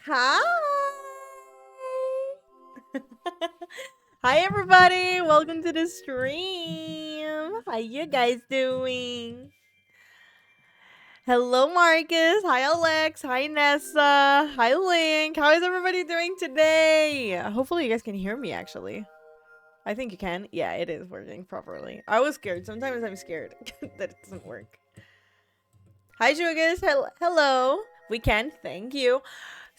Hi. Hi everybody. Welcome to the stream. How you guys doing? Hello Marcus. Hi Alex. Hi Nessa. Hi Link. How is everybody doing today? Hopefully you guys can hear me actually. I think you can. Yeah, it is working properly. I was scared. Sometimes I'm scared that it doesn't work. Hi Jugas. Hello. We can. Thank you.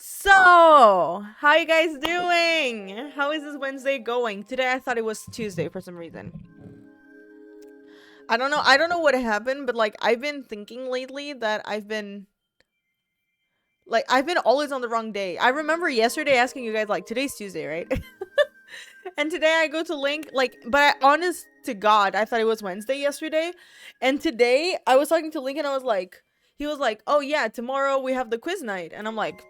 So, how you guys doing? How is this Wednesday going? Today I thought it was Tuesday for some reason. I don't know. I don't know what happened, but like I've been thinking lately that I've been always on the wrong day. I remember yesterday asking you guys like today's Tuesday, right? And today I go to Link but honest to God, I thought it was Wednesday yesterday. And today I was talking to Link and he was like, "Oh yeah, tomorrow we have the quiz night." And I'm like,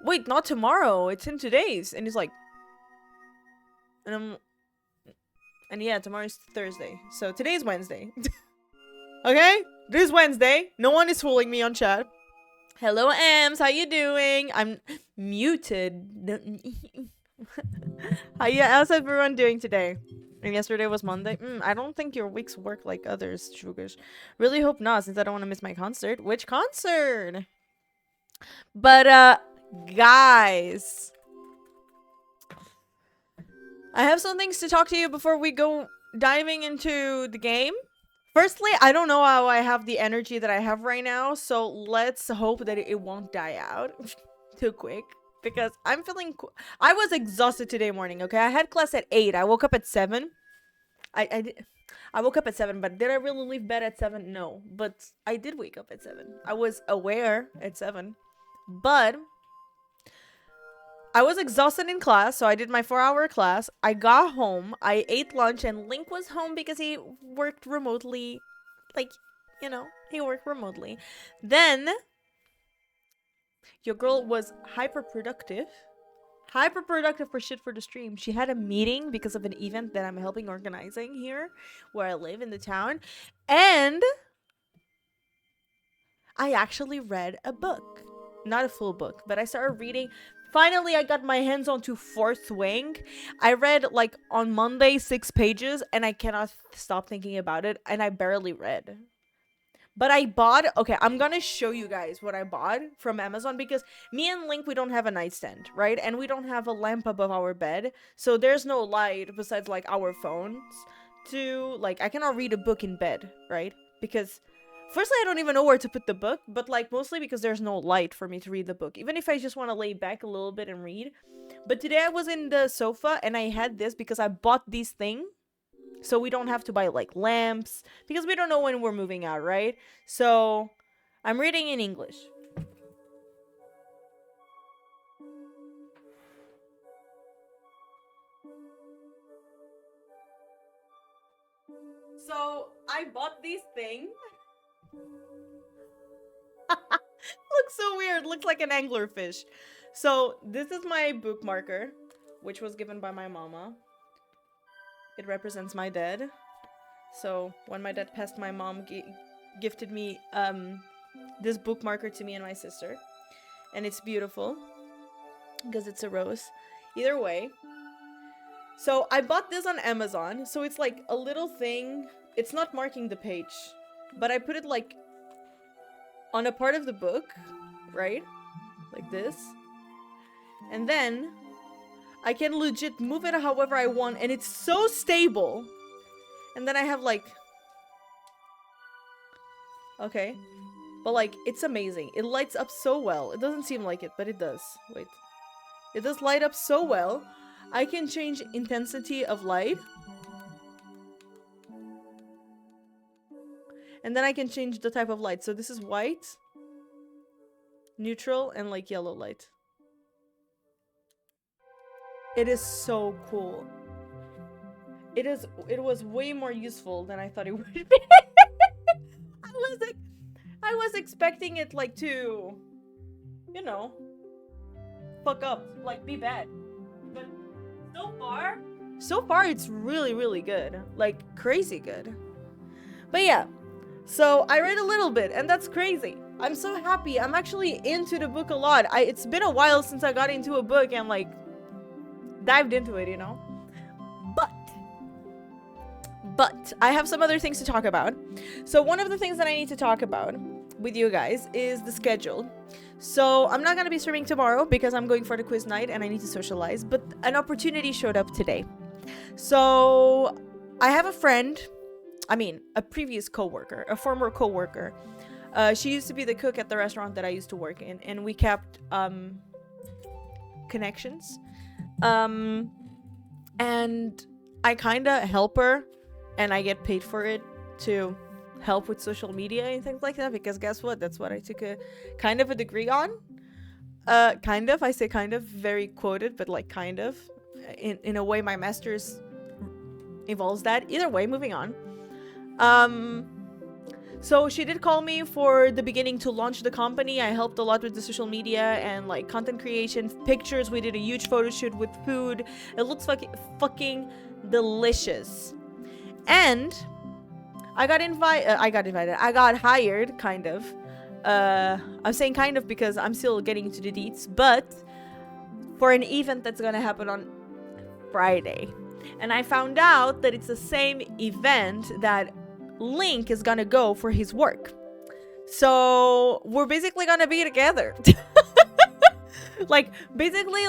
"Wait, not tomorrow. It's in today's." And he's like, and I'm and yeah, tomorrow's Thursday. So today's Wednesday. Okay? This is Wednesday. No one is fooling me on chat. Hello, Ems. How you doing? I'm muted. How's everyone doing today? And yesterday was Monday. I don't think your weeks work like others, Sugars. Really hope not, since I don't want to miss my concert. Which concert? But, guys, I have some things to talk to you before we go diving into the game. Firstly, I don't know how I have the energy that I have right now, so let's hope that it won't die out too quick. Because I'm feeling... I was exhausted today morning, okay? I had class at 8. I woke up at 7. I woke up at 7, but did I really leave bed at 7? No. But I did wake up at 7. I was aware at 7. But I was exhausted in class, so I did my 4-hour class. I got home, I ate lunch, and Link was home because he worked remotely. Like, he worked remotely. Then, your girl was hyper-productive. Hyper-productive for shit for the stream. She had a meeting because of an event that I'm helping organizing here, where I live in the town. And I actually read a book. Not a full book, but I started reading. Finally, I got my hands onto Fourth Wing. I read like on Monday 6 pages, and I cannot stop thinking about it. And I barely read. But I bought. Okay, I'm gonna show you guys what I bought from Amazon because me and Link, we don't have a nightstand, right? And we don't have a lamp above our bed, so there's no light besides like our phones. I cannot read a book in bed, right? Because firstly, I don't even know where to put the book, but like mostly because there's no light for me to read the book, even if I just want to lay back a little bit and read. But today I was in the sofa and I had this because I bought these things so we don't have to buy like lamps because we don't know when we're moving out, right? So I'm reading in English. So I bought these things. Looks so weird. Looks like an anglerfish. So this is my bookmarker, which was given by my mama. It represents my dad. So when my dad passed, my mom gifted me this bookmarker to me and my sister. And it's beautiful because it's a rose. Either way. So I bought this on Amazon. So it's like a little thing. It's not marking the page. But I put it like on a part of the book, right? Like this. And then I can legit move it however I want. And it's so stable. And then I have like... Okay. But like, it's amazing. It lights up so well. It doesn't seem like it, but it does. Wait. It does light up so well. I can change intensity of light. And then I can change the type of light. So this is white, neutral, and like yellow light. It is so cool. It was way more useful than I thought it would be. I was expecting it like to, fuck up, like be bad. But so far it's really, really good. Like crazy good. But yeah, so I read a little bit and that's crazy. I'm so happy. I'm actually into the book a lot. It's been a while since I got into a book and like dived into it, you know? But I have some other things to talk about. So one of the things that I need to talk about with you guys is the schedule. So I'm not going to be streaming tomorrow because I'm going for the quiz night and I need to socialize, but an opportunity showed up today. So I have a friend, a previous coworker, a former coworker. She used to be the cook at the restaurant that I used to work in, and we kept connections. And I kind of help her, and I get paid for it to help with social media and things like that, because guess what? That's what I took a kind of a degree on. I say kind of, very quoted, but like kind of. In a way, my master's involves that. Either way, moving on. So she did call me for the beginning to launch the company. I helped a lot with the social media and like content creation, pictures. We did a huge photo shoot with food. It looks fucking delicious. And I got hired, kind of. I'm saying kind of because I'm still getting into the deets, but for an event that's gonna happen on Friday. And I found out that it's the same event that Link is gonna go for his work. So we're basically gonna be together. Basically,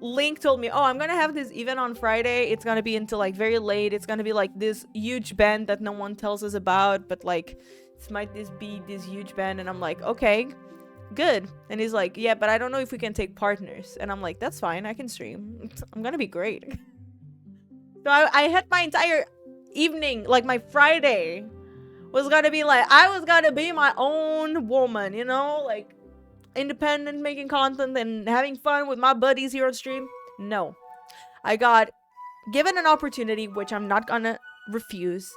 Link told me, oh, I'm gonna have this event on Friday. It's gonna be until like very late. It's gonna be like this huge band that no one tells us about, but like this might be this huge band. And I'm like, okay, good. And he's like, yeah, but I don't know if we can take partners. And I'm like, that's fine, I can stream. I'm gonna be great. So I had my entire evening, like my Friday was gonna be like, I was gonna be my own woman, you know, like independent, making content and having fun with my buddies here on stream. No, I got given an opportunity which I'm not gonna refuse.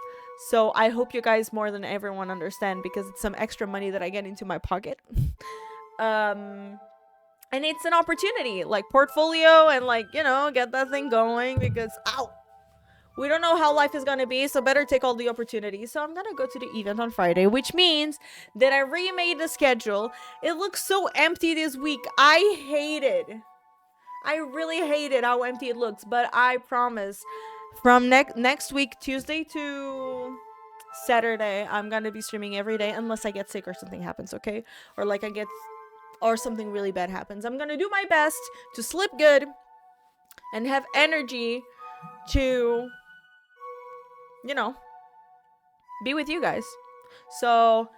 So I hope you guys more than everyone understand, because it's some extra money that I get into my pocket. And it's an opportunity, like portfolio, and like, you know, get that thing going, because we don't know how life is gonna be, so better take all the opportunities. So I'm gonna go to the event on Friday, which means that I remade the schedule. It looks so empty this week. I really hated how empty it looks, but I promise from next week, Tuesday to Saturday, I'm gonna be streaming every day unless I get sick or something happens, okay? Or something really bad happens. I'm gonna do my best to sleep good and have energy to, you know, be with you guys. So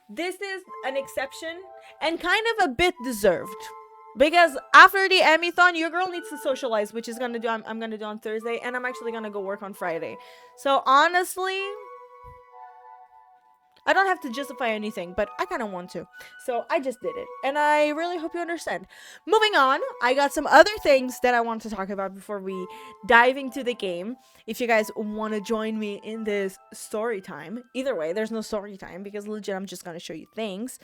this is an exception and kind of a bit deserved, because after the Emmython, your girl needs to socialize, which is I'm gonna do on Thursday, and I'm actually gonna go work on Friday. So honestly, I don't have to justify anything, but I kind of want to. So I just did it. And I really hope you understand. Moving on, I got some other things that I want to talk about before we dive into the game. If you guys want to join me in this story time. Either way, there's no story time, because legit, I'm just going to show you things.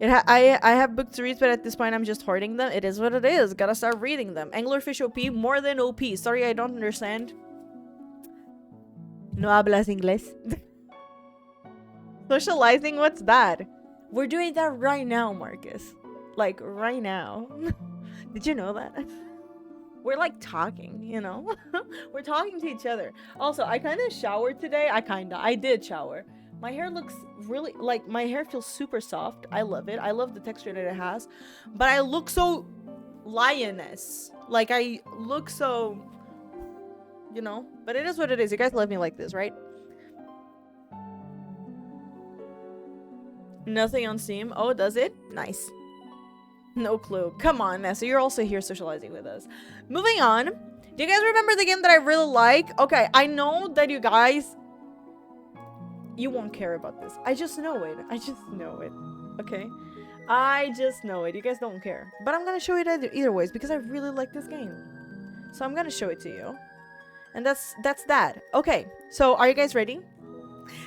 I have books to read, but at this point, I'm just hoarding them. It is what it is. Gotta start reading them. Anglerfish OP, more than OP. Sorry, I don't understand. No hablas inglés. Socializing, what's that? We're doing that right now, Marcus. Like right now. Did you know that? We're like talking, you know? We're talking to each other. Also, I kind of showered today. I did shower. My hair looks really, like, my hair feels super soft. I love it. I love the texture that it has. But I look so lioness. Like, I look so, you know? But it is what it is. You guys love me like this, right? Nothing on Steam. Oh, does it? Nice. No clue. Come on, Nessa. You're also here socializing with us. Moving on. Do you guys remember the game that I really like? Okay, I know that you guys... You won't care about this. I just know it. I just know it. Okay? I just know it. You guys don't care. But I'm gonna show it either ways, because I really like this game. So I'm gonna show it to you. And that's that. Okay, so are you guys ready?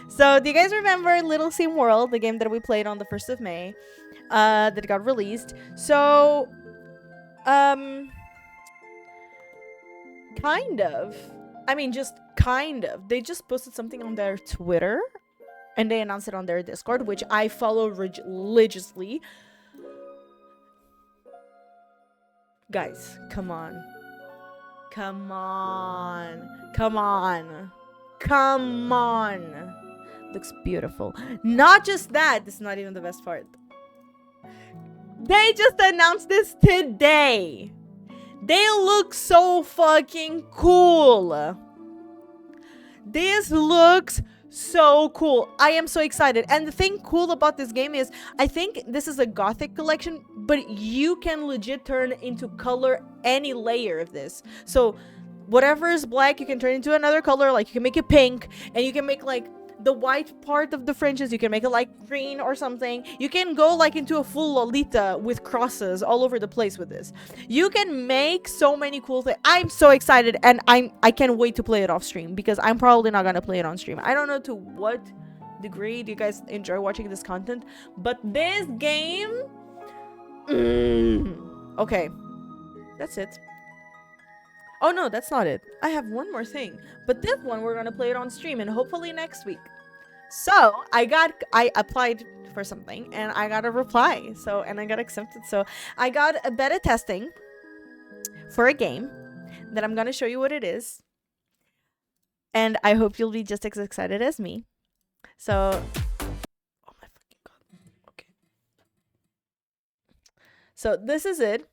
So, do you guys remember Little Sim World, the game that we played on the 1st of May, that got released? So, kind of. I mean, just kind of. They just posted something on their Twitter. And they announced it on their Discord, which I follow religiously. Guys, come on. Come on. Come on. Come on. Looks beautiful. Not just that. This is not even the best part. They just announced this today. They look so fucking cool. This looks so cool. I am so excited. And the thing cool about this game is I think this is a gothic collection, but you can legit turn into color any layer of this. So whatever is black, you can turn into another color. Like you can make it pink, and you can make like the white part of the fringes, you can make it like green or something. You can go like into a full Lolita with crosses all over the place with this. You can make so many cool things. I'm so excited, and I can't wait to play it off stream, because I'm probably not gonna play it on stream. I don't know to what degree do you guys enjoy watching this content, but this game, okay, that's it. Oh no, that's not it. I have one more thing, but this one we're gonna play it on stream, and hopefully next week. So I applied for something, and I got a reply. So, and I got accepted. So I got a beta testing for a game that I'm gonna show you what it is, and I hope you'll be just as excited as me. So, oh my fucking god. Okay. So this is it.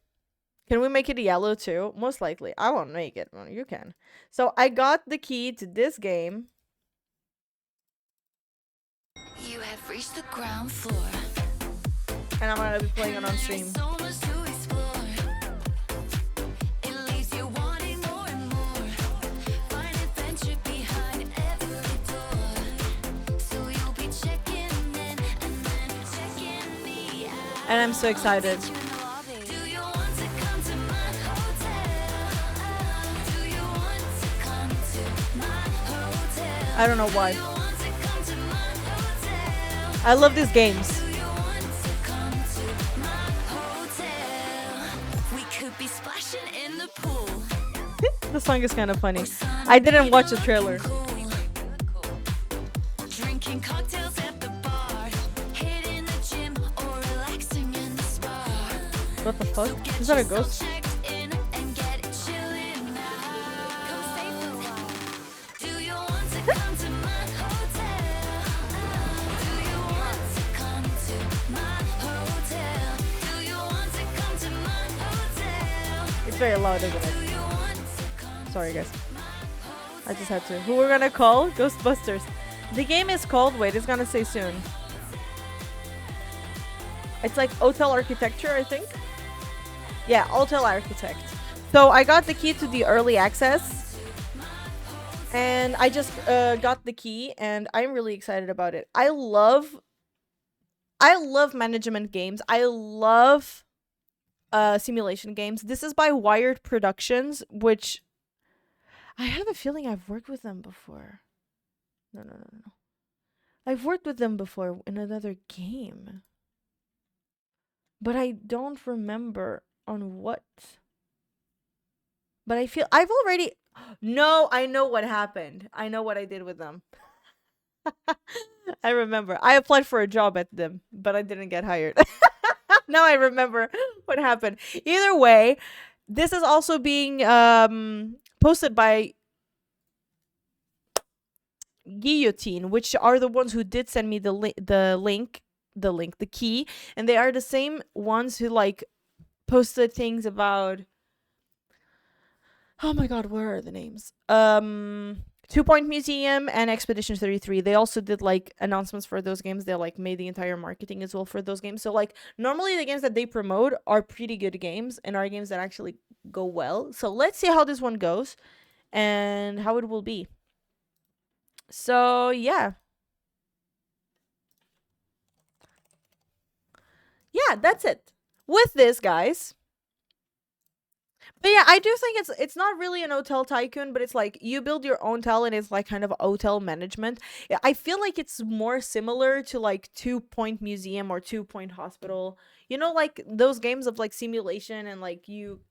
Can we make it yellow too? Most likely. I won't make it. Well, you can. So I got the key to this game. You have reached the ground floor. And I'm gonna be playing it on stream. And I'm so excited. I don't know why. I love these games. The song is kind of funny. I didn't watch the trailer. What the fuck? Is that a ghost? It's very loud, isn't it? Sorry, guys. I just had to. Who we're gonna call? Ghostbusters. The game is called, wait, it's gonna say soon. It's like Hotel Architecture, I think. Yeah, Hotel Architect. So I got the key to the early access. And I just got the key, and I'm really excited about it. I love management games. I love simulation games. This is by Wired Productions, which I have a feeling I've worked with them before. No. I've worked with them before in another game, but I don't remember on what. But I feel I've already. No, I know what happened. I know what I did with them. I remember. I applied for a job at them, but I didn't get hired. Now I remember what happened. Either way, this is also being posted by Guillotine, which are the ones who did send me the key, and they are the same ones who like posted things about. Oh my god, where are the names? 2 Point Museum and Expedition 33. They also did like announcements for those games. They like made the entire marketing as well for those games. So like normally the games that they promote are pretty good games and are games that actually go well. So let's see how this one goes and how it will be. So yeah. Yeah, that's it. With this, guys. But yeah, I do think it's not really an hotel tycoon, but it's like you build your own hotel and it's like kind of hotel management. Yeah, I feel like it's more similar to like 2 Point Museum or 2 Point Hospital. You know, like those games of like simulation and like you.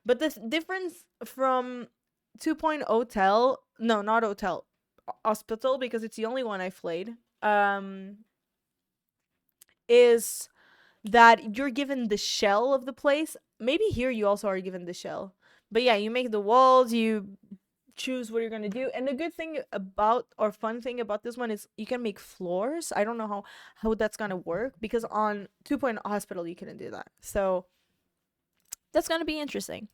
But the difference from 2 Point Hotel, no, not hotel. hospital, because it's the only one I've played, is that you're given the shell of the place. Maybe here you also are given the shell. But yeah, you make the walls, you choose what you're gonna do. And the good thing about, or fun thing about this one, is you can make floors. I don't know how that's gonna work, because on 2 Point Hospital you couldn't do that. So that's gonna be interesting.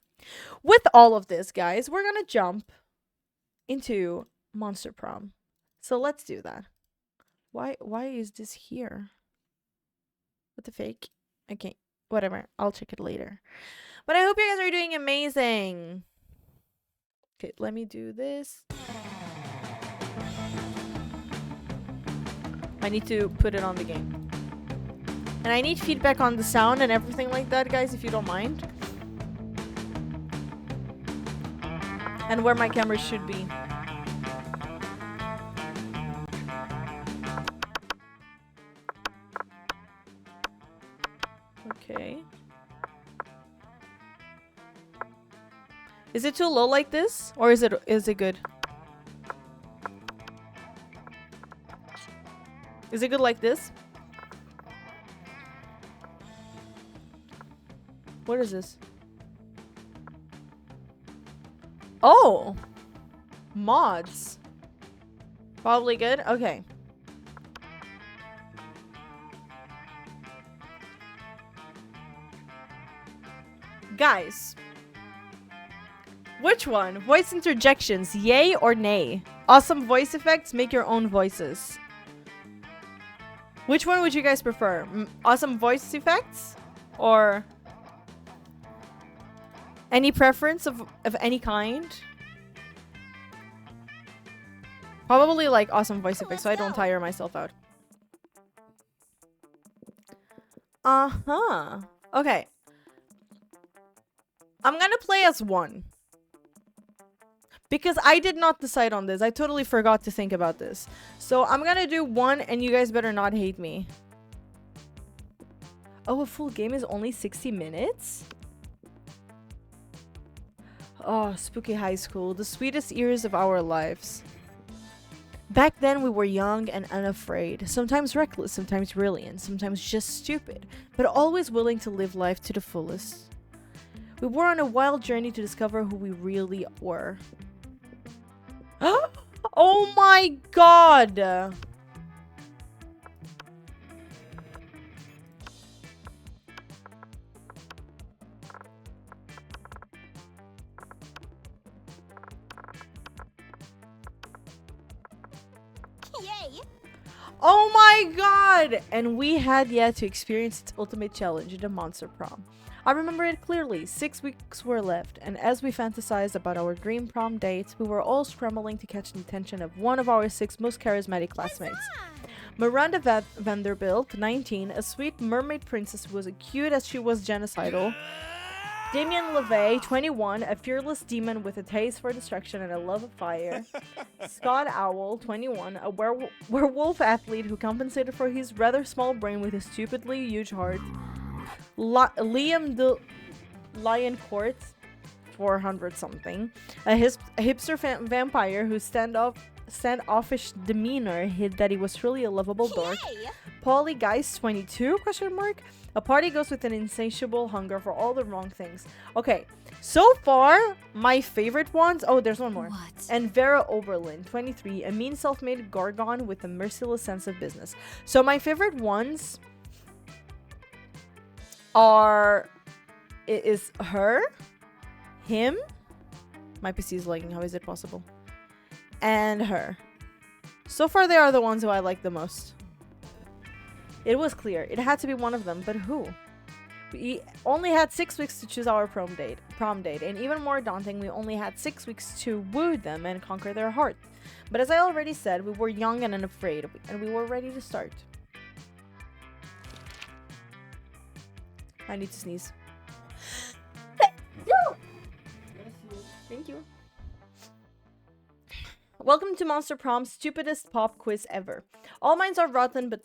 With all of this, guys, we're gonna jump into Monster Prom. So let's do that. Why is this here? What the fake? Okay, whatever. I'll check it later. But I hope you guys are doing amazing. Okay, let me do this. I need to put it on the game. And I need feedback on the sound and everything like that, guys, if you don't mind. And where my camera should be. Okay. Is it too low like this? Or is it good? Is it good like this? What is this? Oh! Mods. Probably good? Okay. Guys. Which one? Voice interjections, yay or nay? Awesome voice effects, make your own voices. Which one would you guys prefer? Awesome voice effects? Or any preference of any kind? Probably like awesome voice effects, so I don't tire myself out. Uh-huh. Okay. I'm gonna play as one. Because I did not decide on this. I totally forgot to think about this. So I'm gonna do one, and you guys better not hate me. Oh, a full game is only 60 minutes? Oh, spooky high school. The sweetest years of our lives. Back then we were young and unafraid. Sometimes reckless, sometimes brilliant, sometimes just stupid. But always willing to live life to the fullest. We were on a wild journey to discover who we really were. Oh my god! Yay! Oh my god! And we had yet to experience its ultimate challenge, the Monster Prom. I remember it clearly. 6 weeks were left, and as we fantasized about our dream prom dates, we were all scrambling to catch the attention of one of our 6 most charismatic classmates. Miranda Vanderbilt, 19, a sweet mermaid princess who was as cute as she was genocidal. Damien LeVay, 21, a fearless demon with a taste for destruction and a love of fire. Scott Owl, 21, a werewolf athlete who compensated for his rather small brain with his stupidly huge heart. Liam the Lion Court, 400 something, a hipster vampire whose standoffish demeanor hid that he was really a lovable dork. Polly Geist, 22, question mark, a party ghost with an insatiable hunger for all the wrong things. Okay, so far my favorite ones, oh there's one more. What? And Vera Oberlin, 23, a mean self-made gorgon with a merciless sense of business. So my favorite ones is her, him, my PC is lagging, how is it possible, and her. So far they are the ones who I like the most. It was clear, it had to be one of them, but who? We only had 6 weeks to choose our prom date, and even more daunting, we only had 6 weeks to woo them and conquer their heart. But as I already said, we were young and unafraid, and we were ready to start. I need to sneeze. Thank you. Welcome to Monster Prom's stupidest pop quiz ever. All minds are rotten, but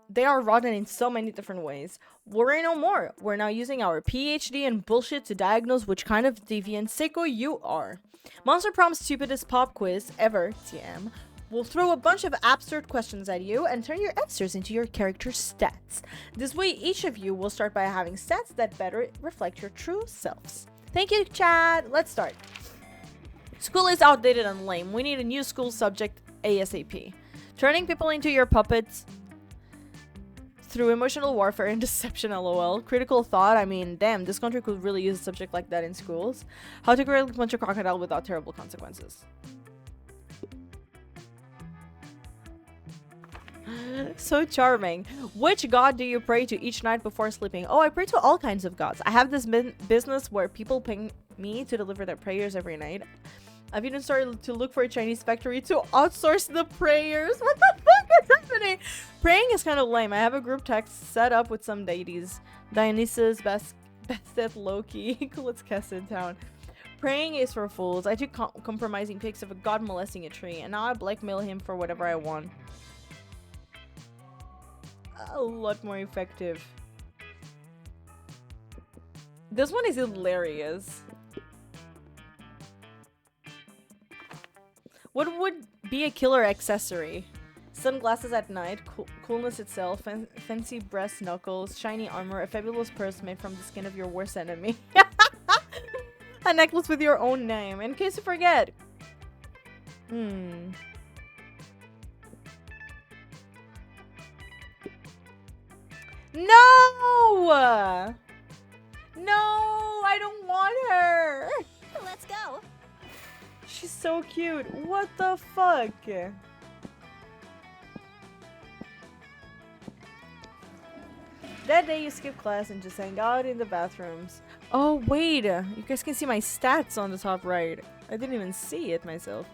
they are rotten in so many different ways. Worry no more. We're now using our PhD and bullshit to diagnose which kind of deviant sicko you are. Monster Prom's stupidest pop quiz ever, TM. We'll throw a bunch of absurd questions at you and turn your answers into your character's stats. This way, each of you will start by having stats that better reflect your true selves. Thank you, Chad. Let's start. School is outdated and lame. We need a new school subject ASAP. Turning people into your puppets through emotional warfare and deception, lol. Critical thought, I mean, damn, this country could really use a subject like that in schools. How to grow a bunch of crocodile without terrible consequences. So charming. Which god do you pray to each night before sleeping? Oh, I pray to all kinds of gods. I have this business where people pay me to deliver their prayers every night. I've even started to look for a Chinese factory to outsource the prayers. What the fuck is happening? Praying is kind of lame. I have a group text set up with some deities. Dionysus, Bastet, Loki, coolest cast in town. Praying is for fools. I took compromising pics of a god molesting a tree, and now I blackmail him for whatever I want. A lot more effective. This one is hilarious. What would be a killer accessory? Sunglasses at night, coolness itself, fancy breast knuckles, shiny armor, a fabulous purse made from the skin of your worst enemy. A necklace with your own name, in case you forget. No! No, I don't want her. Let's go. She's so cute. What the fuck? That day you skip class and just hang out in the bathrooms. Oh, wait. You guys can see my stats on the top right. I didn't even see it myself.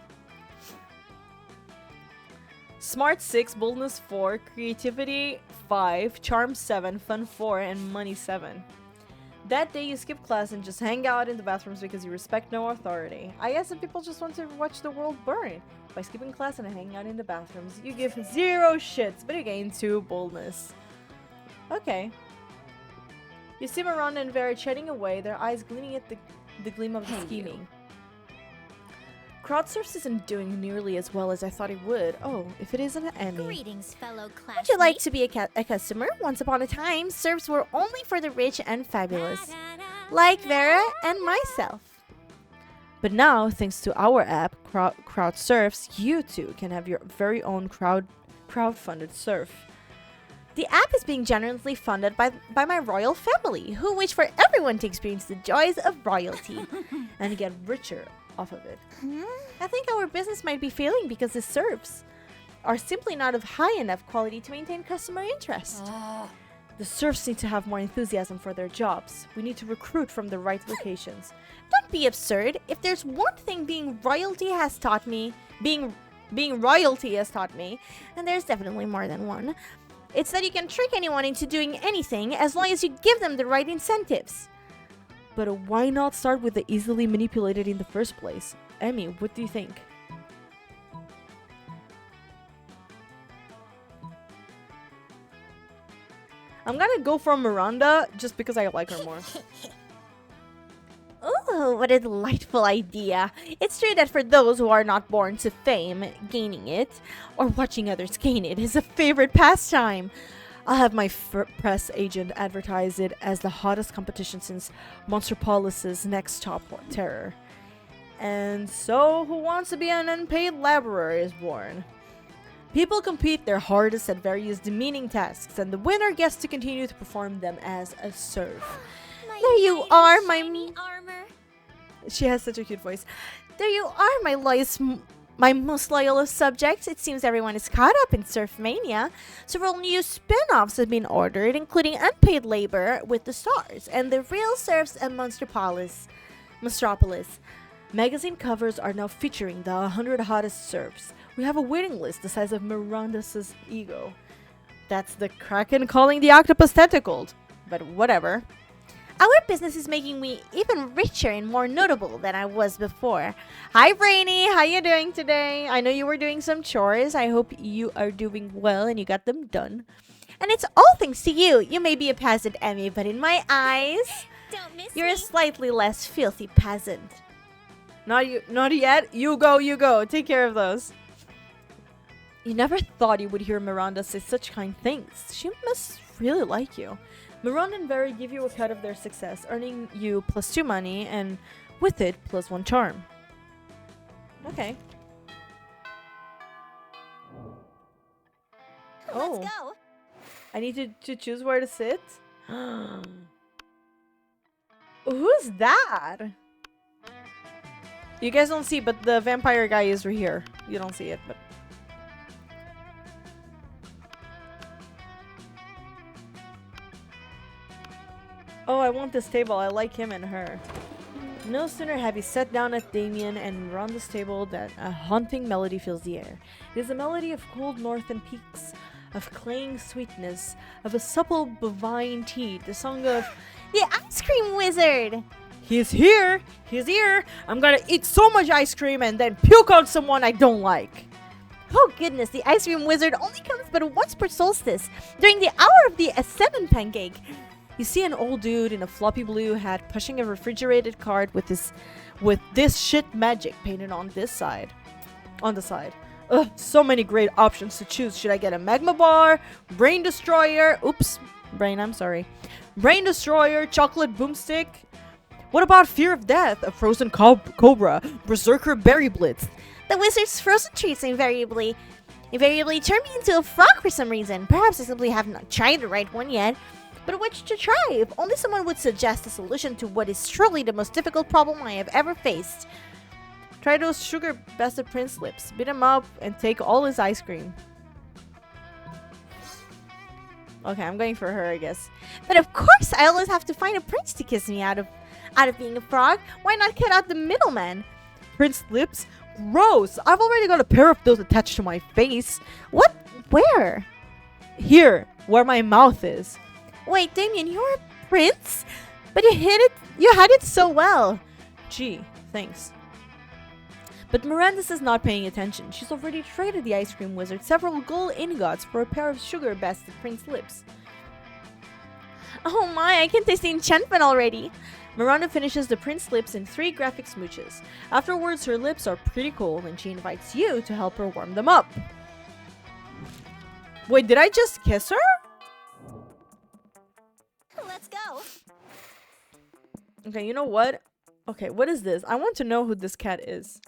Smart 6, boldness 4, creativity 5, charm 7, fun 4, and money 7. That day you skip class and just hang out in the bathrooms because you respect no authority. I guess some people just want to watch the world burn. By skipping class and hanging out in the bathrooms, you give 0 shits, but you gain 2 boldness. Okay. You see Miranda and Vera chatting away, their eyes gleaming at the gleam of scheming. Crowdsource isn't doing nearly as well as I thought it would. Oh, if it isn't Emmy. Greetings, fellow classmates. Would you like to be a customer? Once upon a time, serves were only for the rich and fabulous, like Vera and myself. But now, thanks to our app, Crowdsurfs, you too can have your very own crowdfunded surf. The app is being generously funded by my royal family, who wish for everyone to experience the joys of royalty and get richer off of it. I think our business might be failing because the serfs are simply not of high enough quality to maintain customer interest. The serfs need to have more enthusiasm for their jobs. We need to recruit from the right locations. Don't be absurd. If there's one thing being royalty has taught me, being royalty has taught me, and there's definitely more than one, it's that you can trick anyone into doing anything as long as you give them the right incentives. But why not start with the easily manipulated in the first place? Emmy, what do you think? I'm gonna go for Miranda just because I like her more. Oh, what a delightful idea. It's true that for those who are not born to fame, gaining it, or watching others gain it is a favorite pastime. I'll have my press agent advertise it as the hottest competition since Monsterpolis's next top terror. And so, who wants to be an unpaid laborer is born. People compete their hardest at various demeaning tasks, and the winner gets to continue to perform them as a serf. There you are, my armor. She has such a cute voice. There you are, my most loyal of subjects. It seems everyone is caught up in surf mania. Several new spin-offs have been ordered, including Unpaid Labor with the Stars and The Real Serfs and Monstropolis. Magazine covers are now featuring the 100 hottest serfs. We have a waiting list the size of Miranda's ego. That's the Kraken calling the octopus tentacled. But whatever. Our business is making me even richer and more notable than I was before. Hi, Brainy. How you doing today? I know you were doing some chores. I hope you are doing well and you got them done. And it's all thanks to you. You may be a peasant, Emmy, but in my eyes, you're a slightly less filthy peasant. Not yet. You go. Take care of those. You never thought you would hear Miranda say such kind things. She must really like you. Miranda and Very give you a cut of their success, earning you +2 money, and with it, +1 charm. Okay. Oh. Let's go. I need to choose where to sit? Who's that? You guys don't see, but the vampire guy is right here. You don't see it, but... Oh, I want this table. I like him and her. No sooner have you sat down at Damien and Miranda's table than a haunting melody fills the air. It is a melody of cold northern peaks, of claying sweetness, of a supple bovine tea, the song of The ice cream wizard! He's here! He's here! I'm gonna eat so much ice cream and then puke on someone I don't like! Oh goodness, the ice cream wizard only comes but once per solstice, during the hour of the ascendant pancake. You see an old dude in a floppy blue hat pushing a refrigerated cart with this shit magic painted on this side. On the side. Ugh, so many great options to choose. Should I get a magma bar? Brain destroyer? Oops. Brain, I'm sorry. Brain destroyer, chocolate boomstick? What about fear of death? A frozen cobra? Berserker berry blitz? The wizard's frozen treats invariably turn me into a frog for some reason. Perhaps I simply have not tried the right one yet. But which to try, if only someone would suggest a solution to what is truly the most difficult problem I have ever faced. Try those sugar bastard prince lips. Beat him up and take all his ice cream. Okay, I'm going for her, I guess. But of course, I always have to find a prince to kiss me out of being a frog. Why not cut out the middleman? Prince lips? Gross! I've already got a pair of those attached to my face. What? Where? Here, where my mouth is. Wait, Damien, you're a prince? But you had it so well. Gee, thanks. But Miranda's is not paying attention. She's already traded the ice cream wizard several gold ingots for a pair of sugar bastard prince lips. Oh my, I can taste the enchantment already. Miranda finishes the prince lips in 3 graphic smooches. Afterwards, her lips are pretty cold and she invites you to help her warm them up. Wait, did I just kiss her? Let's go. Okay, you know what? Okay, what is this? I want to know who this cat is.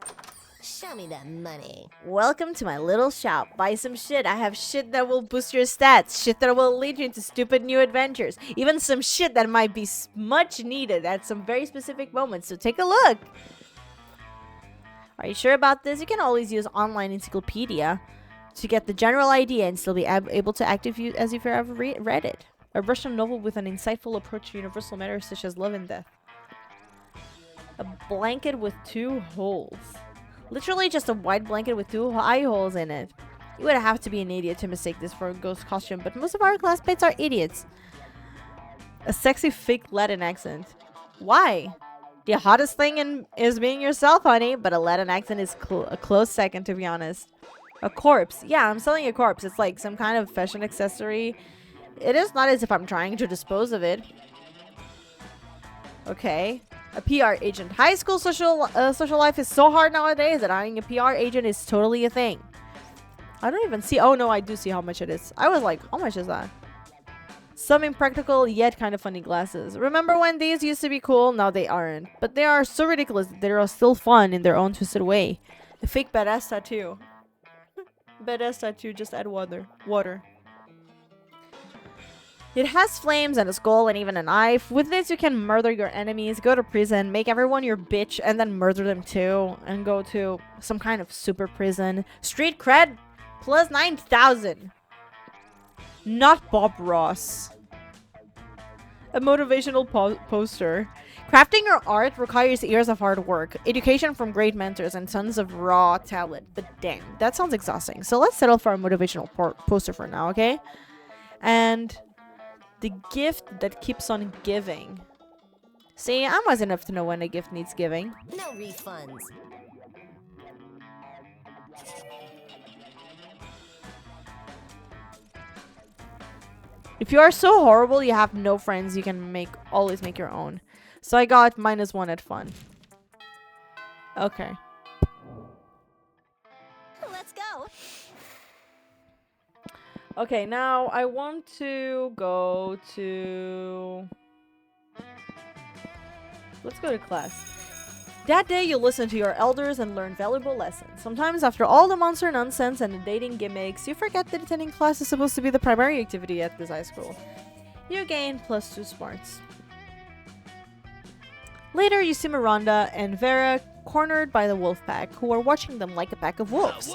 Show me that money. Welcome to my little shop. Buy some shit. I have shit that will boost your stats, shit that will lead you into stupid new adventures, even some shit that might be much needed at some very specific moments. So take a look. Are you sure about this? You can always use online encyclopedia to get the general idea and still be able to act as if you ever read it. A Russian novel with an insightful approach to universal matters such as love and death. A blanket with 2 holes. Literally just a white blanket with 2 eye holes in it. You would have to be an idiot to mistake this for a ghost costume, but most of our classmates are idiots. A sexy fake Latin accent. Why? The hottest thing is being yourself, honey, but a Latin accent is a close second, to be honest. A corpse. Yeah, I'm selling a corpse. It's like some kind of fashion accessory. It is not as if I'm trying to dispose of it. Okay. A PR agent. High school social life is so hard nowadays that hiring a PR agent is totally a thing. I don't even see. Oh no, I do see how much it is. I was like, how much is that? Some impractical yet kind of funny glasses. Remember when these used to be cool? Now they aren't. But they are so ridiculous that they are still fun in their own twisted way. A fake badass tattoo. Badass tattoo, just add water. It has flames and a skull and even a knife. With this, you can murder your enemies, go to prison, make everyone your bitch, and then murder them too. And go to some kind of super prison. Street cred plus 9,000. Not Bob Ross. A motivational poster. Crafting your art requires years of hard work, education from great mentors, and tons of raw talent. But damn, that sounds exhausting. So let's settle for a motivational poster for now, okay? And the gift that keeps on giving. See, I'm wise enough to know when a gift needs giving. No refunds. If you are so horrible you have no friends, you can always make your own. So I got -1 at fun. Okay. Let's go. Okay, now I want to go to... Let's go to class. That day, you listen to your elders and learn valuable lessons. Sometimes, after all the monster nonsense and the dating gimmicks, you forget that attending class is supposed to be the primary activity at this high school. You gain +2 smarts. Later, you see Miranda and Vera cornered by the wolf pack, who are watching them like a pack of wolves.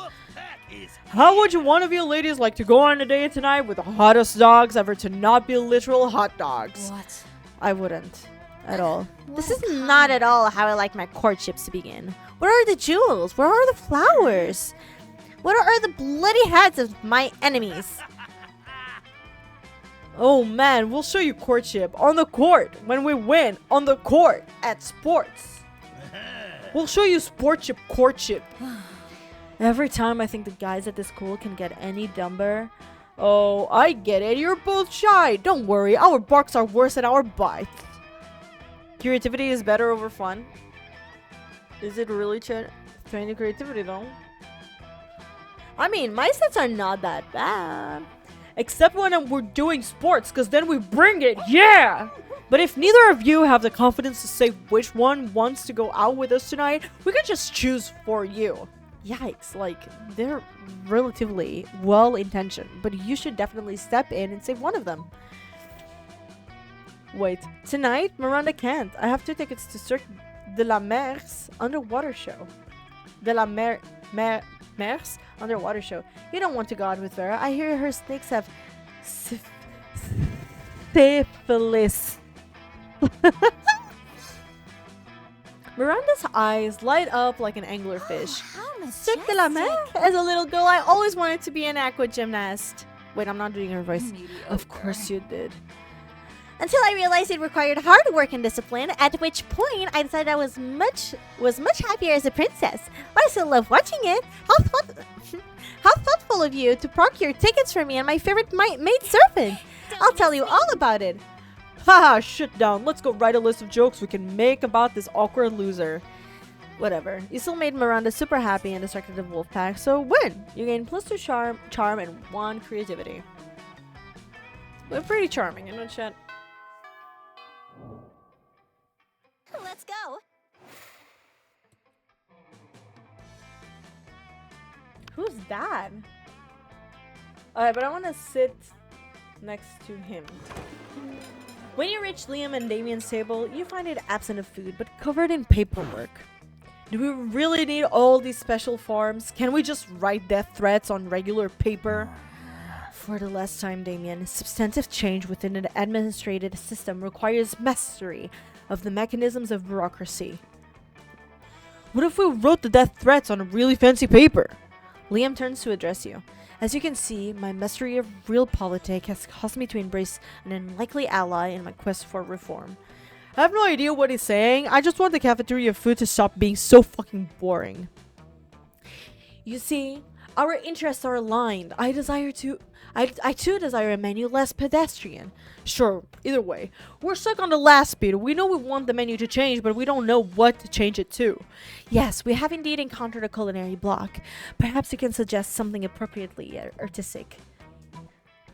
How would you one of you ladies like to go on a date tonight with the hottest dogs ever to not be literal hot dogs? What? I wouldn't. At all. This is not at all how I like my courtships to begin. Where are the jewels? Where are the flowers? What are the bloody heads of my enemies? Oh man, we'll show you courtship on the court when we win on the court at sports. We'll show you sportship courtship. Every time I think the guys at this school can get any dumber. Oh, I get it. You're both shy. Don't worry. Our barks are worse than our bites. Creativity is better over fun. Is it really training creativity though? I mean, my sets are not that bad. Except when we're doing sports, because then we bring it, yeah! But if neither of you have the confidence to say which one wants to go out with us tonight, we can just choose for you. Yikes, like, they're relatively well-intentioned, but you should definitely step in and save one of them. Wait, tonight, Miranda can't. I have 2 tickets to Cirque de la Mer's underwater show. De la Mer's underwater show. You don't want to go out with Vera. I hear her snakes have syphilis. Miranda's eyes light up like an anglerfish. How Cirque de la Mer? As a little girl, I always wanted to be an aqua gymnast. Wait, I'm not doing her voice. Of course you did. Until I realized it required hard work and discipline, at which point I decided I was much happier as a princess. But I still love watching it. How thoughtful of you to procure tickets for me and my favorite maid servant. I'll tell you all about it. Haha, shit down. Let's go write a list of jokes we can make about this awkward loser. Whatever. You still made Miranda super happy and distracted the wolf pack, so win! You gain +2 charm and 1 creativity. We're pretty charming, you know, chat? Let's go. Who's that? Alright, but I want to sit next to him. When you reach Liam and Damien's table, you find it absent of food, but covered in paperwork. Do we really need all these special forms? Can we just write death threats on regular paper? For the last time, Damien, substantive change within an administrative system requires mastery of the mechanisms of bureaucracy. What if we wrote the death threats on a really fancy paper? Liam turns to address you. As you can see, my mastery of realpolitik has caused me to embrace an unlikely ally in my quest for reform. I have no idea what he's saying. I just want the cafeteria food to stop being so fucking boring. You see, our interests are aligned. I too desire a menu less pedestrian. Sure, either way. We're stuck on the last bit. We know we want the menu to change, but we don't know what to change it to. Yes, we have indeed encountered a culinary block. Perhaps you can suggest something appropriately artistic.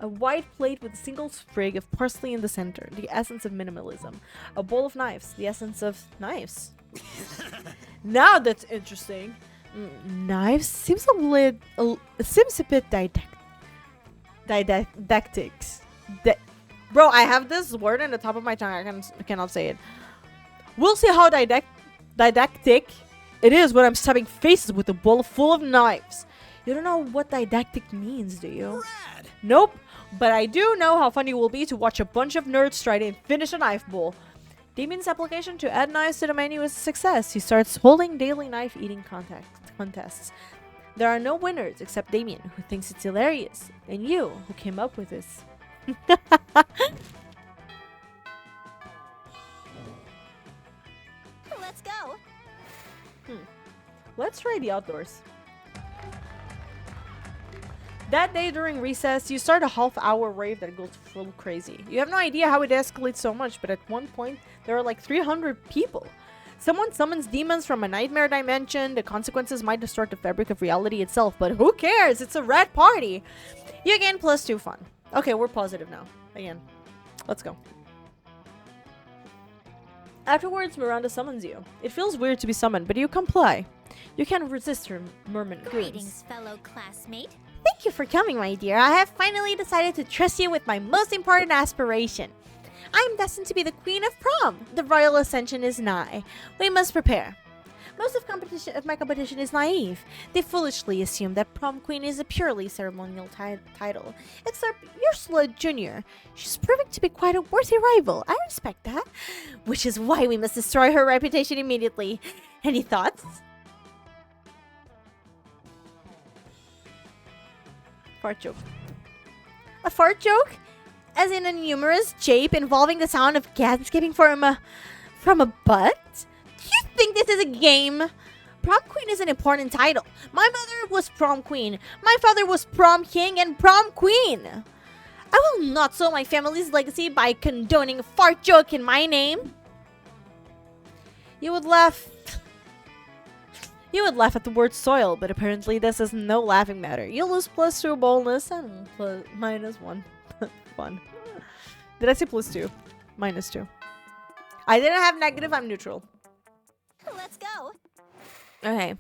A white plate with a single sprig of parsley in the center, the essence of minimalism. A bowl of knives, the essence of knives. Now that's interesting. Knives seems a bit didactics. Bro, I have this word on the top of my tongue. I cannot say it. We'll see how didactic it is when I'm stabbing faces with a bowl full of knives. You don't know what didactic means, do you? Rad. Nope. But I do know how funny it will be to watch a bunch of nerds try to finish a knife bowl. Damien's application to add knives to the menu is a success. He starts holding daily knife eating contests. There are no winners except Damien, who thinks it's hilarious, and you, who came up with this. Let's go. Let's try the outdoors. That day during recess, you start a half-hour rave that goes full crazy. You have no idea how it escalates so much, but at one point, there are like 300 people. Someone summons demons from a nightmare dimension. The consequences might distort the fabric of reality itself, but who cares? It's a red party. You gain +2 fun. Okay, we're positive now. Again. Let's go. Afterwards, Miranda summons you. It feels weird to be summoned, but you comply. You can't resist her murmured greetings. Greetings, fellow classmate. Thank you for coming, my dear. I have finally decided to trust you with my most important aspiration. I am destined to be the queen of prom. The royal ascension is nigh. We must prepare. Most of my competition is naive. They foolishly assume that prom queen is a purely ceremonial title. Except Ursula Jr. She's proving to be quite a worthy rival. I respect that. Which is why we must destroy her reputation immediately. Any thoughts? Fart joke. A fart joke? As in a humorous jape involving the sound of gas escaping from a butt? Do you think this is a game? Prom queen is an important title. My mother was prom queen. My father was prom king and prom queen. I will not soil my family's legacy by condoning a fart joke in my name. You would laugh at the word soil, but apparently this is no laughing matter. You lose +2 boldness and -1 fun. Did I say +2? -2. I didn't have negative, I'm neutral. Let's go. Okay.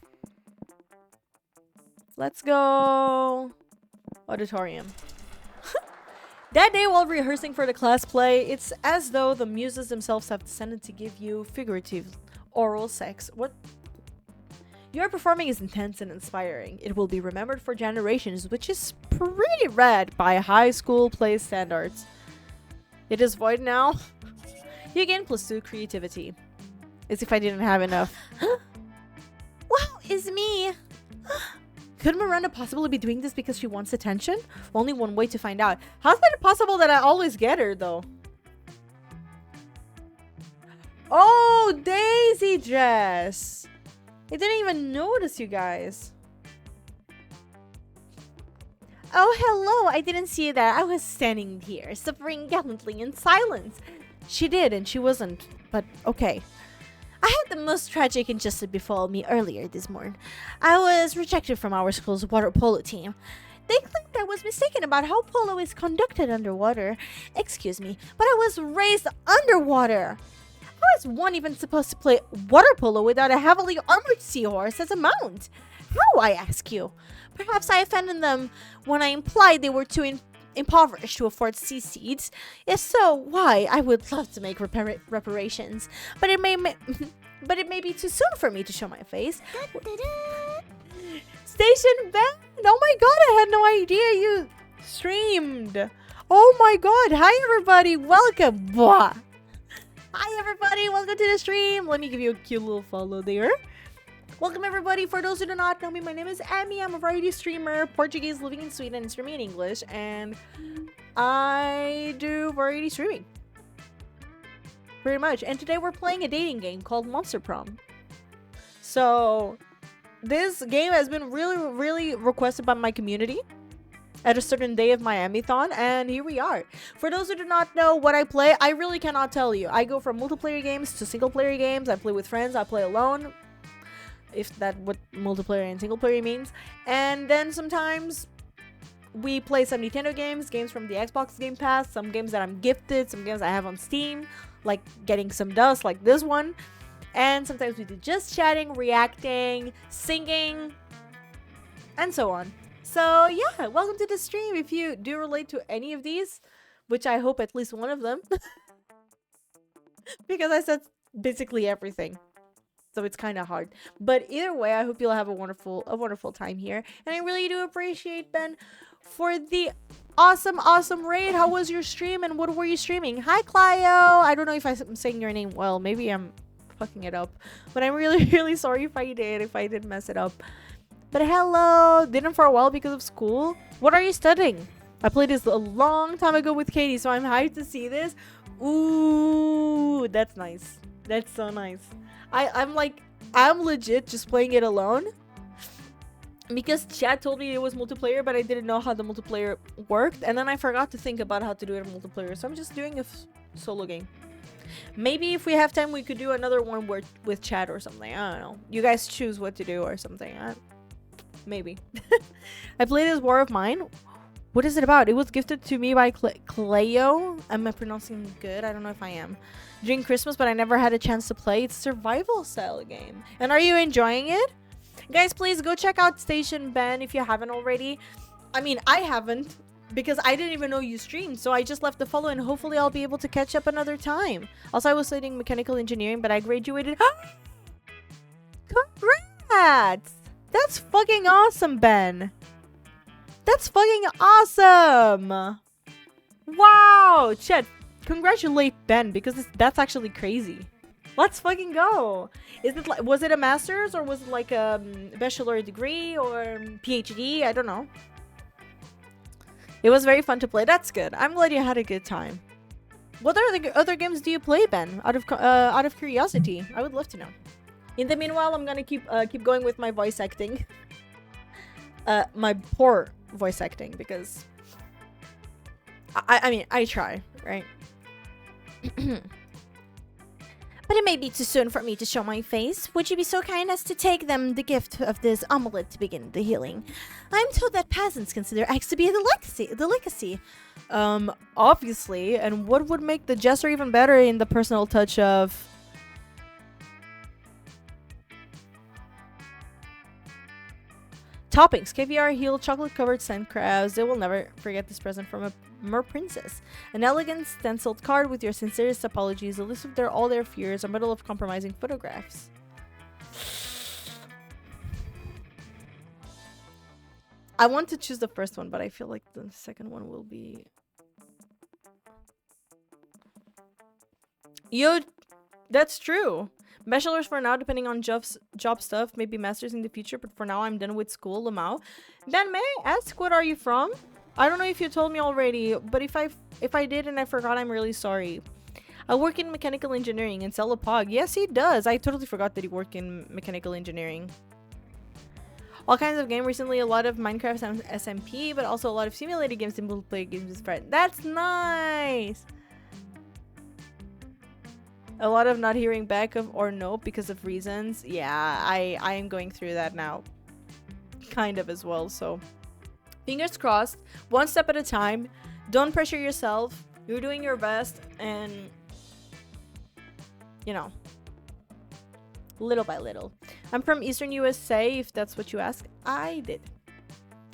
Let's go. Auditorium. That day while rehearsing for the class play, it's as though the muses themselves have descended to give you figurative oral sex. What? Your performing is intense and inspiring. It will be remembered for generations, which is pretty rad by high school play standards. It is void now. You gain +2 creativity. As if I didn't have enough. Wow, it's me. Could Miranda possibly be doing this because she wants attention? Only one way to find out. How's it possible that I always get her, though? Oh, Daisy dress. I didn't even notice, you guys. Oh, hello. I didn't see that. I was standing here, suffering gallantly in silence. She did, and she wasn't. But, okay. I had the most tragic injustice befall me earlier this morning. I was rejected from our school's water polo team. They claimed I was mistaken about how polo is conducted underwater. Excuse me, but I was raised underwater. How is one even supposed to play water polo without a heavily armored seahorse as a mount? How, I ask you? Perhaps I offended them when I implied they were too impoverished to afford sea seeds. If so, why? I would love to make reparations, but it may be too soon for me to show my face. Station band! Oh my god, I had no idea you streamed. Oh my god, hi everybody, welcome. Blah. Hi everybody, welcome to the stream. Let me give you a cute little follow there. Welcome everybody. For those who do not know me, my name is Amy. I'm a variety streamer, Portuguese, living in Sweden and streaming in English, and I do variety streaming. Pretty much. And today we're playing a dating game called Monster Prom. So this game has been really requested by my community at a certain day of my Amy-thon, and here we are. For those who do not know what I play, I really cannot tell you. I go from multiplayer games to single player games. I play with friends, I play alone, if that what multiplayer and single player means. And then sometimes we play some Nintendo games from the Xbox Game Pass, some games that I'm gifted, some games I have on Steam, like Getting Some Dust, like this one. And sometimes we do just chatting, reacting, singing, and so on. So yeah, welcome to the stream. If you do relate to any of these, which I hope at least one of them, because I said basically everything, so it's kind of hard. But either way, I hope you'll have a wonderful time here. And I really do appreciate Ben for the awesome raid. How was your stream and what were you streaming? Hi Clio. I don't know if I'm saying your name well. Maybe I'm fucking it up, but I'm really sorry if I did mess it up. But hello. Didn't for a while because of school. What are you studying? I played this a long time ago with Katie, so I'm hyped to see this. Ooh, that's nice. That's so nice. I'm legit just playing it alone because chat told me it was multiplayer, but I didn't know how the multiplayer worked, and then I forgot to think about how to do it in multiplayer, so I'm just doing a solo game. Maybe if we have time, we could do another one with chat or something. I don't know. You guys choose what to do or something. Maybe. I played this War of Mine. What is it about? It was gifted to me by Cleo. Am I pronouncing good? I don't know if I am. During Christmas, but I never had a chance to play. It's a survival style game. And are you enjoying it? Guys, please go check out Station Ben if you haven't already. I mean, I haven't because I didn't even know you streamed. So I just left the follow and hopefully I'll be able to catch up another time. Also, I was studying mechanical engineering, but I graduated. Congrats! That's fucking awesome, Ben. That's fucking awesome. Wow. Chet, congratulate Ben because that's actually crazy. Let's fucking go. Is it like, was it a master's or was it like a bachelor degree or PhD? I don't know. It was very fun to play. That's good. I'm glad you had a good time. What other games do you play, Ben? Out of curiosity, I would love to know. In the meanwhile, I'm gonna keep going with my voice acting. My poor voice acting because I mean I try, right? But it may be too soon for me to show my face. Would you be so kind as to take them the gift of this omelette to begin the healing? I'm told that peasants consider eggs to be the legacy. Obviously, and what would make the gesture even better in the personal touch of toppings, caviar, heel, chocolate-covered sand crabs. They will never forget this present from a mer princess. An elegant stenciled card with your sincerest apologies, a list of all their fears, a medal of compromising photographs. I want to choose the first one, but I feel like the second one will be... Yo, that's true. Bachelor's for now, depending on job stuff, maybe master's in the future, but for now I'm done with school, Lamau. Ben, may I ask what are you from? I don't know if you told me already, but if I did and I forgot, I'm really sorry. I work in mechanical engineering and sell a pog. Yes, he does. I totally forgot that he worked in mechanical engineering. All kinds of game recently, a lot of Minecraft and SMP, but also a lot of simulated games and multiplayer games with friends. That's nice! A lot of not hearing back of or no because of reasons. Yeah, I am going through that now. Kind of as well, so. Fingers crossed. One step at a time. Don't pressure yourself. You're doing your best and... You know. Little by little. I'm from Eastern USA, if that's what you ask. I did.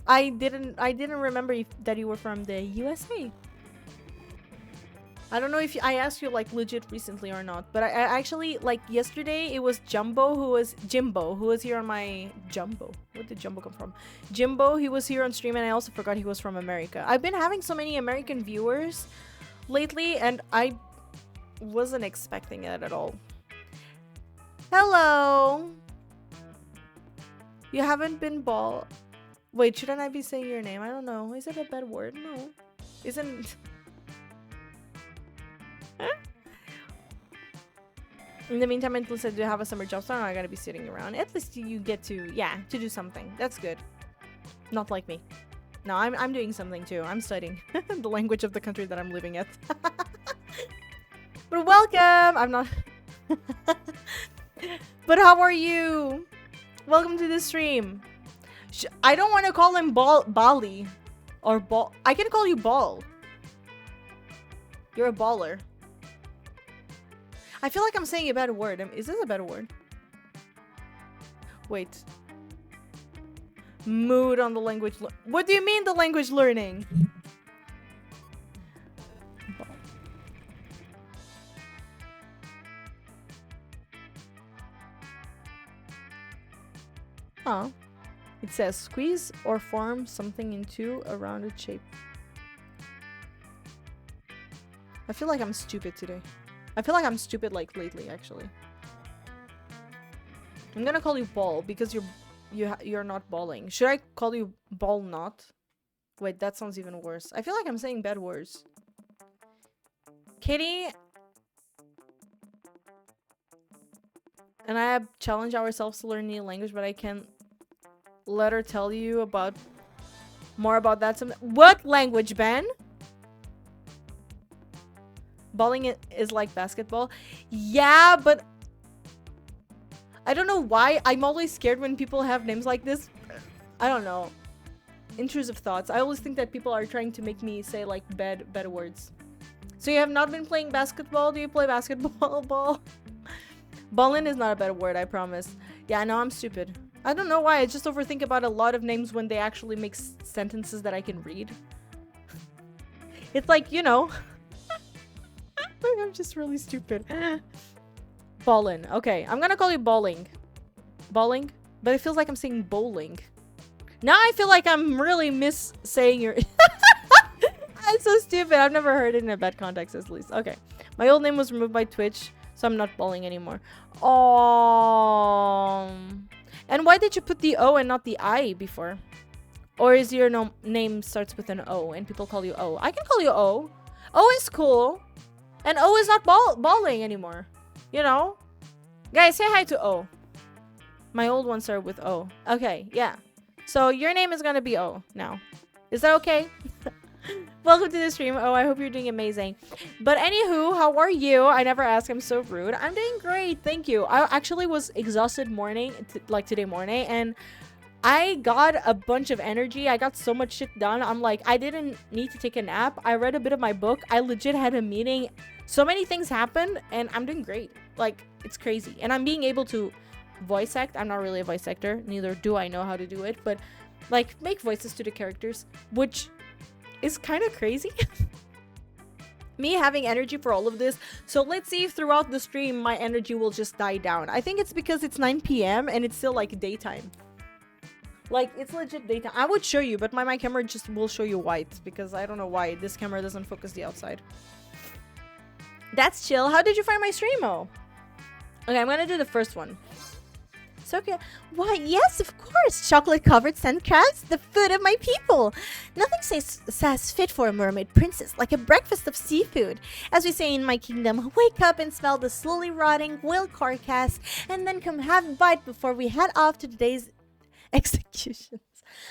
I didn't remember that you were from the USA. I don't know if I asked you like legit recently or not, but I actually like yesterday it was Jimbo who was here on my Jumbo. Where did Jumbo come from? Jimbo, he was here on stream and I also forgot he was from America. I've been having so many American viewers lately and I wasn't expecting it at all. Hello. You haven't been ball. Wait, shouldn't I be saying your name? I don't know. Is it a bad word? No. Isn't... In the meantime, until said, do you have a summer job? So I gotta be sitting around. At least you get to, yeah, to do something. That's good. Not like me. No, I'm doing something too. I'm studying the language of the country that I'm living at. But welcome! I'm not... But how are you? Welcome to the stream. I don't want to call him Bali. Or Ball. I can call you Ball. You're a baller. I feel like I'm saying a bad word. Is this a bad word? Wait. Mood on the language. What do you mean the language learning? Huh. It says squeeze or form something into a rounded shape. I feel like I'm stupid today. I feel like I'm stupid like lately, actually. I'm gonna call you Ball because you're not balling. Should I call you Ball not? Wait, that sounds even worse. I feel like I'm saying bad words. Kitty and I have challenged ourselves to learn new language, but I can't let her tell you about more about that. What language, Ben? Bowling is like basketball. Yeah, but I don't know why. I'm always scared when people have names like this. I don't know. Intrusive thoughts. I always think that people are trying to make me say like bad words. So you have not been playing basketball? Do you play basketball? Ball? Ballin is not a bad word, I promise. Yeah, I know I'm stupid. I don't know why. I just overthink about a lot of names when they actually make sentences that I can read. It's like, you know. I'm just really stupid. Ballin. Okay, I'm gonna call you Balling. Balling? But it feels like I'm saying bowling. Now I feel like I'm really saying your... I'm so stupid. I've never heard it in a bad context, at least. Okay. My old name was removed by Twitch, so I'm not bowling anymore. And why did you put the O and not the I before? Or is your name starts with an O and people call you O? I can call you O. O is cool. And O is not bowling anymore. You know? Guys, say hi to O. My old ones are with O. Okay, yeah. So your name is gonna be O now. Is that okay? Welcome to the stream. Oh, I hope you're doing amazing. But anywho, how are you? I never asked. I'm so rude. I'm doing great. Thank you. I actually was exhausted like today morning, and I got a bunch of energy. I got so much shit done. I'm like, I didn't need to take a nap. I read a bit of my book. I legit had a meeting. So many things happened, and I'm doing great. Like, it's crazy. And I'm being able to voice act. I'm not really a voice actor. Neither do I know how to do it. But, like, make voices to the characters, which is kind of crazy. Me having energy for all of this. So let's see if throughout the stream my energy will just die down. I think it's because it's 9 p.m. and it's still like daytime. Like, it's legit daytime. I would show you, but my camera just will show you white because I don't know why this camera doesn't focus the outside. That's chill. How did you find my stream? Oh, okay, I'm gonna do the first one. So good. Why, yes, of course. Chocolate-covered sand crabs, the food of my people. Nothing says fit for a mermaid princess like a breakfast of seafood. As we say in my kingdom, wake up and smell the slowly rotting whale carcass, and then come have a bite before we head off to today's executions.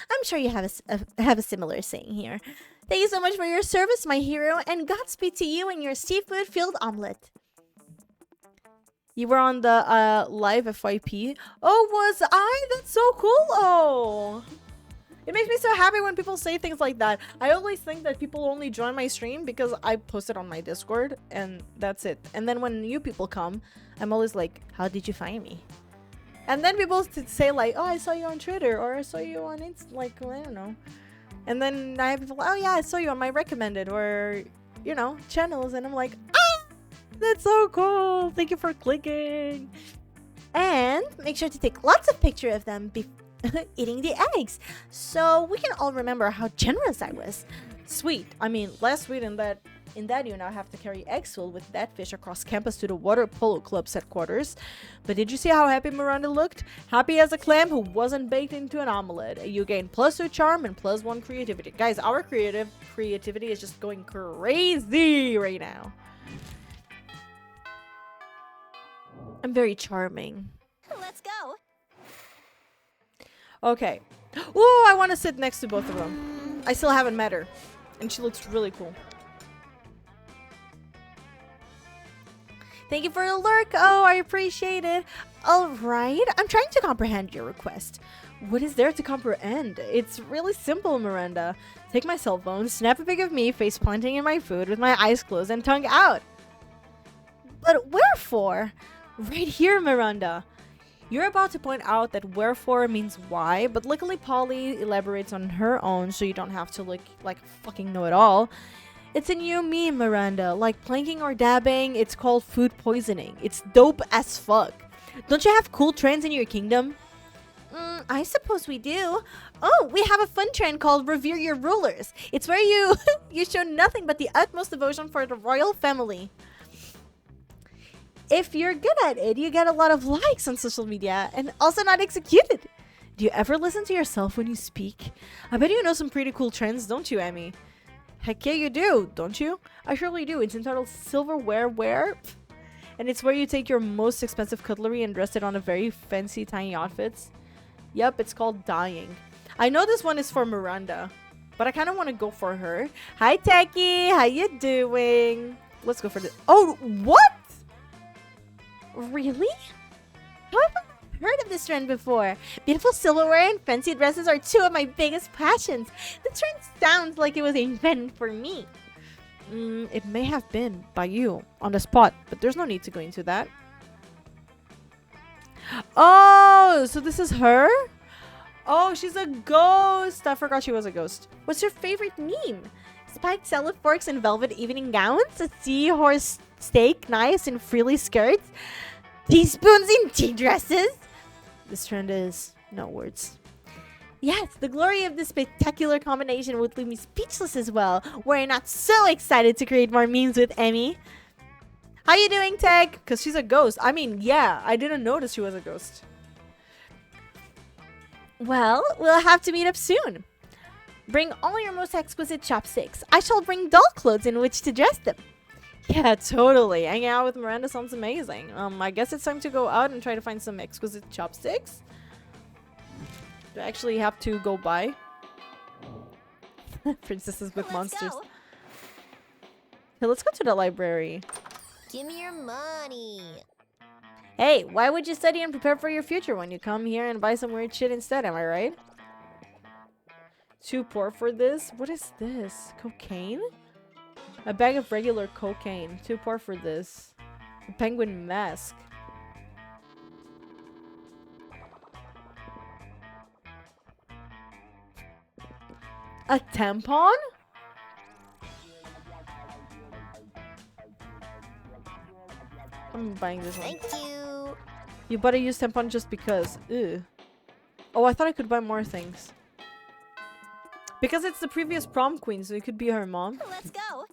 I'm sure you have a similar saying here. Thank you so much for your service, my hero, and Godspeed to you and your seafood-filled omelet. You were on the live FYP. Oh, was I? That's so cool. Oh, it makes me so happy when people say things like that. I always think that people only join my stream because I post it on my Discord and that's it. And then when new people come, I'm always like, how did you find me? And then people say like, oh, I saw you on Twitter or I saw you on Insta, like, I don't know. And then I have people, oh yeah, I saw you on my recommended or, you know, channels. And I'm like, ah! That's so cool. Thank you for clicking. And make sure to take lots of pictures of them eating the eggs. So we can all remember how generous I was. Sweet. I mean, less sweet in that you now have to carry eggs filled with that fish across campus to the Water Polo Club's headquarters. But did you see how happy Miranda looked? Happy as a clam who wasn't baked into an omelet. You gain +2 charm and +1 creativity. Guys, our creativity is just going crazy right now. I'm very charming. Let's go. Okay. Oh, I want to sit next to both of them. I still haven't met her. And she looks really cool. Thank you for the lurk. Oh, I appreciate it. All right. I'm trying to comprehend your request. What is there to comprehend? It's really simple, Miranda. Take my cell phone, snap a pic of me face planting in my food with my eyes closed and tongue out. But wherefore? Right here, Miranda. You're about to point out that wherefore means why, but luckily Polly elaborates on her own so you don't have to look like fucking know-it-all. It's a new meme, Miranda. Like planking or dabbing, it's called food poisoning. It's dope as fuck. Don't you have cool trends in your kingdom? I suppose we do. Oh, we have a fun trend called Revere Your Rulers. It's where you show nothing but the utmost devotion for the royal family. If you're good at it, you get a lot of likes on social media and also not executed. Do you ever listen to yourself when you speak? I bet you know some pretty cool trends, don't you, Emmy? Heck yeah, you do, don't you? I surely do. It's entitled Silverware Wear. And it's where you take your most expensive cutlery and dress it on a very fancy, tiny outfits. Yep, it's called Dying. I know this one is for Miranda, but I kind of want to go for her. Hi, Techie. How you doing? Let's go for this. Oh, what? Really? How have I heard of this trend before? Beautiful silverware and fancy dresses are two of my biggest passions. The trend sounds like it was invented for me. It may have been by you on the spot, but there's no need to go into that. Oh, so this is her? Oh, she's a ghost. I forgot she was a ghost. What's your favorite meme? Spiked salad forks and velvet evening gowns? A seahorse steak knives and frilly skirts? Teaspoons in tea dresses? This trend is no words. Yes, the glory of this spectacular combination would leave me speechless as well. Were I not so excited to create more memes with Emmy. How you doing, Tag? Because she's a ghost. I mean, yeah, I didn't notice she was a ghost. Well, we'll have to meet up soon. Bring all your most exquisite chopsticks. I shall bring doll clothes in which to dress them. Yeah, totally. Hanging out with Miranda sounds amazing. I guess it's time to go out and try to find some exquisite chopsticks. Do I actually have to go buy? Princesses with Let's monsters. go. Hey, let's go to the library. Give me your money. Hey, why would you study and prepare for your future when you come here and buy some weird shit instead, am I right? Too poor for this? What is this? Cocaine? A bag of regular cocaine. Too poor for this. A penguin mask. A tampon? I'm buying this one. Thank you. You better use tampon just because. Ew. Oh, I thought I could buy more things. Because it's the previous prom queen, so it could be her mom. Let's go.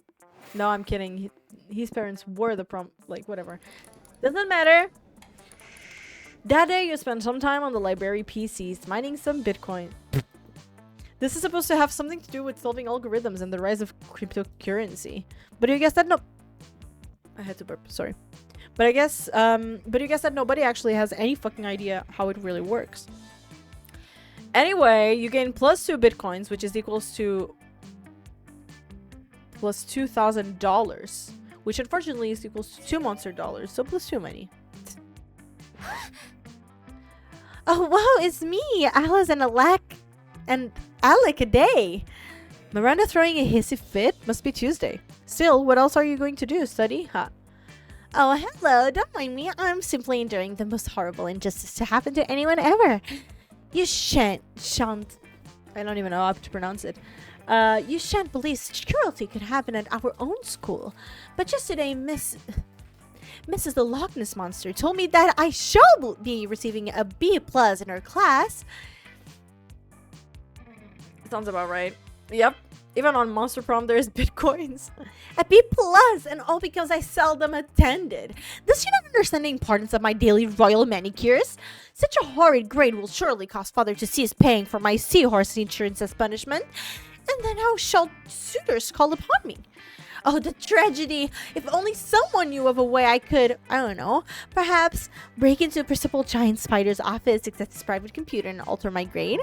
No, I'm kidding. His parents were the prom... Like, whatever. Doesn't matter. That day, you spent some time on the library PCs, mining some Bitcoin. This is supposed to have something to do with solving algorithms and the rise of cryptocurrency. But you guess that no... I had to burp. Sorry. But you guess that nobody actually has any fucking idea how it really works. Anyway, you gain plus 2 bitcoins, which is equals to plus $2,000, which unfortunately is equals to 2 monster dollars, so plus 2 money. Oh, wow, it's me, Alice and Alec a day. Miranda throwing a hissy fit? Must be Tuesday. Still, what else are you going to do? Study? Huh? Oh, hello, don't mind me. I'm simply enduring the most horrible injustice to happen to anyone ever. You shan't, I don't even know how to pronounce it. You shan't believe such cruelty could happen at our own school. But just today, Mrs. the Loch Ness Monster told me that I shall be receiving a B+ in her class. Sounds about right. Yep. Even on Monster Prom, there's bitcoins. A B+, and all because I seldom attended. Does she not understand the importance of my daily royal manicures? Such a horrid grade will surely cause father to cease paying for my seahorse insurance as punishment. And then how shall suitors call upon me? Oh, the tragedy! If only someone knew of a way I could, I don't know, perhaps break into Principal Giant Spider's office, access his private computer, and alter my grade.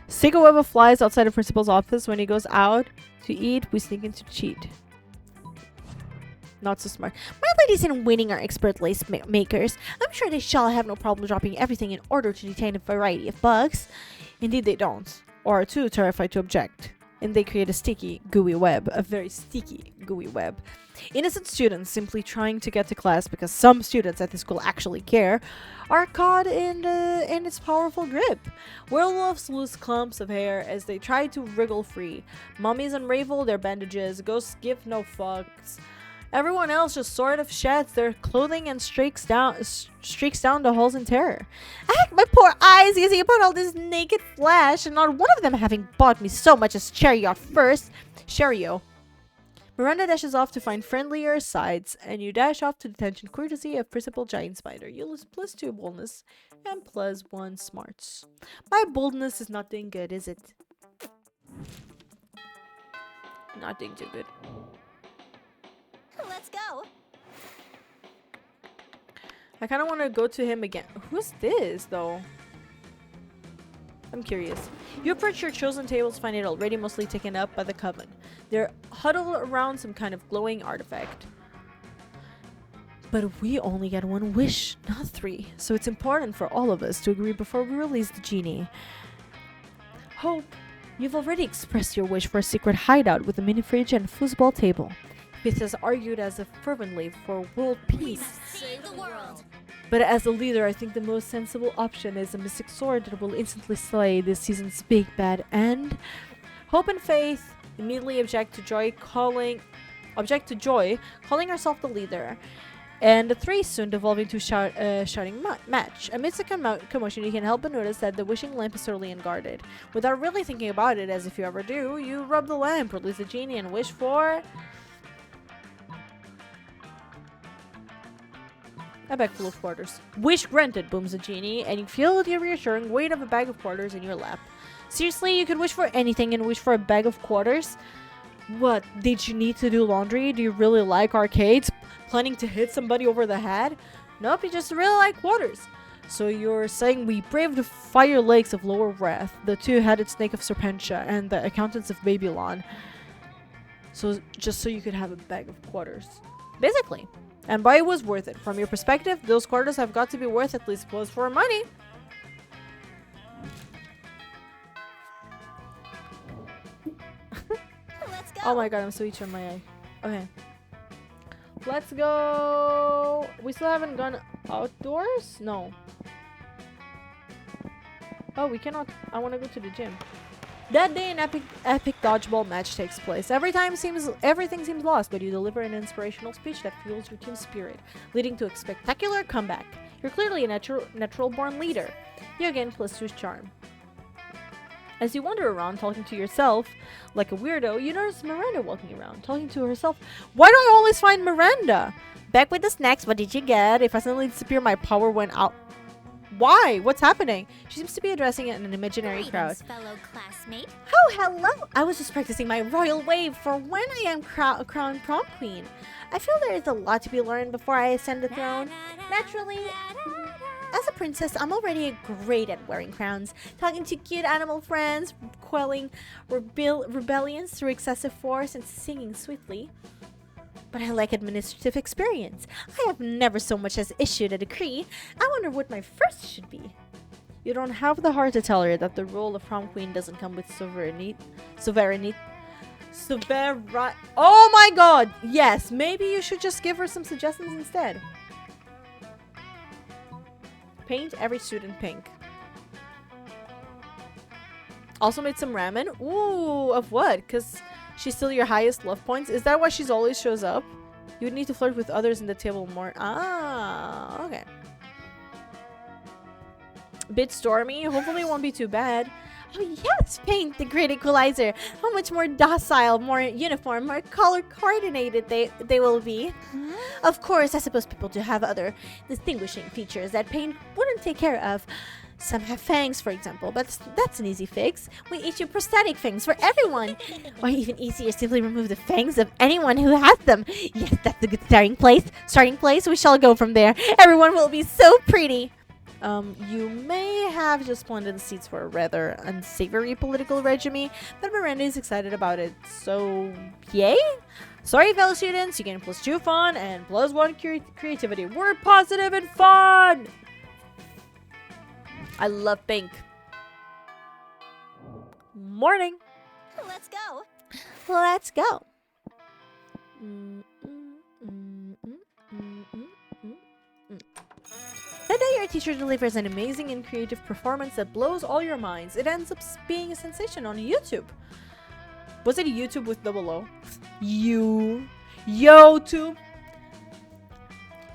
Stick a web of flies outside of principal's office. When he goes out to eat, we sneak in to cheat. Not so smart. My ladies in waiting are expert lace makers. I'm sure they shall have no problem dropping everything in order to detain a variety of bugs. Indeed they don't. Or are too terrified to object. And they create a sticky, gooey web. A very sticky, gooey web. Innocent students simply trying to get to class because some students at the school actually care are caught in its powerful grip. Werewolves lose clumps of hair as they try to wriggle free. Mummies unravel their bandages. Ghosts give no fucks. Everyone else just sort of sheds their clothing and streaks down the halls in terror. Heck, my poor eyes gazing upon all this naked flesh, and not one of them having bought me so much as Cherio first. Cherio. Miranda dashes off to find friendlier sides, and you dash off to detention courtesy of Principal Giant Spider. You lose plus 2 boldness and plus 1 smarts. My boldness is not doing good, is it? Not doing too good. Let's go. I kind of want to go to him again. Who's this, though? I'm curious. You approach your chosen tables, find it already mostly taken up by the coven. They're huddled around some kind of glowing artifact. But we only get one wish, not 3. So it's important for all of us to agree before we release the genie. Hope, you've already expressed your wish for a secret hideout with a mini fridge and foosball table. Fifth has argued as if fervently for world peace. Save the world. But as a leader, I think the most sensible option is a mystic sword that will instantly slay this season's big bad end. Hope and Faith immediately object to Joy, calling herself the leader. And the 3 soon devolve into shouting match. Amidst the commotion, you can help but notice that the wishing lamp is totally unguarded. Without really thinking about it, as if you ever do, you rub the lamp, release the genie, and wish for a bag full of quarters. Wish granted, booms the genie, and you feel the reassuring weight of a bag of quarters in your lap. Seriously, you could wish for anything and wish for a bag of quarters? What, did you need to do laundry? Do you really like arcades? Planning to hit somebody over the head? Nope, you just really like quarters. So you're saying we braved the fire lakes of Lower Wrath, the 2-headed snake of Serpentia, and the accountants of Babylon. So just so you could have a bag of quarters. Basically. And why it was worth it. From your perspective, those quarters have got to be worth at least close for money. Let's go. Oh my god, I'm so itchy on my eye. Okay. Let's go. We still haven't gone outdoors? No. Oh, we cannot. I want to go to the gym. That day, an epic dodgeball match takes place. Everything seems lost, but you deliver an inspirational speech that fuels your team's spirit, leading to a spectacular comeback. You're clearly a natural-born leader. You again +2 charm. As you wander around talking to yourself like a weirdo, you notice Miranda walking around, talking to herself. Why do I always find Miranda? Back with the snacks, what did you get? If I suddenly disappear, my power went out. Why? What's happening? She seems to be addressing an imaginary crowd. Greetings, fellow classmate. Oh, hello! I was just practicing my royal wave for when I am crowned prom queen. I feel there is a lot to be learned before I ascend the throne. Naturally, as a princess, I'm already great at wearing crowns, talking to cute animal friends, quelling rebellions through excessive force, and singing sweetly. But I lack administrative experience. I have never so much as issued a decree. I wonder what my first should be. You don't have the heart to tell her that the role of prom queen doesn't come with sovereignty. Oh my god! Yes, maybe you should just give her some suggestions instead. Paint every student pink. Also made some ramen. Ooh, of what? Because she's still your highest love points? Is that why she's always shows up? You would need to flirt with others in the table more. Ah, okay. Bit stormy. Hopefully it won't be too bad. Oh yes, paint the great equalizer. How much more docile, more uniform, more color coordinated they will be. Of course, I suppose people do have other distinguishing features that paint wouldn't take care of. Some have fangs, for example, but that's an easy fix. We issue prosthetic fangs for everyone. Or even easier, simply remove the fangs of anyone who has them. Yes, that's a good starting place. We shall go from there. Everyone will be so pretty. You may have just planted the seeds for a rather unsavory political regime, but Miranda is excited about it, so yay! Sorry, fellow students, you gain +2 fun and +1 creativity. We're positive and fun! I love pink. Morning! Let's go. Let's go. That day, your teacher delivers an amazing and creative performance that blows all your minds. It ends up being a sensation on YouTube. Was it YouTube with double O? YouTube.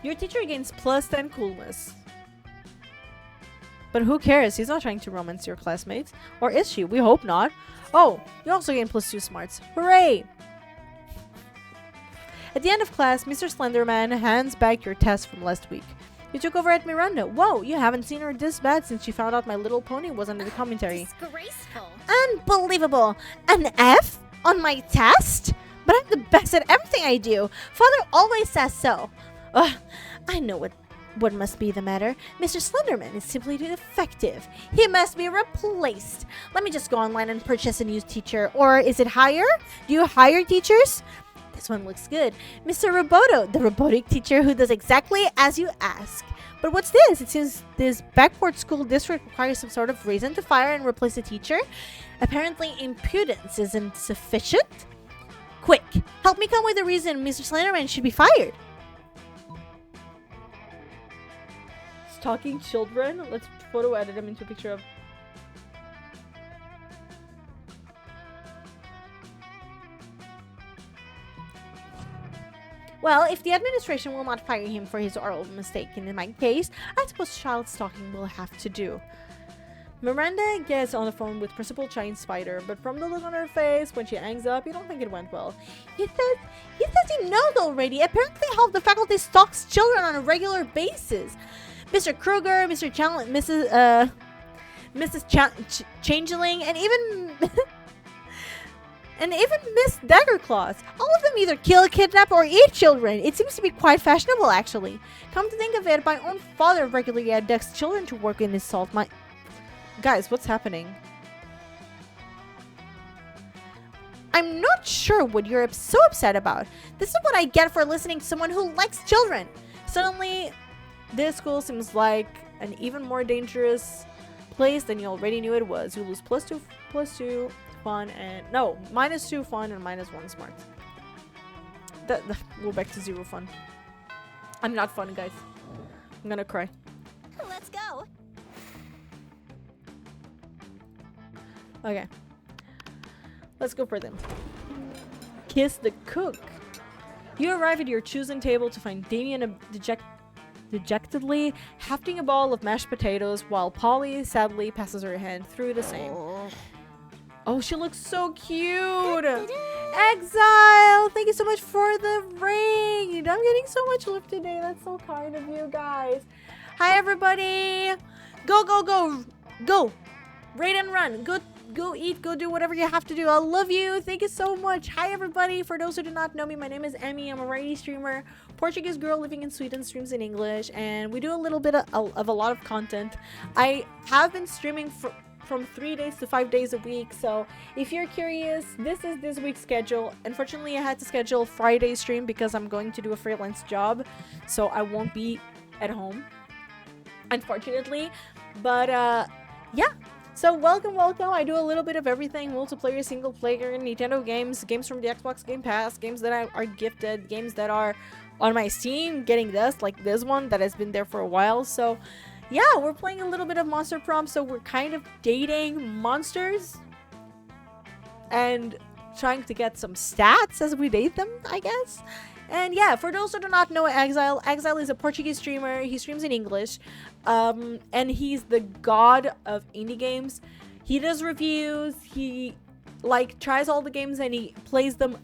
Your teacher gains +10 coolness. But who cares? He's not trying to romance your classmates. Or is she? We hope not. Oh, you also gain +2 smarts. Hooray! At the end of class, Mr. Slenderman hands back your test from last week. You took over at Miranda. Whoa, you haven't seen her this bad since she found out My Little Pony was under the commentary. Disgraceful. Unbelievable! An F on my test? But I'm the best at everything I do. Father always says so. Ugh, I know what What must be the matter? Mr. Slenderman is simply defective. He must be replaced. Let me just go online and purchase a new teacher. Or is it hire? Do you hire teachers? This one looks good. Mr. Roboto, the robotic teacher who does exactly as you ask. But what's this? It seems this backward school district requires some sort of reason to fire and replace a teacher. Apparently impudence isn't sufficient. Quick, help me come with a reason Mr. Slenderman should be fired. Stalking children? Let's photo edit him into a picture of... Well, if the administration will not fire him for his oral mistake in my case, I suppose child stalking will have to do. Miranda gets on the phone with Principal Shine Spider, but from the look on her face when she hangs up, you don't think it went well. He says he knows already. Apparently half the faculty stalks children on a regular basis. Mr. Kruger, Mr. Mrs. Changeling, and even Miss Daggerclaws. All of them either kill, kidnap, or eat children. It seems to be quite fashionable, actually. Come to think of it, my own father regularly abducts children to work in his salt mine. Guys, what's happening? I'm not sure what you're so upset about. This is what I get for listening to someone who likes children. Suddenly, this school seems like an even more dangerous place than you already knew it was. You lose +2 fun and... No, -2 fun and -1 smart. Go back to 0 fun. I'm not fun, guys. I'm gonna cry. Let's go. Okay. Let's go for them. Kiss the cook. You arrive at your chosen table to find Damien dejectedly hefting a ball of mashed potatoes while Polly sadly passes her hand through the same. Oh, she looks so cute! Exile! Thank you so much for the ring! I'm getting so much love today. That's so kind of you guys. Hi, everybody! Go, go, go! Go! Raid and run! Go eat, go do whatever you have to do. I love you. Thank you so much. Hi, everybody. For those who do not know me, my name is Emmy. I'm a writing streamer, Portuguese girl living in Sweden, streams in English, and we do a little bit of a lot of content. I have been streaming from 3 days to 5 days a week, so if you're curious, this is this week's schedule. Unfortunately, I had to schedule Friday stream because I'm going to do a freelance job, so I won't be at home, unfortunately. But yeah. So welcome. I do a little bit of everything: multiplayer, single player, Nintendo games, games from the Xbox Game Pass, games that are gifted, games that are on my Steam, getting dust, like this one that has been there for a while. So yeah, we're playing a little bit of Monster Prom, so we're kind of dating monsters and trying to get some stats as we date them, I guess. And yeah, for those who do not know Exile is a Portuguese streamer. He streams in English, and he's the god of indie games. He does reviews, he like tries all the games and he plays them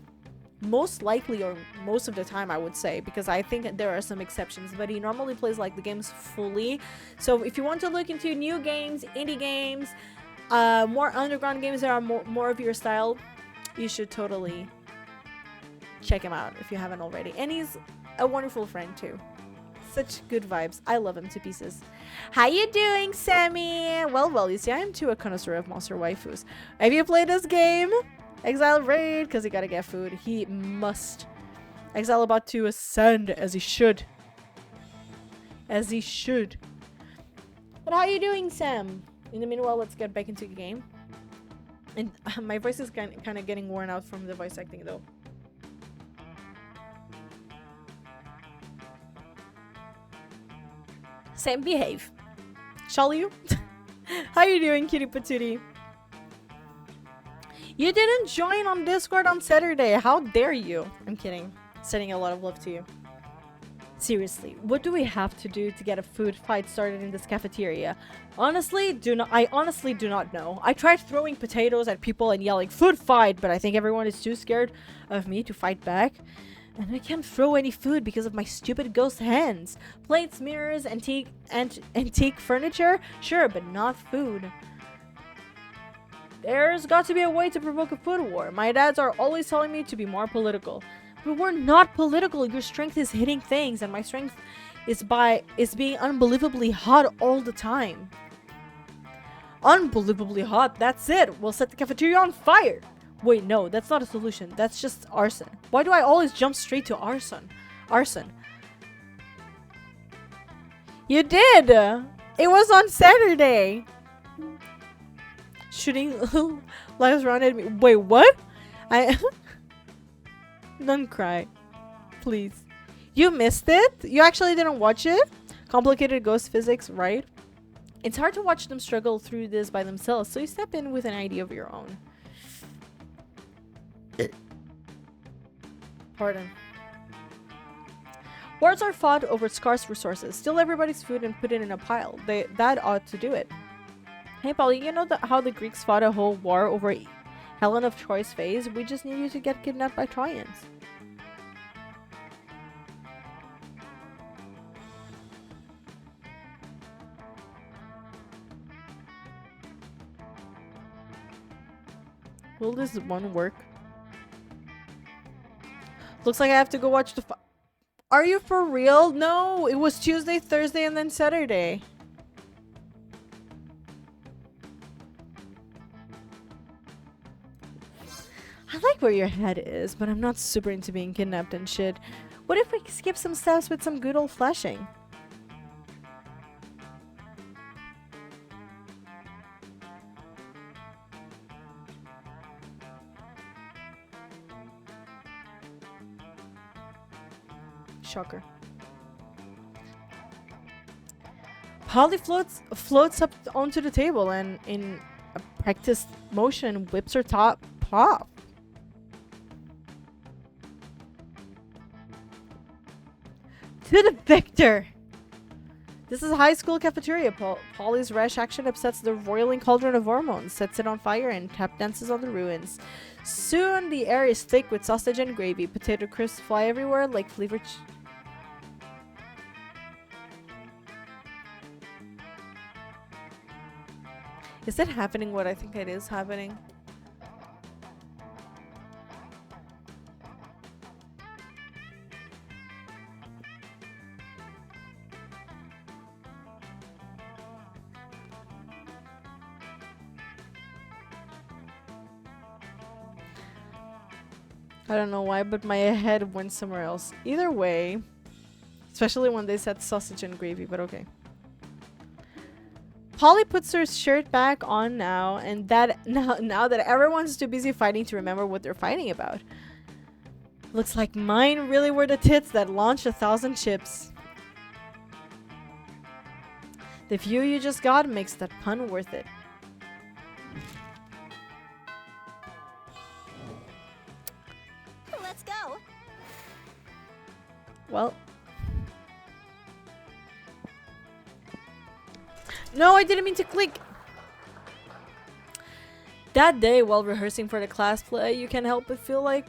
most likely, or most of the time, I would say, because I think there are some exceptions, but he normally plays like the games fully. So if you want to look into new games, indie games, more underground games that are more of your style, you should totally check him out if you haven't already. And he's a wonderful friend too. Such good vibes. I love him to pieces. How you doing, Sammy? Well, you see, I am too a connoisseur of monster waifus. Have you played this game? Exile raid, because he gotta get food. He must. Exile about to ascend, as he should. As he should. But how you doing, Sam? In the meanwhile, let's get back into the game. And my voice is kind of getting worn out from the voice acting, though. Sam, behave. Shall you? How you doing, kitty patootie? You didn't join on Discord on Saturday. How dare you? I'm kidding. Sending a lot of love to you. Seriously, what do we have to do to get a food fight started in this cafeteria? I honestly do not know. I tried throwing potatoes at people and yelling food fight, but I think everyone is too scared of me to fight back. And I can't throw any food because of my stupid ghost hands. Plates, mirrors, antique furniture? Sure, but not food. There's got to be a way to provoke a food war. My dads are always telling me to be more political. But we're not political. Your strength is hitting things, and my strength is being unbelievably hot all the time. Unbelievably hot, that's it. We'll set the cafeteria on fire. Wait, no, that's not a solution. That's just arson. Why do I always jump straight to arson? Arson. You did! It was on Saturday. Shooting lives around at me. Wait, what? Don't cry. Please. You missed it? You actually didn't watch it? Complicated ghost physics, right? It's hard to watch them struggle through this by themselves, so you step in with an idea of your own. Pardon. Wars are fought over scarce resources. Steal everybody's food and put it in a pile. That ought to do it. Hey, Polly, you know how the Greeks fought a whole war over Helen of Troy's face? We just need you to get kidnapped by Trojans. Will this one work? Looks like I have to go watch the Are you for real? No, it was Tuesday, Thursday, and then Saturday. I like where your head is, but I'm not super into being kidnapped and shit. What if we skip some steps with some good old flashing? Shocker. Polly floats up onto the table and in a practiced motion whips her top off. To the victor! This is a high school cafeteria. Polly's rash action upsets the roiling cauldron of hormones, sets it on fire, and tap dances on the ruins. Soon the air is thick with sausage and gravy. Potato crisps fly everywhere like flavored Is it happening what I think it is happening? I don't know why, but my head went somewhere else. Either way, especially when they said sausage and gravy, but okay. Polly puts her shirt back on now, and now that everyone's too busy fighting to remember what they're fighting about. Looks like mine really were the tits that launched 1,000 chips. The view you just got makes that pun worth it. Let's go. Well. No, I didn't mean to click. That day, while rehearsing for the class play, you can't help but feel like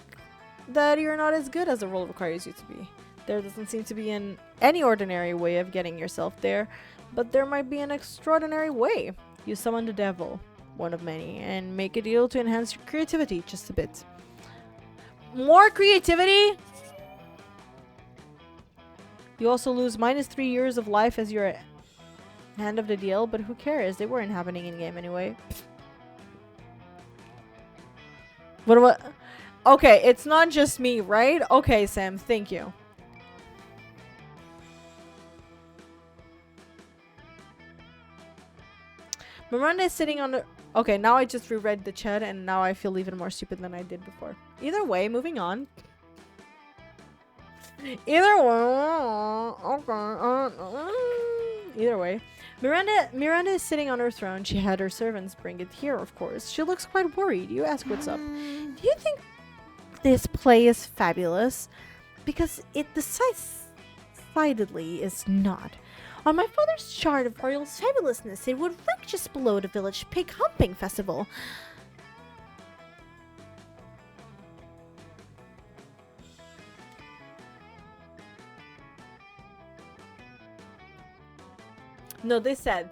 that you're not as good as the role requires you to be. There doesn't seem to be any ordinary way of getting yourself there, but there might be an extraordinary way. You summon the devil, one of many, and make a deal to enhance your creativity just a bit. More creativity? You also lose -3 years of life as your hand of the deal, but who cares? They weren't happening in game anyway. What? Okay, it's not just me, right? Okay, Sam, thank you. Miranda is sitting on the... Okay, now I just reread the chat and now I feel even more stupid than I did before. Either way, moving on. Either way. Miranda is sitting on her throne. She had her servants bring it here, of course. She looks quite worried. You ask what's up. Do you think this play is fabulous? Because it decidedly is not. On my father's chart of royal fabulousness, it would rank just below the village pig humping festival. No, they said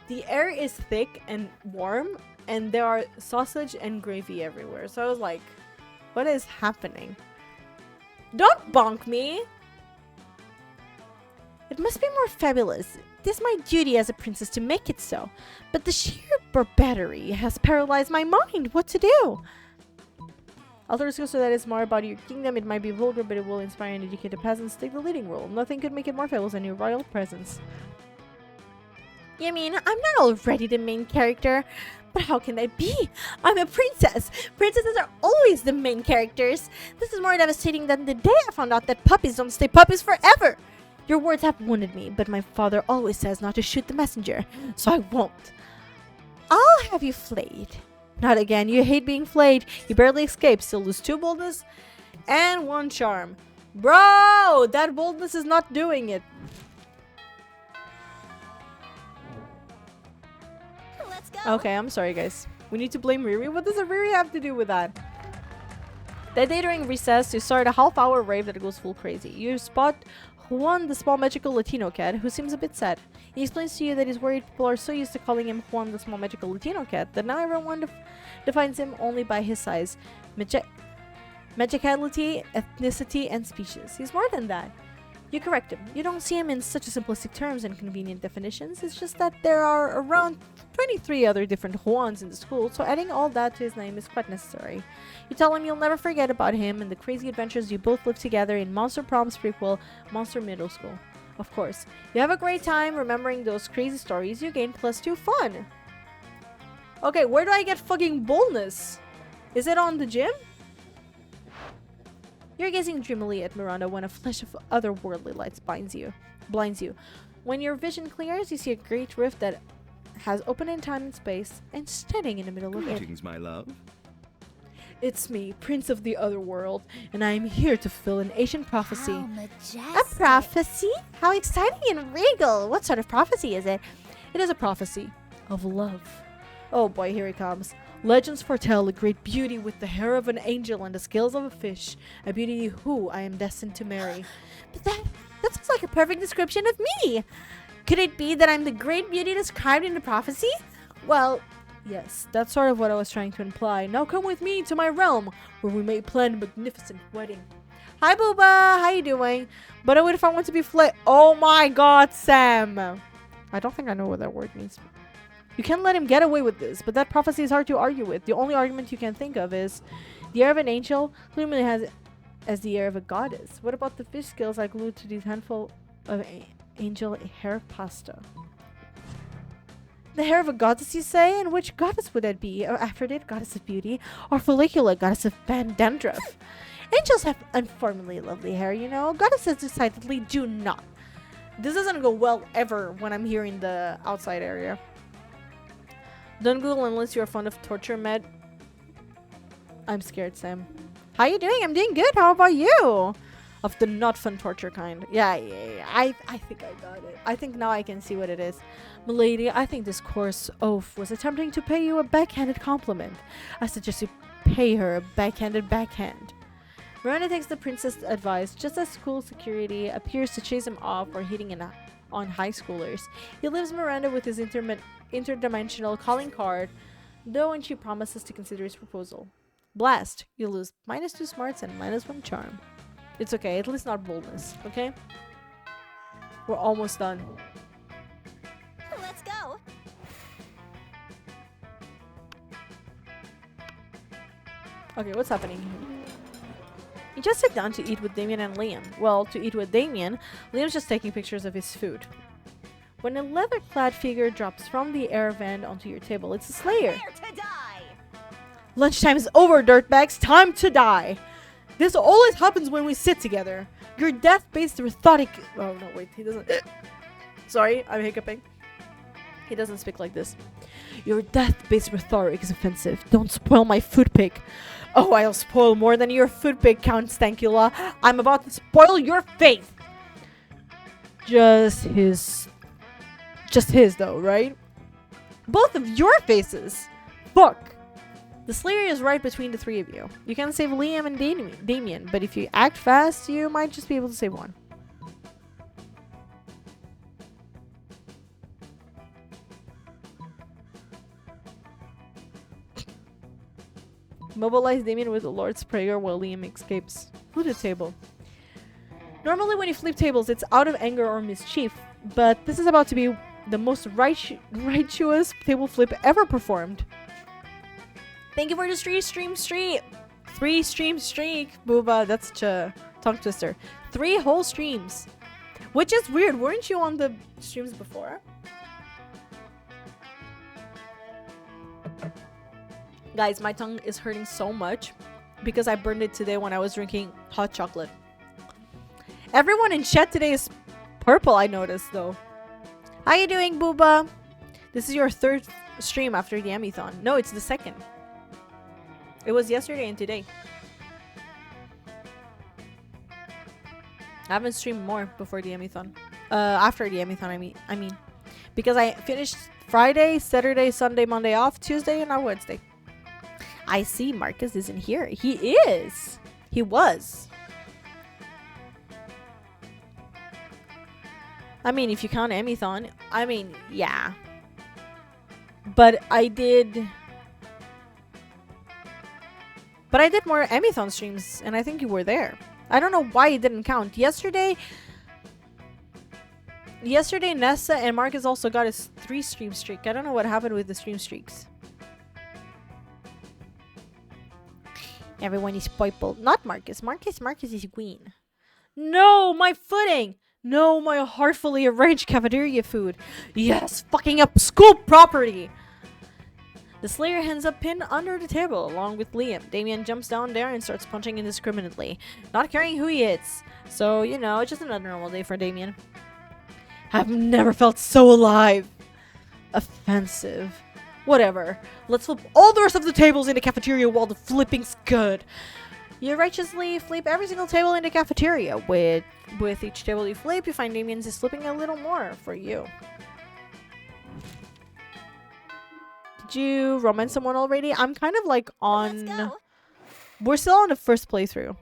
the air is thick and warm and there are sausage and gravy everywhere. So I was like, what is happening? Don't bonk me. It must be more fabulous. It is my duty as a princess to make it so. But the sheer barbarity has paralyzed my mind. What to do? Authors go so that it's more about your kingdom. It might be vulgar, but it will inspire and educate the peasants to take the leading role. Nothing could make it more fabulous than your royal presence. You mean, I'm not already the main character? But how can that be? I'm a princess. Princesses are always the main characters. This is more devastating than the day I found out that puppies don't stay puppies forever. Your words have wounded me, but my father always says not to shoot the messenger, so I won't. I'll have you flayed. Not again. You hate being flayed. You barely escape. Still lose 2 boldness and 1 charm. Bro, that boldness is not doing it. Let's go. Okay, I'm sorry, guys. We need to blame Riri. What does Riri have to do with that? That day during recess, you start a half-hour rave that goes full crazy. You spot Juan, the small magical Latino cat, who seems a bit sad. He explains to you that he's worried people are so used to calling him Juan, the small magical Latino cat, that now everyone defines him only by his size, magicality, ethnicity, and species. He's more than that. You correct him. You don't see him in such a simplistic terms and convenient definitions. It's just that there are around 23 other different Juans in the school, so adding all that to his name is quite necessary. You tell him you'll never forget about him and the crazy adventures you both lived together in Monster Prom's prequel, Monster Middle School. Of course, you have a great time remembering those crazy stories. You gain +2 fun. Okay, where do I get fucking boldness? Is it on the gym? You're gazing dreamily at Miranda when a flash of otherworldly lights blinds you. When your vision clears, you see a great rift that has opened in time and space and standing in the middle of it. Greetings, my love. It's me, Prince of the Otherworld, and I am here to fulfill an ancient prophecy. How majestic. A prophecy? How exciting and regal! What sort of prophecy is it? It is a prophecy of love. Oh boy, here it comes. Legends foretell a great beauty with the hair of an angel and the scales of a fish, a beauty who I am destined to marry. But that sounds like a perfect description of me. Could it be that I'm the great beauty described in the prophecy? Well, yes, that's sort of what I was trying to imply. Now come with me to my realm, where we may plan a magnificent wedding. Hi, Booba. How you doing? But what if I want to be Oh my God, Sam. I don't think I know what that word means. You can't let him get away with this, but that prophecy is hard to argue with. The only argument you can think of is the air of an angel clearly has as the air of a goddess. What about the fish scales I glued to these handful of angel hair pasta? The hair of a goddess, you say? And which goddess would that be? Aphrodite, goddess of beauty, or Follicula, goddess of dandruff? Angels have uniformly lovely hair, you know. Goddesses decidedly do not. This doesn't go well ever when I'm here in the outside area. Don't Google unless you're fond of torture med. I'm scared, Sam. How you doing? I'm doing good. How about you? Of the not fun torture kind. Yeah. I think I got it. I think now I can see what it is. Milady, I think this coarse oaf was attempting to pay you a backhanded compliment. I suggest you pay her a backhanded backhand. Miranda takes the princess' advice just as school security appears to chase him off for hitting on high schoolers. He leaves Miranda with his interdimensional calling card, though, and she promises to consider his proposal. Blast! You lose -2 smarts and -1 charm. It's okay, at least not boldness, okay? We're almost done. Let's go. Okay, what's happening here? You just sit down to eat with Damien and Liam. Well, to eat with Damien, Liam's just taking pictures of his food. When a leather-clad figure drops from the air vent onto your table, it's a slayer. Prepare to die. Lunchtime is over, dirtbags. Time to die. This always happens when we sit together. Your death-based rhetoric... Oh, no, wait. He doesn't... Sorry, I'm hiccuping. He doesn't speak like this. Your death-based rhetoric is offensive. Don't spoil my food pick. Oh, I'll spoil more than your food pick, Count Stankula. I'm about to spoil your faith. Just his, though, right? Both of your faces. Fuck. The Slayer is right between the three of you. You can save Liam and Damien, but if you act fast, you might just be able to save one. Mobilize Damien with the Lord's Prayer while Liam escapes. To the table. Normally when you flip tables, it's out of anger or mischief, but this is about to be the most righteous table flip ever performed. Thank you for the 3-stream streak. 3-stream streak. Booba, that's such a tongue twister. 3 whole streams. Which is weird. Weren't you on the streams before? Guys, my tongue is hurting so much because I burned it today when I was drinking hot chocolate. Everyone in chat today is purple, I noticed, though. How you doing, Booba? This is your 3rd stream after the Emmython. No, it's the 2nd. It was yesterday and today. I haven't streamed more before the Emmython. After the Emmython, I mean. Because I finished Friday, Saturday, Sunday, Monday off, Tuesday, and now Wednesday. I see Marcus isn't here. He is. He was. I mean, if you count Emmython, I mean, yeah. But I did more Emmython streams, and I think you were there. I don't know why it didn't count. Yesterday, Nessa and Marcus also got his 3-stream streak. I don't know what happened with the stream streaks. Everyone is purple. Not Marcus. Marcus is green. No, my footing. No, my heartfully arranged cafeteria food. Yes, fucking up school property. The Slayer hands up pinned under the table along with Liam. Damien jumps down there and starts punching indiscriminately, not caring who he hits. So, you know, it's just another normal day for Damien. I've never felt so alive. Offensive. Whatever. Let's flip all the rest of the tables in the cafeteria while the flipping's good. You righteously flip every single table in the cafeteria. With each table you flip, you find Damien's is flipping a little more for you. Did you romance someone already? I'm kind of like on... Let's go. We're still on the first playthrough.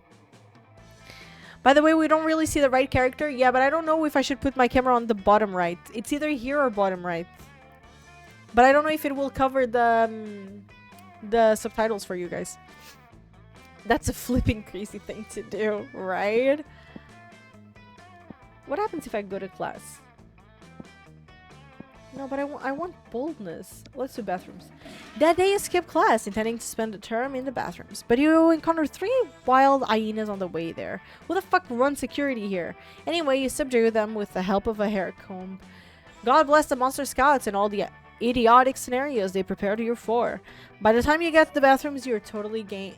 By the way, we don't really see the right character. Yeah, but I don't know if I should put my camera on the bottom right. It's either here or bottom right. But I don't know if it will cover the subtitles for you guys. That's a flipping crazy thing to do, right? What happens if I go to class? No, but I want boldness. Let's do bathrooms. That day you skip class, intending to spend the term in the bathrooms. But you encounter 3 wild hyenas on the way there. Who the fuck runs security here? Anyway, you subdue them with the help of a hair comb. God bless the monster scouts and all the idiotic scenarios they prepared you for. By the time you get to the bathrooms, you've totally gained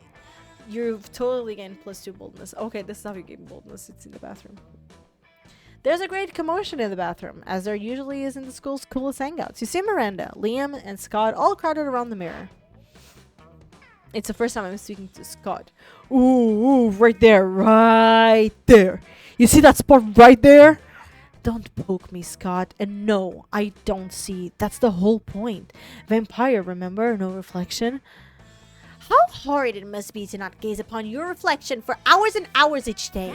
+2 boldness. Okay, this is how you gain boldness. It's in the bathroom. There's a great commotion in the bathroom, as there usually is in the school's coolest hangouts. You see Miranda, Liam, and Scott all crowded around the mirror. It's the first time I'm speaking to Scott. Ooh, right there, right there. You see that spot right there? Don't poke me, Scott. And no, I don't see. That's the whole point. Vampire, remember? No reflection. How horrid it must be to not gaze upon your reflection for hours and hours each day.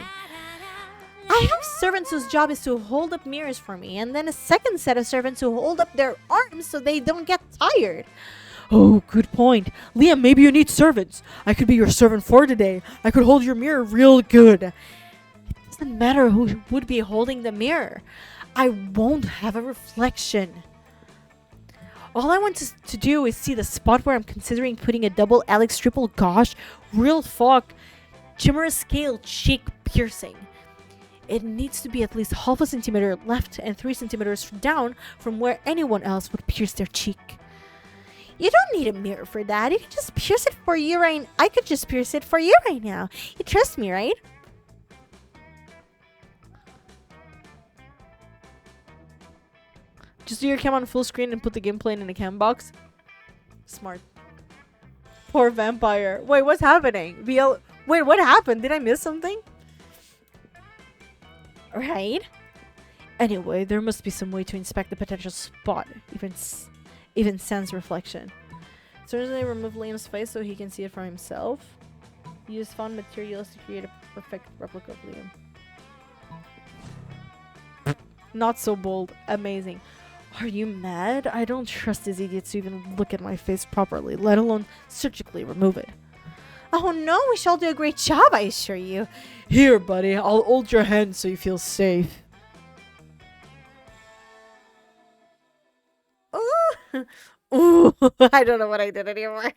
I have servants whose job is to hold up mirrors for me, and then a second set of servants who hold up their arms so they don't get tired. Oh, good point. Liam, maybe you need servants. I could be your servant for today. I could hold your mirror real good. It doesn't matter who would be holding the mirror. I won't have a reflection. All I want to do is see the spot where I'm considering putting a double Alex triple gosh, real fuck, chimera scale cheek piercing. It needs to be at least half a centimeter left and 3 centimeters down from where anyone else would pierce their cheek. You don't need a mirror for that. You can just pierce it for you right now. I could just pierce it for you right now. You trust me, right? Just do your cam on full screen and put the gameplay in a cam box. Smart. Poor vampire. Wait, what's happening? Wait, what happened? Did I miss something? Right? Anyway, there must be some way to inspect the potential spot, even sans reflection. Certainly remove Liam's face so he can see it for himself. Use found materials to create a perfect replica of Liam. Not so bold. Amazing. Are you mad? I don't trust these idiots to even look at my face properly, let alone surgically remove it. Oh no, we shall do a great job, I assure you. Here, buddy, I'll hold your hand so you feel safe. Ooh. Ooh, I don't know what I did anymore.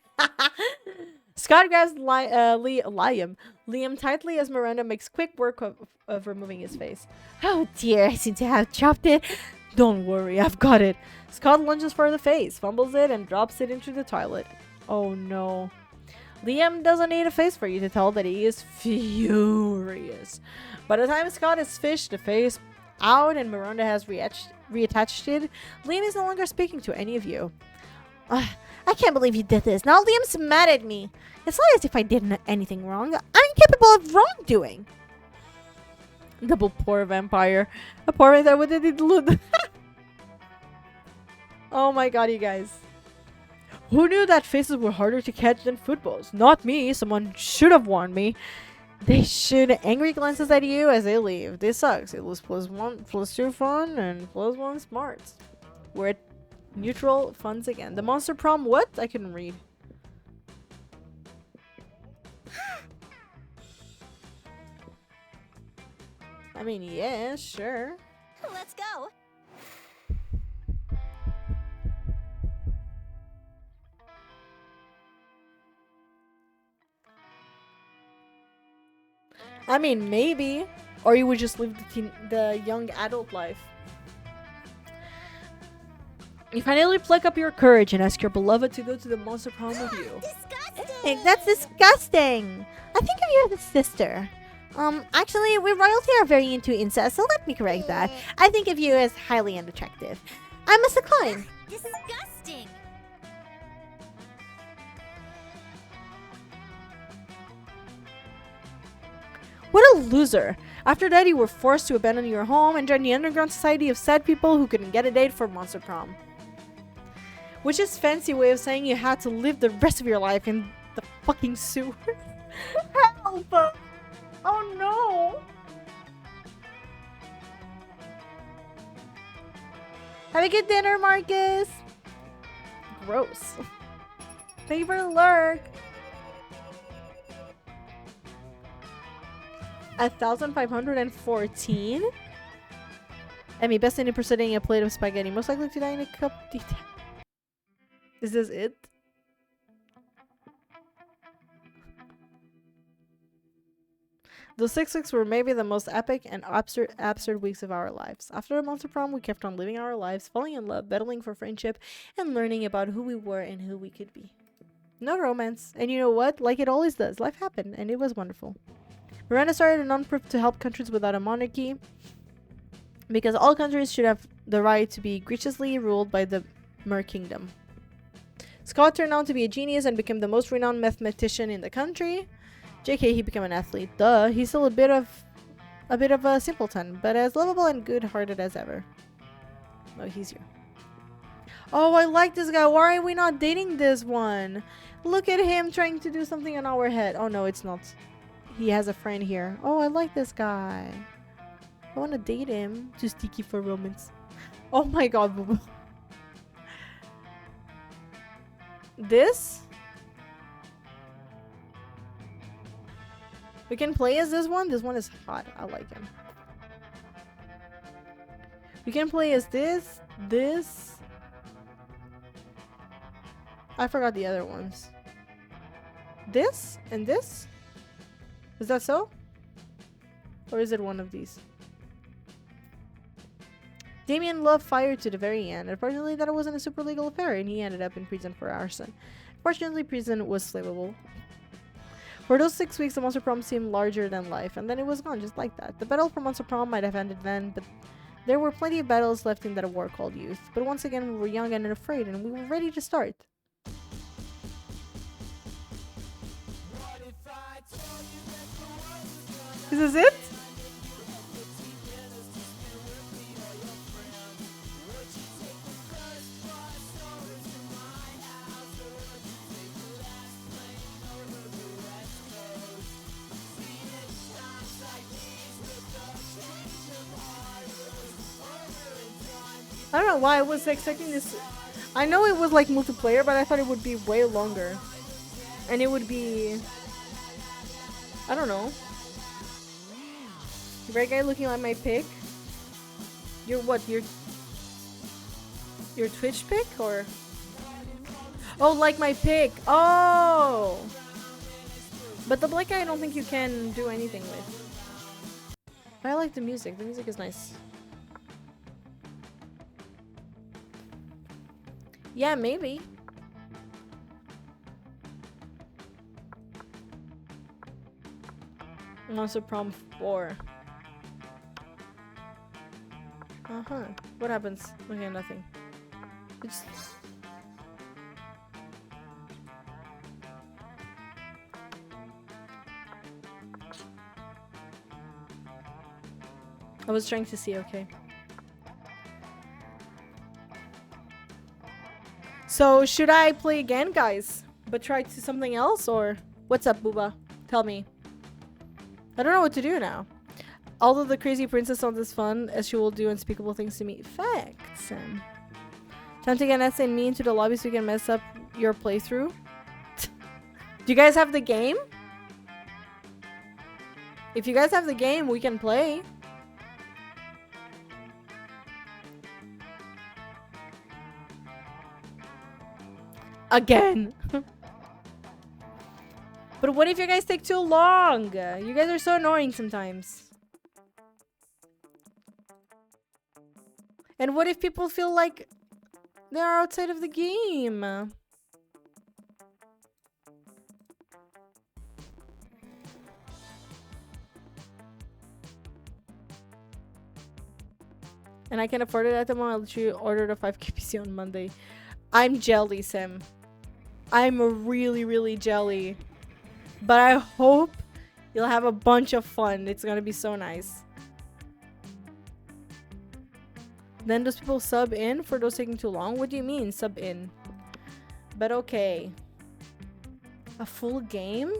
Scott grabs Liam tightly as Miranda makes quick work of removing his face. Oh dear, I seem to have dropped it. Don't worry, I've got it. Scott lunges for the face, fumbles it, and drops it into the toilet. Oh no. Liam doesn't need a face for you to tell that he is furious. By the time Scott has fished the face out and Miranda has reattached it, Liam is no longer speaking to any of you. I can't believe you did this. Now Liam's mad at me. It's not as if I did anything wrong. I'm incapable of wrongdoing. Double poor vampire. A poor that would include. Oh my god, you guys. Who knew that faces were harder to catch than footballs? Not me. Someone should have warned me. They shoot angry glances at you as they leave. This sucks. It was +2 fun and +1 smarts. We're at neutral funds again. The monster prom what? I couldn't read. I mean, yeah, sure. Let's go. I mean, maybe. Or you would just live the young adult life. You finally pluck up your courage and ask your beloved to go to the monster prom with you. Disgusting! That's disgusting. I think of you as a sister. Actually, we royalty are very into incest, so let me correct that. I think of you as highly unattractive. I must decline. Disgusting! What a loser! After that, you were forced to abandon your home and join the underground society of sad people who couldn't get a date for monster prom. Which is fancy way of saying you had to live the rest of your life in the fucking sewer. Help! Oh no! Have a good dinner, Marcus. Gross. Thank you for the lurk. 1,514. Emmy, best in impersonating a plate of spaghetti. Most likely to die in a cup. Is this it? Those 6 weeks were maybe the most epic and absurd weeks of our lives. After the monster prom, we kept on living our lives, falling in love, battling for friendship, and learning about who we were and who we could be. No romance. And you know what? Like it always does. Life happened, and it was wonderful. Miranda started a non-profit to help countries without a monarchy, because all countries should have the right to be graciously ruled by the Mer Kingdom. Scott turned out to be a genius and became the most renowned mathematician in the country. JK, he became an athlete. Duh, he's still a bit of a simpleton, but as lovable and good-hearted as ever. Oh, he's here. Oh, I like this guy. Why are we not dating this one? Look at him trying to do something on our head. Oh no, it's not. He has a friend here. Oh, I like this guy. I want to date him. Too sticky for romance. Oh my god, boo-boo. This? We can play as this one. This one is hot. I like him. We can play as this. This. I forgot the other ones. This and this? Is that so? Or is it one of these? Damien loved fire to the very end. Unfortunately, that wasn't a super legal affair, and he ended up in prison for arson. Fortunately, prison was slavable. For those 6 weeks, the Monster Prom seemed larger than life, and then it was gone just like that. The battle for Monster Prom might have ended then, but there were plenty of battles left in that war called youth. But once again, we were young and afraid, and we were ready to start. Is this it? I don't know why I was expecting this. I know it was like multiplayer, but I thought it would be way longer. And it would be I don't know. Red guy looking like my pic. Your what? Your Twitch pic or? Oh, like my pic. Oh. But the black guy, I don't think you can do anything with. But I like the music. The music is nice. Yeah, maybe. Also Prom 4. Uh-huh. What happens? Okay, nothing. It's... I was trying to see, okay. So, should I play again, guys? But try to something else, or... What's up, Booba? Tell me. I don't know what to do now. Although the crazy princess sounds as fun as she will do unspeakable things to me. Facts. Time to get Nessa and me into the lobby so we can mess up your playthrough. Do you guys have the game? If you guys have the game, we can play. Again. But what if you guys take too long? You guys are so annoying sometimes. And what if people feel like they're outside of the game? And I can afford it at the moment. I'll let you order the 5K PC on Monday. I'm jelly, Sim. I'm really jelly. But I hope you'll have a bunch of fun. It's gonna be so nice. Then those people sub in for those taking too long? What do you mean, sub in? But okay. A full game?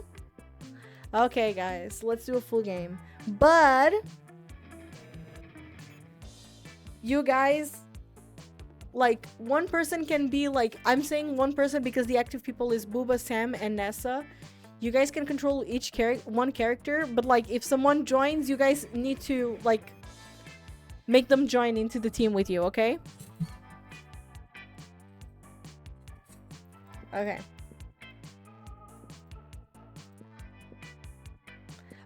Okay, guys. Let's do a full game. But... you guys... like, one person can be like... I'm saying one person because the active people is Booba, Sam, and Nessa. You guys can control each one character. But, like, if someone joins, you guys need to, like... make them join into the team with you, okay? Okay.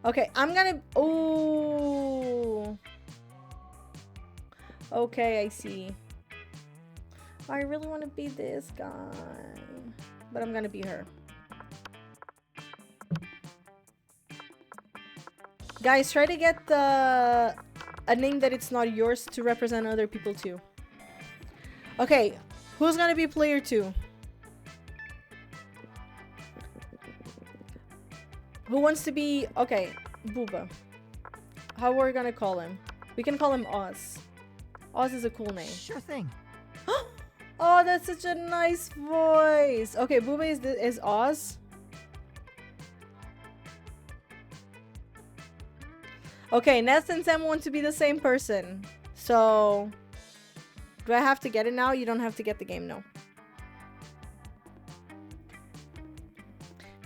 Okay, I'm gonna... oh. Okay, I see. I really want to be this guy. But I'm gonna be her. Guys, try to get a name that it's not yours to represent other people too. Okay, who's gonna be player 2? Who wants to be... okay, Booba. How are we gonna call him? We can call him Oz. Oz is a cool name. Sure thing. Oh, that's such a nice voice. Okay, Booba is Oz. Okay, Ness and Sam want to be the same person. So, do I have to get it now? You don't have to get the game, no.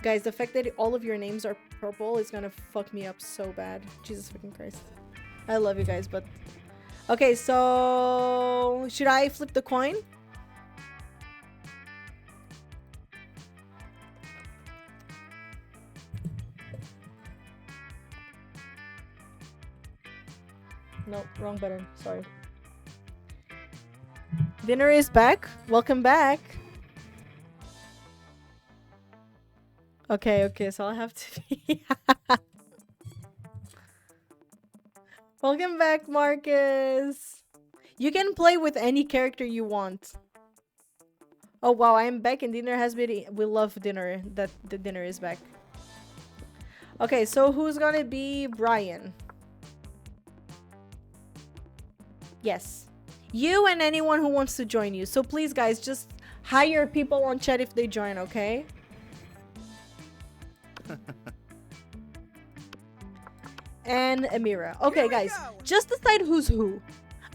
Guys, the fact that all of your names are purple is gonna fuck me up so bad. Jesus fucking Christ. I love you guys, but... okay, so... should I flip the coin? No, wrong button. Sorry. Dinner is back. Welcome back. Okay, so I'll have to be... welcome back, Marcus. You can play with any character you want. Oh, wow, I am back and dinner has been... we love dinner. That the dinner is back. Okay, so who's gonna be Brian? Yes. You and anyone who wants to join you. So please, guys, just hire people on chat if they join, okay? And Amira. Okay, guys. Just decide who's who.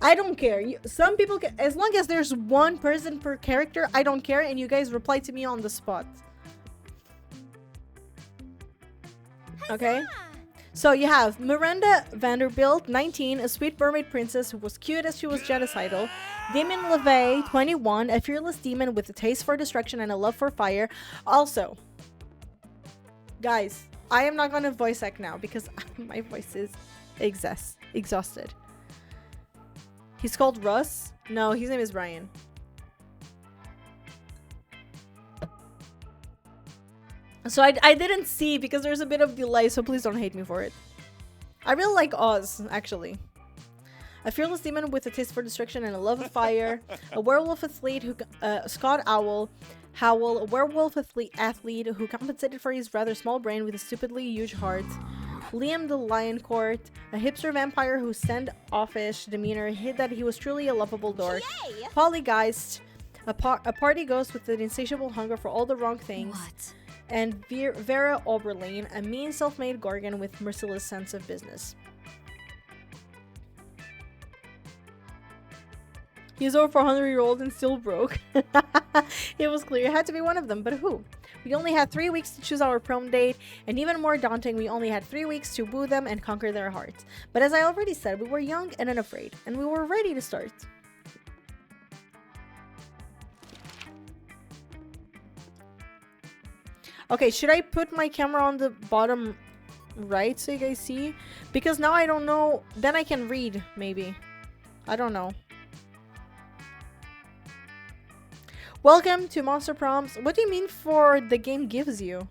I don't care. Some people can... as long as there's one person per character, I don't care. And you guys reply to me on the spot. Okay. So you have Miranda Vanderbilt, 19, a sweet mermaid princess who was cute as she was genocidal. Damien LeVay, 21, a fearless demon with a taste for destruction and a love for fire. Also, guys, I am not gonna voice act now because my voice is exhausted. He's called Russ? No, his name is Brian. So I didn't see because there's a bit of delay, so please don't hate me for it. I really like Oz, actually. A fearless demon with a taste for destruction and a love of fire. A werewolf athlete who Scott Howell, a werewolf athlete who compensated for his rather small brain with a stupidly huge heart. Liam the Lion Court, a hipster vampire whose standoffish demeanor hid that he was truly a lovable dork. Yay! Polygeist, a party ghost with an insatiable hunger for all the wrong things. What? And Vera Oberlin, a mean self-made Gorgon with merciless sense of business. He's over 400-year-old and still broke. It was clear it had to be one of them, but who? We only had 3 weeks to choose our prom date, and even more daunting, we only had 3 weeks to woo them and conquer their hearts. But as I already said, we were young and unafraid, and we were ready to start. Okay, should I put my camera on the bottom right so you guys see? Because now I don't know. Then I can read, maybe. I don't know. Welcome to Monster Prompts. What do you mean for the game gives you?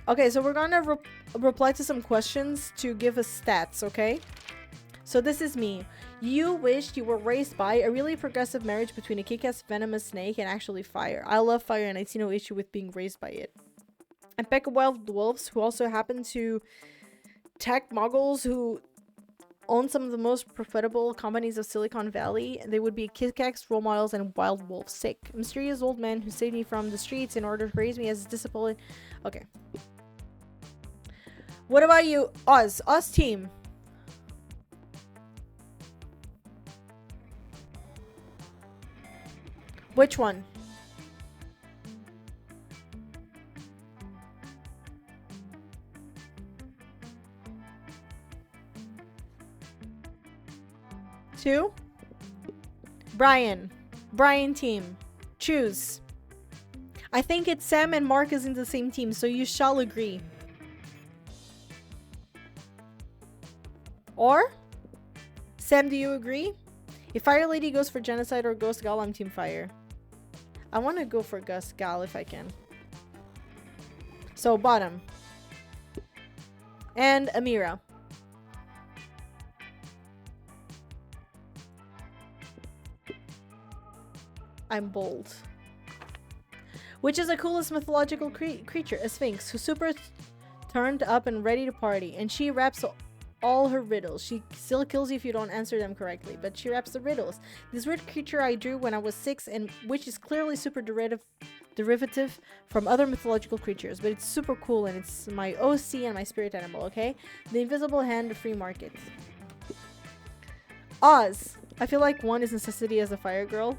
Okay, so we're gonna reply to some questions to give us stats, okay? So this is me. You wished you were raised by a really progressive marriage between a kick-ass venomous snake and actually fire. I love fire and I see no issue with being raised by it. And pack of wild wolves who also happen to tech moguls who own some of the most profitable companies of Silicon Valley. They would be kick-ass role models and wild wolf sick. Mysterious old men who saved me from the streets in order to raise me as discipline. Okay. What about you? Oz team. Which one? Two? Brian team. Choose. I think it's Sam and Mark is in the same team, so you shall agree. Or? Sam, do you agree? If Fire Lady goes for Genocide or Ghost Gal, I'm Team Fire. I want to go for Ghost Gal if I can. So, bottom. And Amira. I'm bold. Which is the coolest mythological creature? A sphinx who's super turned up and ready to party. And she raps all her riddles. She still kills you if you don't answer them correctly, but she raps the riddles. This weird creature I drew when I was 6, and which is clearly super derivative from other mythological creatures, but it's super cool and it's my OC and my spirit animal, okay? The Invisible Hand, the Free Market. Oz. I feel like one is necessity as a fire girl.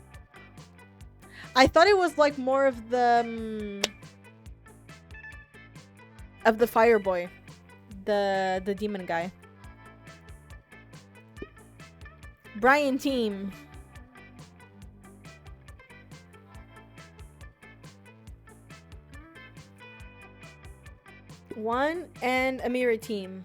I thought it was like more of the fire boy, the demon guy. Brian team. One and Amira team.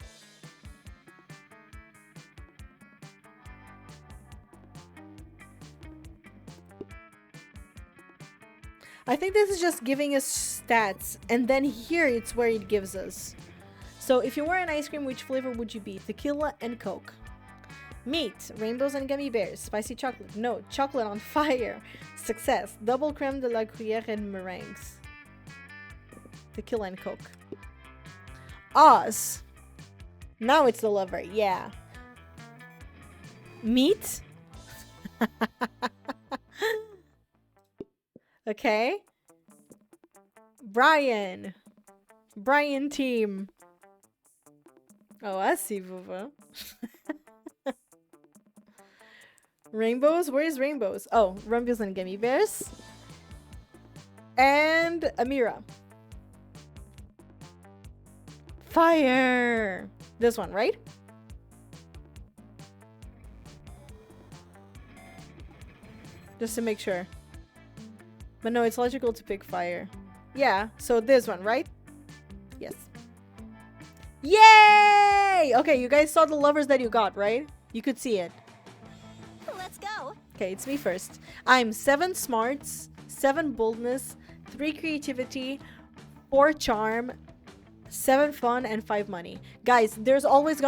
I think this is just giving us stats, and then here it's where it gives us. So if you were an ice cream, which flavor would you be? Tequila and Coke. Meat, rainbows and gummy bears. Spicy chocolate, no, chocolate on fire. Success, double creme de la gruyere and meringues. Tequila and Coke. Oz. Now it's the lover, yeah. Meat. Okay. Brian team. Oh, I see, Vuva. Rainbows? Where's rainbows? Oh, rainbows and gummy bears. And Amira. Fire. This one, right? Just to make sure. But no, it's logical to pick fire. Yeah, so this one, right? Yes. Yay! Okay, you guys saw the lovers that you got, right? You could see it. Let's go. Okay, it's me first. I'm 7 smarts, 7 boldness, 3 creativity, 4 charm, 7 fun, and 5 money. Guys, there's always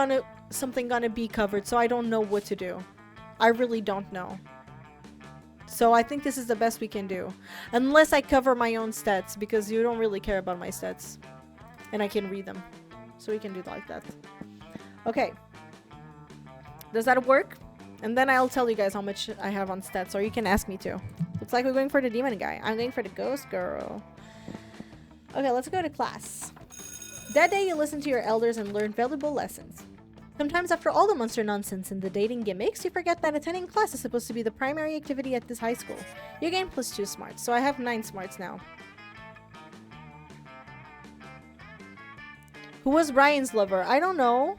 something gonna be covered, so I don't know what to do. I really don't know. So I think this is the best we can do. Unless I cover my own stats, because you don't really care about my stats. And I can read them. So we can do like that. Okay. Does that work? And then I'll tell you guys how much I have on stats, or you can ask me to. Looks like we're going for the demon guy. I'm going for the ghost girl. Okay, let's go to class. That day you listen to your elders and learn valuable lessons. Sometimes after all the monster nonsense and the dating gimmicks, you forget that attending class is supposed to be the primary activity at this high school. You gain +2 smarts, so I have 9 smarts now. Who was Brian's lover? I don't know.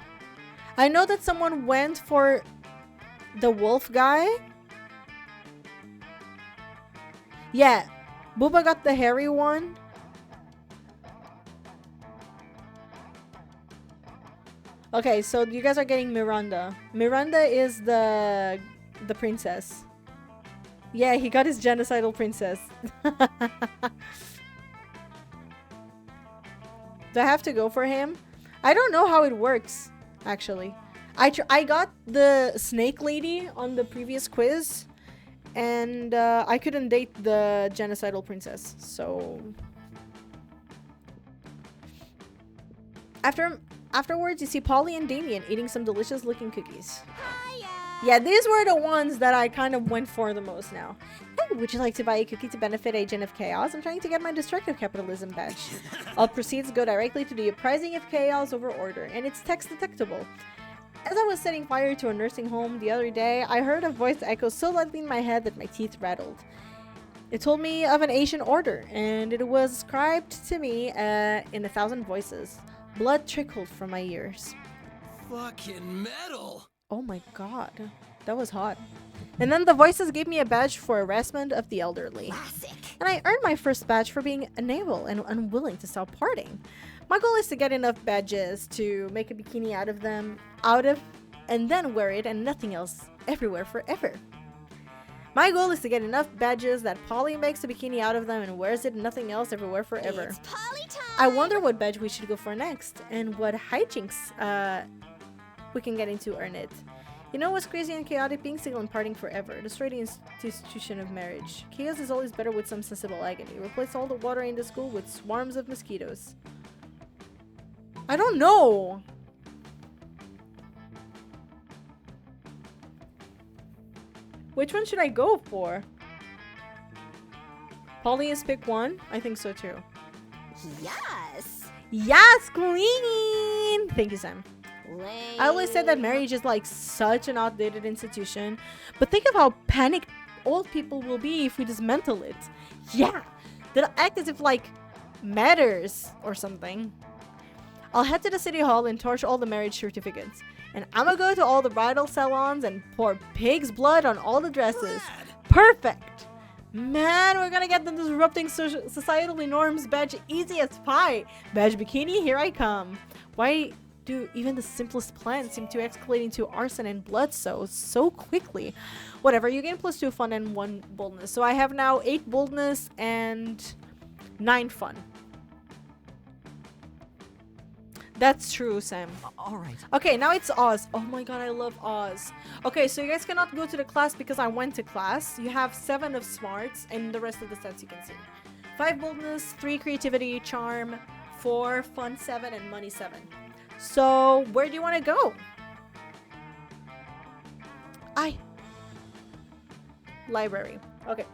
I know that someone went for the wolf guy. Yeah, Booba got the hairy one. Okay, so you guys are getting Miranda. Miranda is the princess. Yeah, he got his genocidal princess. Do I have to go for him? I don't know how it works, actually. I got the snake lady on the previous quiz, and I couldn't date the genocidal princess, so... Afterwards, you see Polly and Damien eating some delicious looking cookies. Hiya. Yeah, these were the ones that I kind of went for the most now. Hey, would you like to buy a cookie to benefit Agent of Chaos? I'm trying to get my destructive capitalism badge. All proceeds go directly to the uprising of chaos over order, and it's text detectable. As I was setting fire to a nursing home the other day, I heard a voice echo so loudly in my head that my teeth rattled. It told me of an ancient order, and it was ascribed to me in 1,000 voices. Blood trickled from my ears. Fucking metal! Oh my god, that was hot. And then the voices gave me a badge for harassment of the elderly. Classic. And I earned my first badge for being unable and unwilling to stop partying. My goal is to get enough badges to make a bikini out of, and then wear it and nothing else everywhere forever. My goal is to get enough badges that Polly makes a bikini out of them and wears it and nothing else everywhere forever. It's Polly time. I wonder what badge we should go for next and what hijinks we can get into to earn it. You know what's crazy and chaotic? Being single and partying forever. Destroy the institution of marriage. Chaos is always better with some sensible agony. Replace all the water in the school with swarms of mosquitoes. I don't know. Which one should I go for? Polly is pick 1? I think so too. Yes. Yes, queen! Thank you, Sam. Lame. I always said that marriage is like such an outdated institution, but think of how panicked old people will be if we dismantle it. Yeah, they'll act as if like matters or something. I'll head to the city hall and torch all the marriage certificates. And I'ma go to all the bridal salons and pour pig's blood on all the dresses. Rad. Perfect! Man, we're gonna get the disrupting societally norms badge easy as pie. Badge bikini, here I come. Why do even the simplest plans seem to escalate into arson and blood so quickly? Whatever, you gain +2 fun and 1 boldness. So I have now 8 boldness and 9 fun. That's true, Sam. All right. Okay, now it's Oz. Oh my god, I love Oz. Okay, so you guys cannot go to the class because I went to class. You have 7 of smarts and the rest of the stats you can see. 5 boldness, 3 creativity, charm, 4 fun 7, and money 7. So, where do you want to go? Library. Okay.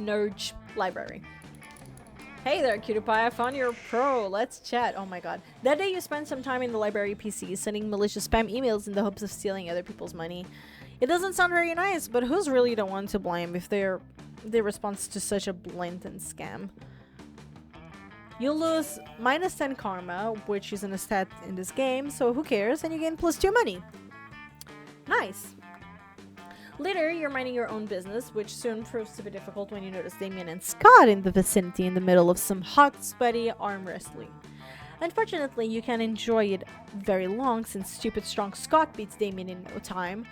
Nerd library. Hey there, cutie pie. I found your pro. Let's chat. Oh my god. That day you spent some time in the library PC sending malicious spam emails in the hopes of stealing other people's money. It doesn't sound very nice, but who's really the one to blame if they're the response to such a blatant scam. You'll lose minus 10 karma, which isn't a stat in this game, so who cares, and you gain plus 2 money. Nice. Later, you're minding your own business, which soon proves to be difficult when you notice Damien and Scott in the vicinity in the middle of some hot, sweaty arm wrestling. Unfortunately, you can't enjoy it very long since stupid strong Scott beats Damien in no time.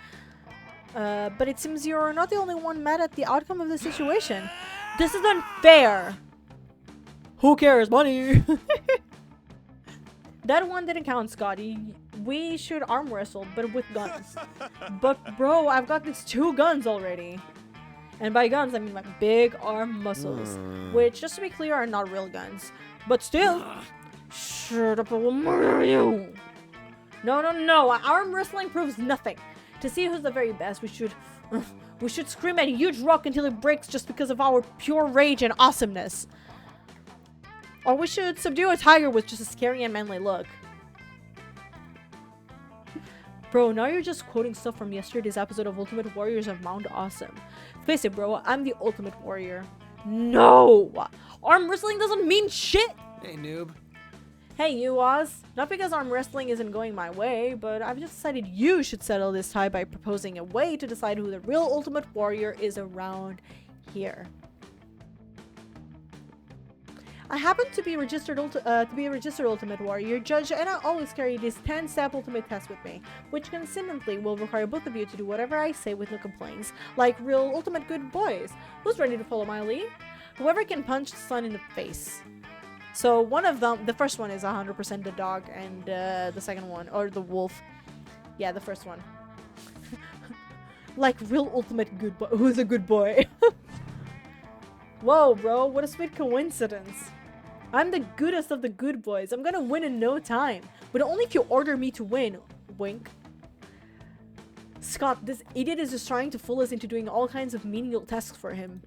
But it seems you're not the only one mad at the outcome of the situation. This is unfair! Who cares? Money! That one didn't count, Scotty. We should arm wrestle, but with guns. But bro, I've got these 2 guns already. And by guns, I mean my big arm muscles. Which, just to be clear, are not real guns. But still, shut up, I will murder you! No, arm wrestling proves nothing. To see who's the very best, we should scream at a huge rock until it breaks just because of our pure rage and awesomeness. Or we should subdue a tiger with just a scary and manly look. Bro, now you're just quoting stuff from yesterday's episode of Ultimate Warriors of Mount Awesome. Face it, bro, I'm the Ultimate Warrior. No! Arm wrestling doesn't mean shit! Hey, noob. Hey, you, Oz. Not because arm wrestling isn't going my way, but I've just decided you should settle this tie by proposing a way to decide who the real Ultimate Warrior is around here. I happen to be a registered Ultimate Warrior judge, and I always carry this 10-step Ultimate test with me, which consistently will require both of you to do whatever I say with no complaints, like real Ultimate good boys. Who's ready to follow my lead? Whoever can punch the sun in the face. So one of them, the first one is 100% the dog, and the second one, or the wolf. Yeah, the first one. Like real Ultimate good boy. Who's a good boy? Whoa, bro, what a sweet coincidence. I'm the goodest of the good boys. I'm gonna win in no time. But only if you order me to win. Wink. Scott, this idiot is just trying to fool us into doing all kinds of menial tasks for him.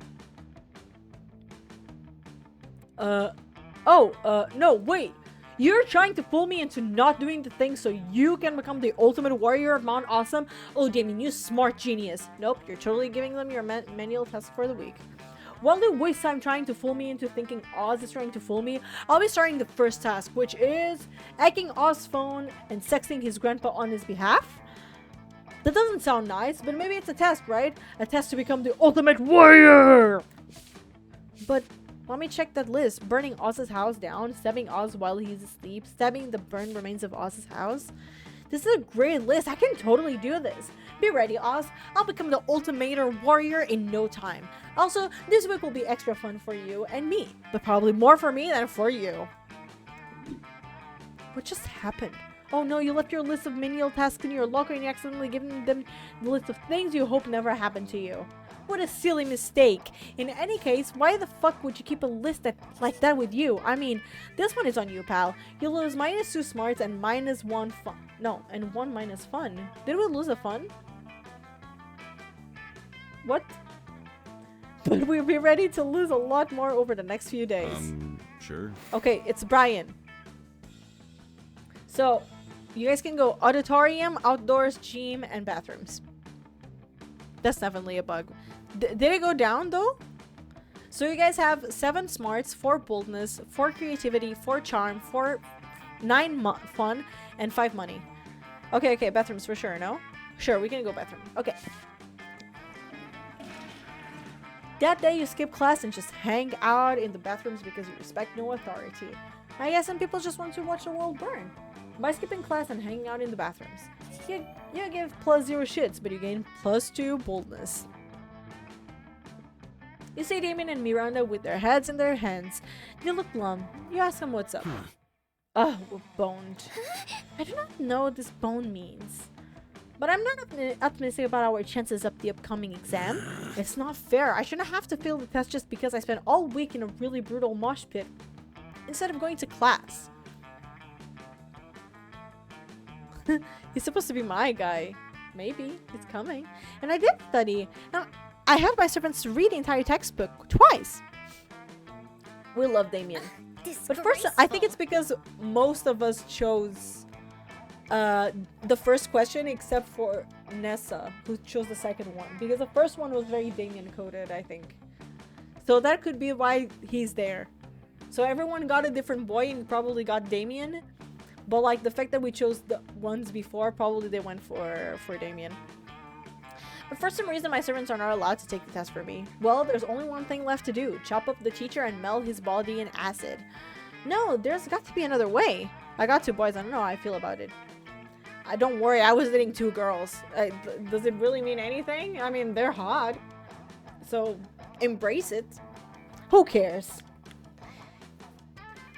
No, wait. You're trying to fool me into not doing the thing so you can become the Ultimate Warrior of Mount Awesome? Oh, Damien, you smart genius. Nope, you're totally giving them your manual task for the week. While they waste time trying to fool me into thinking Oz is trying to fool me, I'll be starting the first task, which is hacking Oz's phone and sexting his grandpa on his behalf. That doesn't sound nice, but maybe it's a test, right? A test to become the Ultimate Warrior! But let me check that list. Burning Oz's house down, stabbing Oz while he's asleep, stabbing the burned remains of Oz's house. This is a great list. I can totally do this. Be ready, Oz. I'll become the Ultimate Warrior in no time. Also, this week will be extra fun for you and me, but probably more for me than for you. What just happened? Oh no, you left your list of menial tasks in your locker and you accidentally given them the list of things you hope never happen to you. What a silly mistake. In any case, why the fuck would you keep a list like that with you? I mean, this one is on you, pal. You'll lose -2 smarts and -1 fun. No, and 1 minus fun. Did we lose a fun? What? But we'll be ready to lose a lot more over the next few days. Sure. Okay, it's Brian. So, you guys can go auditorium, outdoors, gym, and bathrooms. That's definitely a bug. Did it go down though? So you guys have 7 smarts, 4 boldness, 4 creativity, 4 charm, 9 fun, and 5 money. Okay, bathrooms for sure, no? Sure, we can go bathroom. Okay. That day you skip class and just hang out in the bathrooms because you respect no authority. I guess some people just want to watch the world burn. By skipping class and hanging out in the bathrooms, you give +0 shits, but you gain +2 boldness. You see Damien and Miranda with their heads in their hands. They look glum. You ask them what's up. Oh, we're boned. I do not know what this bone means. But I'm not optimistic about our chances of the upcoming exam. It's not fair. I shouldn't have to fail the test just because I spent all week in a really brutal mosh pit instead of going to class. He's supposed to be my guy. Maybe. He's coming. And I did study. Now, I had my servants read the entire textbook twice. We love Damien. But first, I think it's because most of us chose the first question except for Nessa, who chose the second one. Because the first one was very Damien coded, I think. So that could be why he's there. So everyone got a different boy and probably got Damien. But like the fact that we chose the ones before, probably they went for Damien. But for some reason, my servants are not allowed to take the test for me. Well, there's only one thing left to do. Chop up the teacher and melt his body in acid. No, there's got to be another way. I got 2 boys. I don't know how I feel about it. Don't worry, I was dating 2 girls. Does it really mean anything? I mean, they're hot. So, embrace it. Who cares?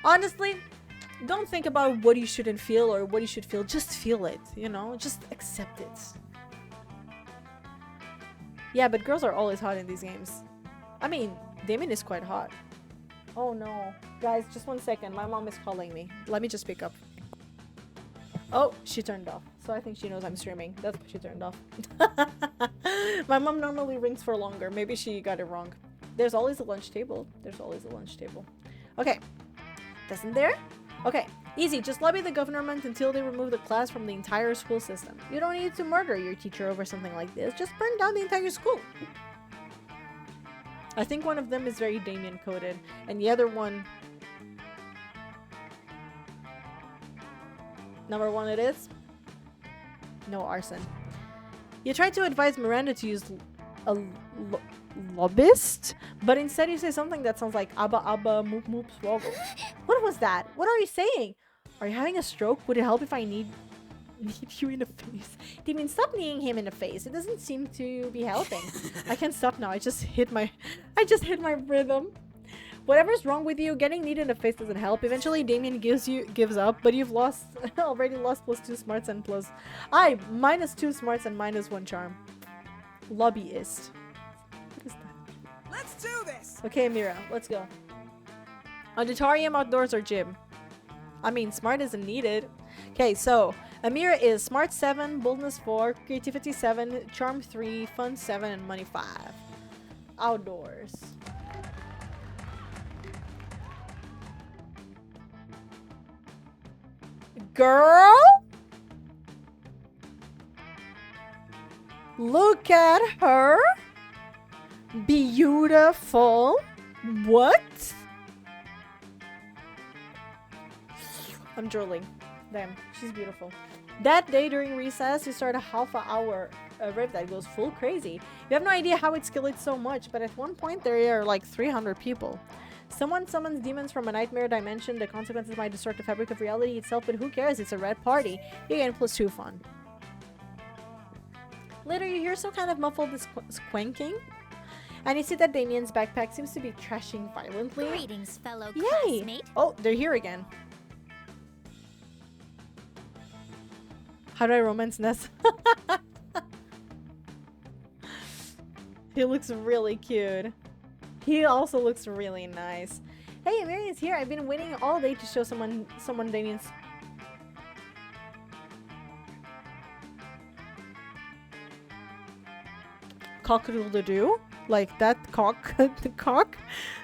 Honestly, don't think about what you shouldn't feel or what you should feel. Just feel it, you know? Just accept it. Yeah, but girls are always hot in these games. I mean, Damien is quite hot. Oh no. Guys, just 1 second. My mom is calling me. Let me just pick up. Oh, she turned off. So I think she knows I'm streaming. That's why she turned off. My mom normally rings for longer. Maybe she got it wrong. There's always a lunch table. There's always a lunch table. Okay. Isn't there? Okay. Easy. Just lobby the government until they remove the class from the entire school system. You don't need to murder your teacher over something like this. Just burn down the entire school. I think one of them is very Damien coded. And the other one... Number 1 it is. No arson. You tried to advise Miranda to use a lobbyist, but instead you say something that sounds like abba abba moop moop swallow. What was that? What are you saying? Are you having a stroke? Would it help if I need you in the face? Damien, stop kneeing him in the face. It doesn't seem to be helping. I can't stop now. I just hit my rhythm. Whatever's wrong with you, getting kneed in the face doesn't help. Eventually, Damien gives up, but you've already lost +2 smarts and -2 smarts and -1 charm. Lobbyist. What is that? Let's do this! Okay, Mira, let's go. Auditorium, outdoors, or gym? I mean, smart isn't needed. Okay, so Amira is smart 7, boldness 4, creativity 7, charm 3, fun 7, and money 5. Outdoors. Girl? Look at her. Beautiful. What? I'm drooling. Damn, she's beautiful. That day during recess, you start a half-hour rave that goes full crazy. You have no idea how it escalates so much, but at one point there are like 300 people. Someone summons demons from a nightmare dimension. The consequences might distort the fabric of reality itself, but who cares? It's a red party. You gain +2 fun. Later, you hear some kind of muffled squanking, and you see that Damien's backpack seems to be trashing violently. Greetings, fellow Yay! classmate. Oh, they're here again. How do I romance Ness? He looks really cute. He also looks really nice. Hey, Amirian's here. I've been waiting all day to show someone Damien's... Cock-a-doodle-doo? Like that cock? The cock?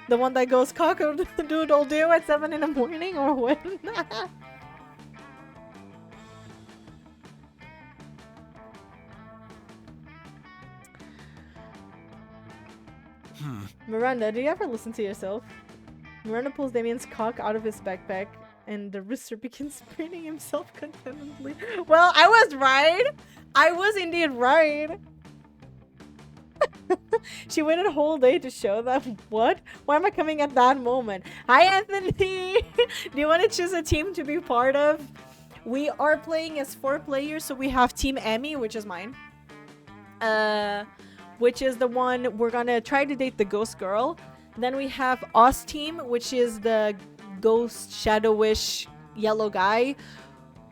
The one that goes cock-a-doodle-doo at 7 in the morning or what? Miranda, do you ever listen to yourself? Miranda pulls Damien's cock out of his backpack, and the rooster begins preening himself contentedly. Well, I was right! I was indeed right! She waited a whole day to show that. What? Why am I coming at that moment? Hi, Anthony! Do you want to choose a team to be part of? We are playing as 4 players, so we have Team Emmy, which is mine. Which is the one we're gonna try to date the ghost girl. Then we have Us team, which is the ghost shadowish yellow guy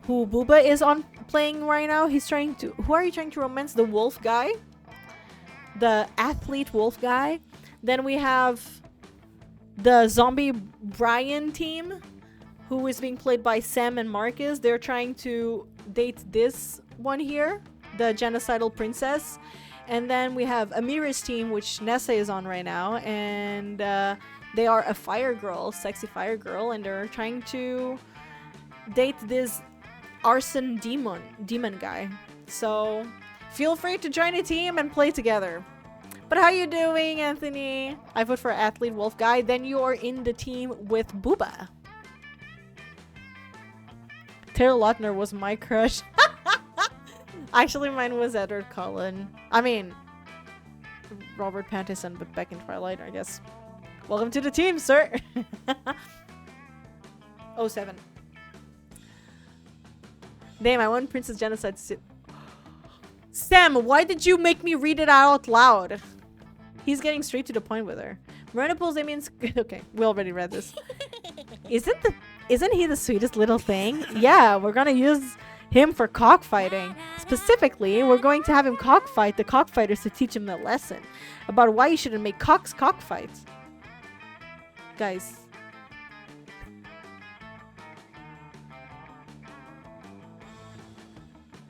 who Booba is on playing right now. He's trying to... Who are you trying to romance? The wolf guy? The athlete wolf guy. Then we have the zombie Brian team, who is being played by Sam and Marcus. They're trying to date this one here, the genocidal princess. And then we have Amira's team, which Nessa is on right now, and they are a fire girl, sexy fire girl, and they're trying to date this arson demon guy. So feel free to join a team and play together. But how you doing, Anthony? I vote for athlete wolf guy. Then you are in the team with Booba. Taylor Lautner was my crush. Actually, mine was Edward Cullen. I mean, Robert Pattinson, but back in Twilight, I guess. Welcome to the team, sir. Oh, 07. Damn, I want Princess Genocide to sit. Sam, why did you make me read it out loud? He's getting straight to the point with her. Miranda pulls Damien's... Okay, we already read this. Isn't he the sweetest little thing? Yeah, we're gonna use him for cockfighting. Specifically, we're going to have him cockfight the cockfighters to teach him a lesson about why you shouldn't make cocks cockfight. Guys.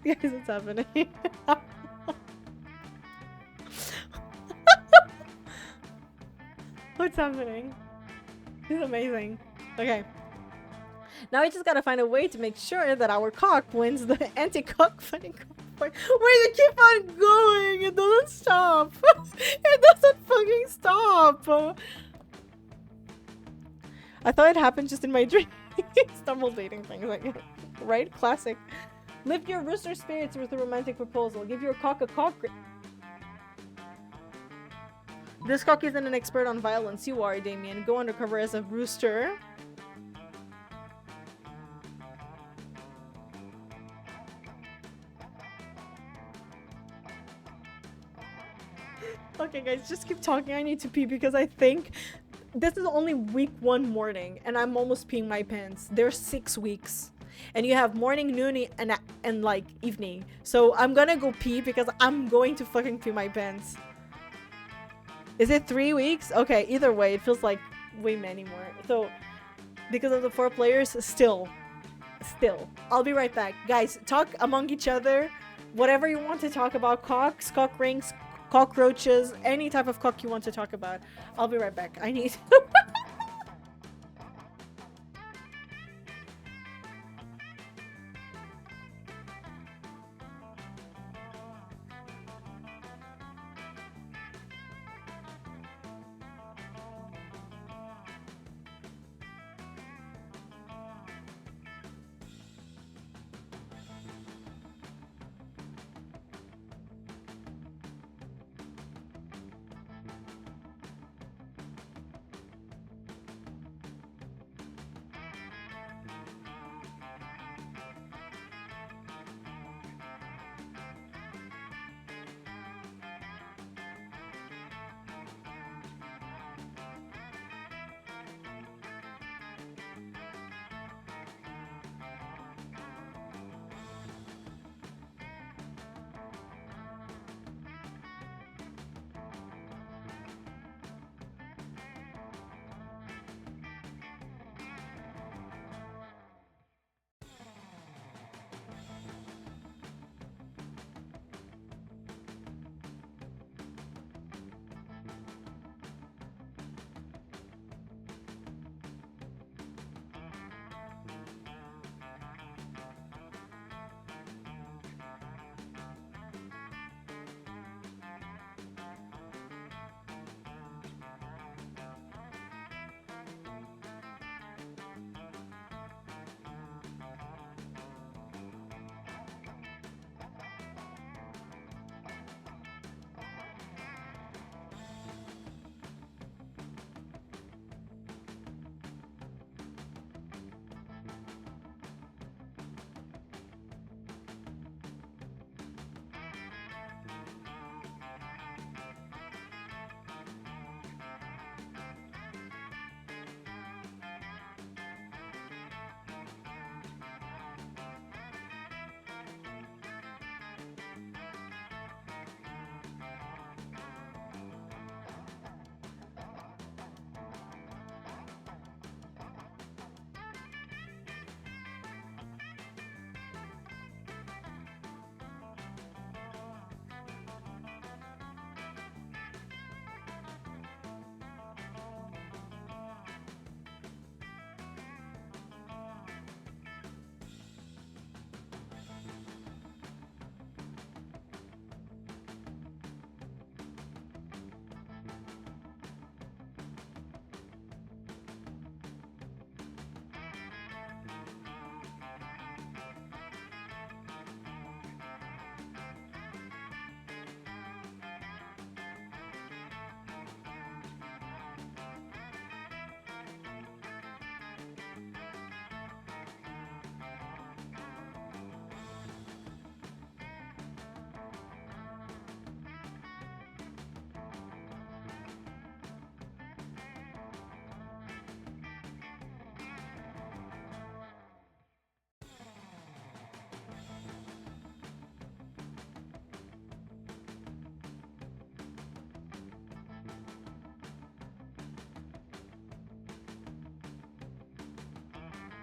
Guys, what's happening? What's happening? This is amazing. Okay. Now we just gotta find a way to make sure that our cock wins the anti-cockfighting cockfight. Wait, it keep on going! It doesn't stop! It doesn't fucking stop! I thought it happened just in my dream. Stumble dating things like right? Classic. Lift your rooster spirits with a romantic proposal. Give your cock a cock. This cock isn't an expert on violence. You are, Damien. Go undercover as a rooster. Okay, guys, just keep talking. I need to pee because I think this is only week 1 morning and I'm almost peeing my pants. There's 6 weeks. And you have morning, noon, and like evening. So I'm gonna go pee because I'm going to fucking pee my pants. Is it 3 weeks? Okay, either way, it feels like way many more. So because of the 4 players, still. I'll be right back. Guys, talk among each other. Whatever you want to talk about. Cocks, cock rings, cockroaches, any type of cock you want to talk about. I'll be right back. I need...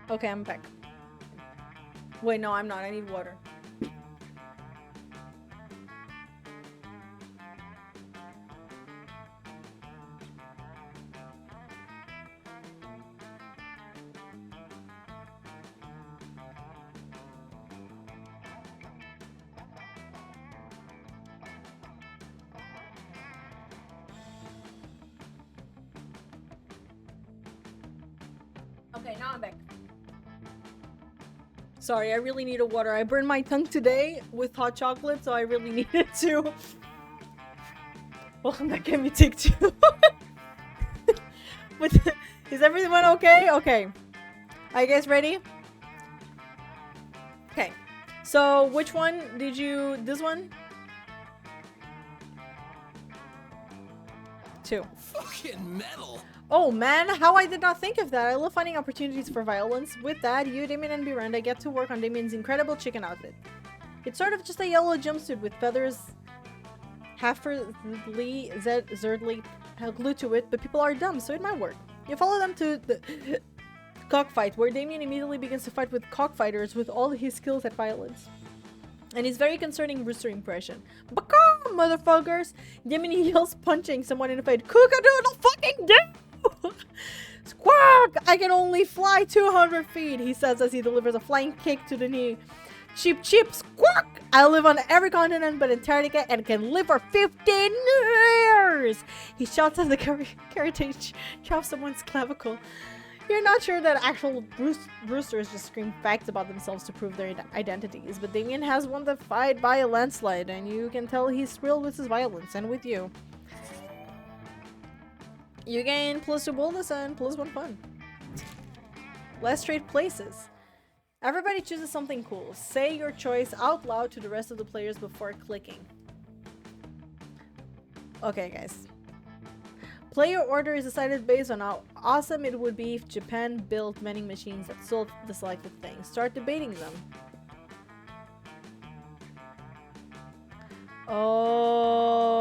Okay, I'm back. Wait, no, I'm not. I need water. Okay, now I'm back. Sorry, I really need a water. I burned my tongue today with hot chocolate, so I really needed to. Welcome back, Amy Take Two. But is everyone okay? Okay. Are you guys ready? Okay. So, which one did you... This one? 2. Fucking metal. Oh man, how I did not think of that. I love finding opportunities for violence. With that, you, Damien, and Miranda get to work on Damien's incredible chicken outfit. It's sort of just a yellow jumpsuit with feathers half-zerdly glued to it, but people are dumb, so it might work. You follow them to the cockfight, where Damien immediately begins to fight with cockfighters with all his skills at violence. And his very concerning rooster impression. Baka, motherfuckers! Damien yells, punching someone in the face. Cook-a-doodle fucking do! Squawk! I can only fly 200 feet, he says as he delivers a flying kick to the knee. Cheep cheep squawk! I live on every continent but Antarctica and can live for 15 years! He shouts as the carriage chops someone's clavicle. You're not sure that actual roosters just scream facts about themselves to prove their identities, but Damien has won the fight by a landslide, and you can tell he's thrilled with his violence and with you. You gain +2 boldness and +1 fun. Let's trade places. Everybody chooses something cool. Say your choice out loud to the rest of the players before clicking. Okay, guys. Player order is decided based on how awesome it would be if Japan built vending machines that sold the selected things. Start debating them. Oh,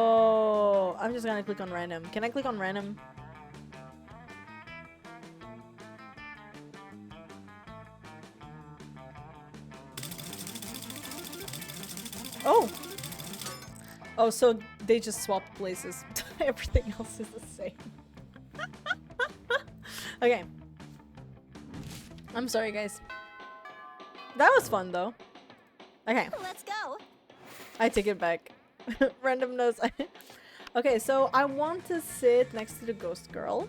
I'm just gonna click on random. Can I click on random? Oh! Oh, so they just swapped places. Everything else is the same. Okay. I'm sorry, guys. That was fun, though. Okay. Let's go. I take it back. Random knows. Okay, so I want to sit next to the ghost girl.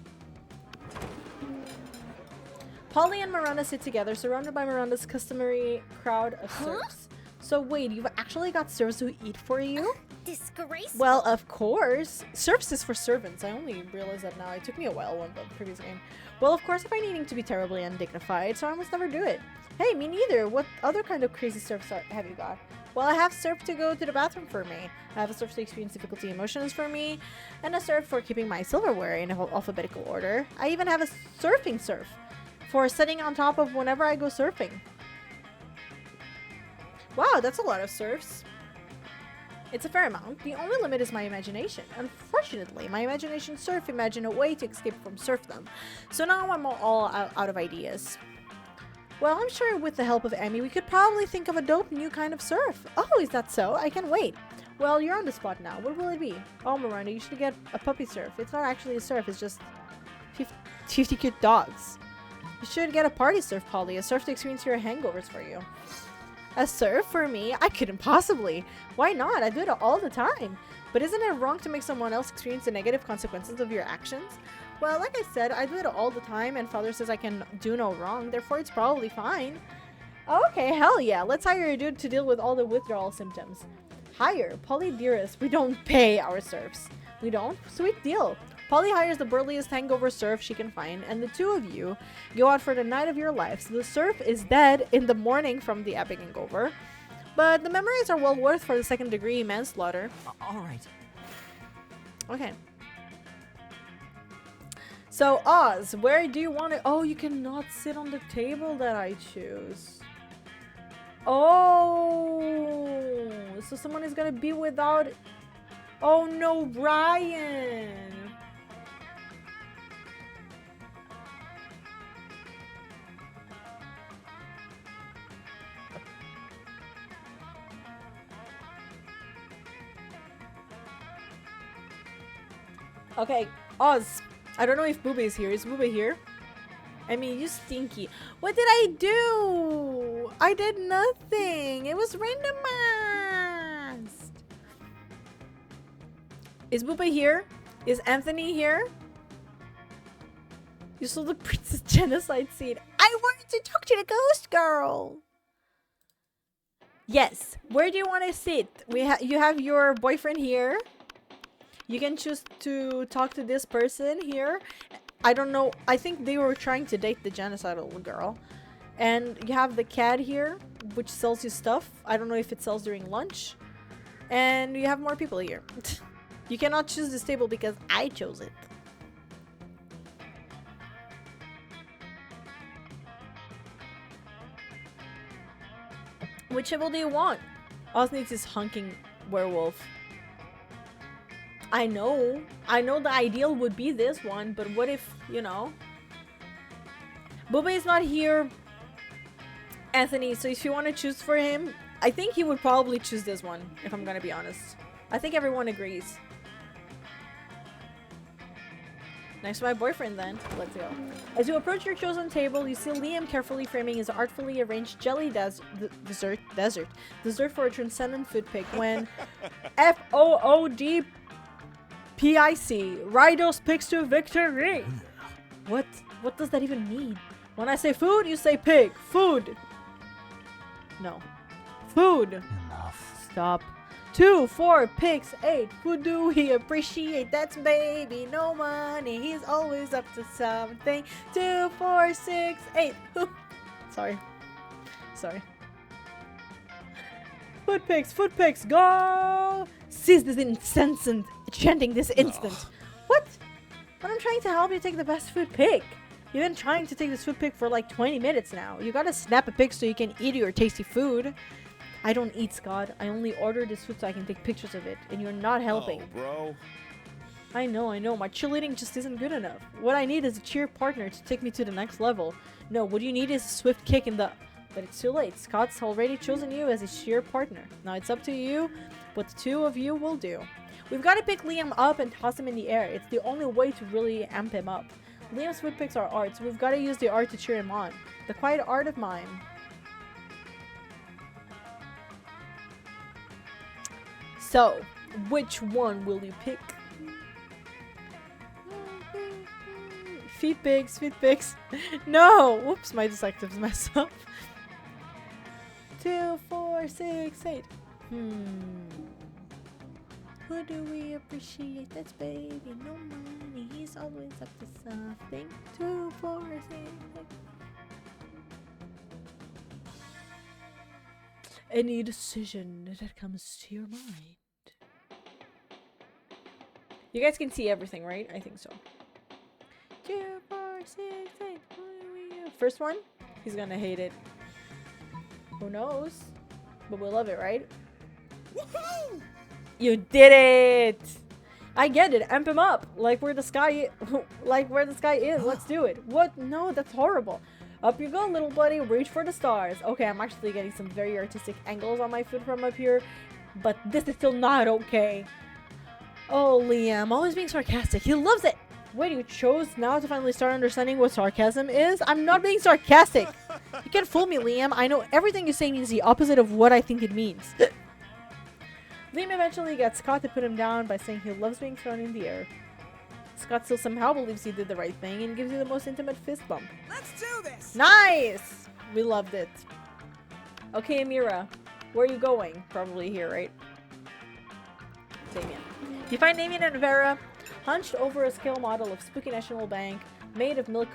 Polly and Miranda sit together, surrounded by Miranda's customary crowd of serfs. So wait, you've actually got serfs who eat for you? Disgraceful. Well, of course. Serfs is for servants. I only realized that now. It took me a while on the previous game. Well, of course, if I'm needing to be terribly undignified, so I must never do it. Hey, me neither. What other kind of crazy serfs have you got? Well, I have serf to go to the bathroom for me. I have a serf to experience difficulty emotions for me, and a serf for keeping my silverware in alphabetical order. I even have a surfing serf for sitting on top of whenever I go surfing. Wow, that's a lot of serfs. It's a fair amount. The only limit is my imagination. Unfortunately, my imagination imagined a way to escape from serfdom. So now I'm all out of ideas. Well, I'm sure with the help of Emmy, we could probably think of a dope new kind of serf. Oh, is that so? I can wait. Well, you're on the spot now. What will it be? Oh, Miranda, you should get a puppy serf. It's not actually a serf, it's just 50 cute dogs. You should get a party serf, Polly. A serf to experience your hangovers for you. A serf for me? I couldn't possibly. Why not? I do it all the time. But isn't it wrong to make someone else experience the negative consequences of your actions? Well, like I said, I do it all the time, and Father says I can do no wrong, therefore it's probably fine. Okay, hell yeah. Let's hire a dude to deal with all the withdrawal symptoms. Hire? Polly, dearest, we don't pay our serfs. We don't? Sweet deal. Polly hires the burliest hangover serf she can find, and the two of you go out for the night of your lives. The serf is dead in the morning from the epic hangover, but the memories are well worth for the second-degree manslaughter. All right. Okay. So, Oz, where do you want to... Oh, you cannot sit on the table that I choose. Oh, so someone is gonna be without... Oh no, Brian! Okay, Oz. I don't know if Booba is here. Is Booba here? I mean, you stinky. What did I do? I did nothing. It was randomized. Is Booba here? Is Anthony here? You saw the Princess Genocide scene. I wanted to talk to the ghost girl. Yes. Where do you want to sit? You have your boyfriend here. You can choose to talk to this person here. I don't know. I think they were trying to date the genocidal girl. And you have the cat here, which sells you stuff. I don't know if it sells during lunch. And you have more people here. You cannot choose this table because I chose it. Which table do you want? Oz needs his hunking werewolf. I know the ideal would be this one, but what if, you know? Booba is not here, Anthony, so if you want to choose for him, I think he would probably choose this one, if I'm gonna be honest. I think everyone agrees. Nice to my boyfriend then. Let's go. As you approach your chosen table, you see Liam carefully framing his artfully arranged jelly dessert for a transcendent food pick when FOOD PIC. Ride those picks to victory. What does that even mean? When I say food, you say pig. Food. No. Food. Enough. Stop. 2, 4, pigs, 8. Who do we appreciate? That's baby. No money. He's always up to something. 2, 4, 6, 8. Sorry. Foot pigs, go! Seize this instant, chanting this instant. What? When I'm trying to help you take the best food pick. You've been trying to take this food pick for like 20 minutes now. You gotta snap a pic so you can eat your tasty food. I don't eat, Scott. I only order this food so I can take pictures of it. And you're not helping. Oh, bro. I know. My cheerleading just isn't good enough. What I need is a cheer partner to take me to the next level. No, what you need is a swift kick in the... But it's too late. Scott's already chosen you as his cheer partner. Now it's up to you what the two of you will do. We've got to pick Liam up and toss him in the air. It's the only way to really amp him up. Liam's foot picks are art, so we've got to use the art to cheer him on. The quiet art of mime. So, which one will you pick? Feet pigs. No! Whoops, my dyslexics mess up. 2, 4, 6, 8. Who do we appreciate? That's baby. No money. He's always up to something. 2, 4, 6, 8. Any decision that comes to your mind. You guys can see everything, right? I think so. 2, 4, 6, 8. First one, he's gonna hate it. Who knows? But we love it, right? Woohoo! You did it! I get it. Amp him up, like where the sky, is. Let's do it. What? No, that's horrible. Up you go, little buddy. Reach for the stars. Okay, I'm actually getting some very artistic angles on my foot from up here, but this is still not okay. Oh, Liam, always being sarcastic. He loves it. Wait, you chose now to finally start understanding what sarcasm is? I'm not being sarcastic. You can't fool me, Liam. I know everything you say means the opposite of what I think it means. Liam eventually gets Scott to put him down by saying he loves being thrown in the air. Scott still somehow believes he did the right thing and gives you the most intimate fist bump. Let's do this! Nice! We loved it. Okay, Amira, where are you going? Probably here, right? Damien. You find Damien and Vera hunched over a scale model of Spooky National Bank made of milk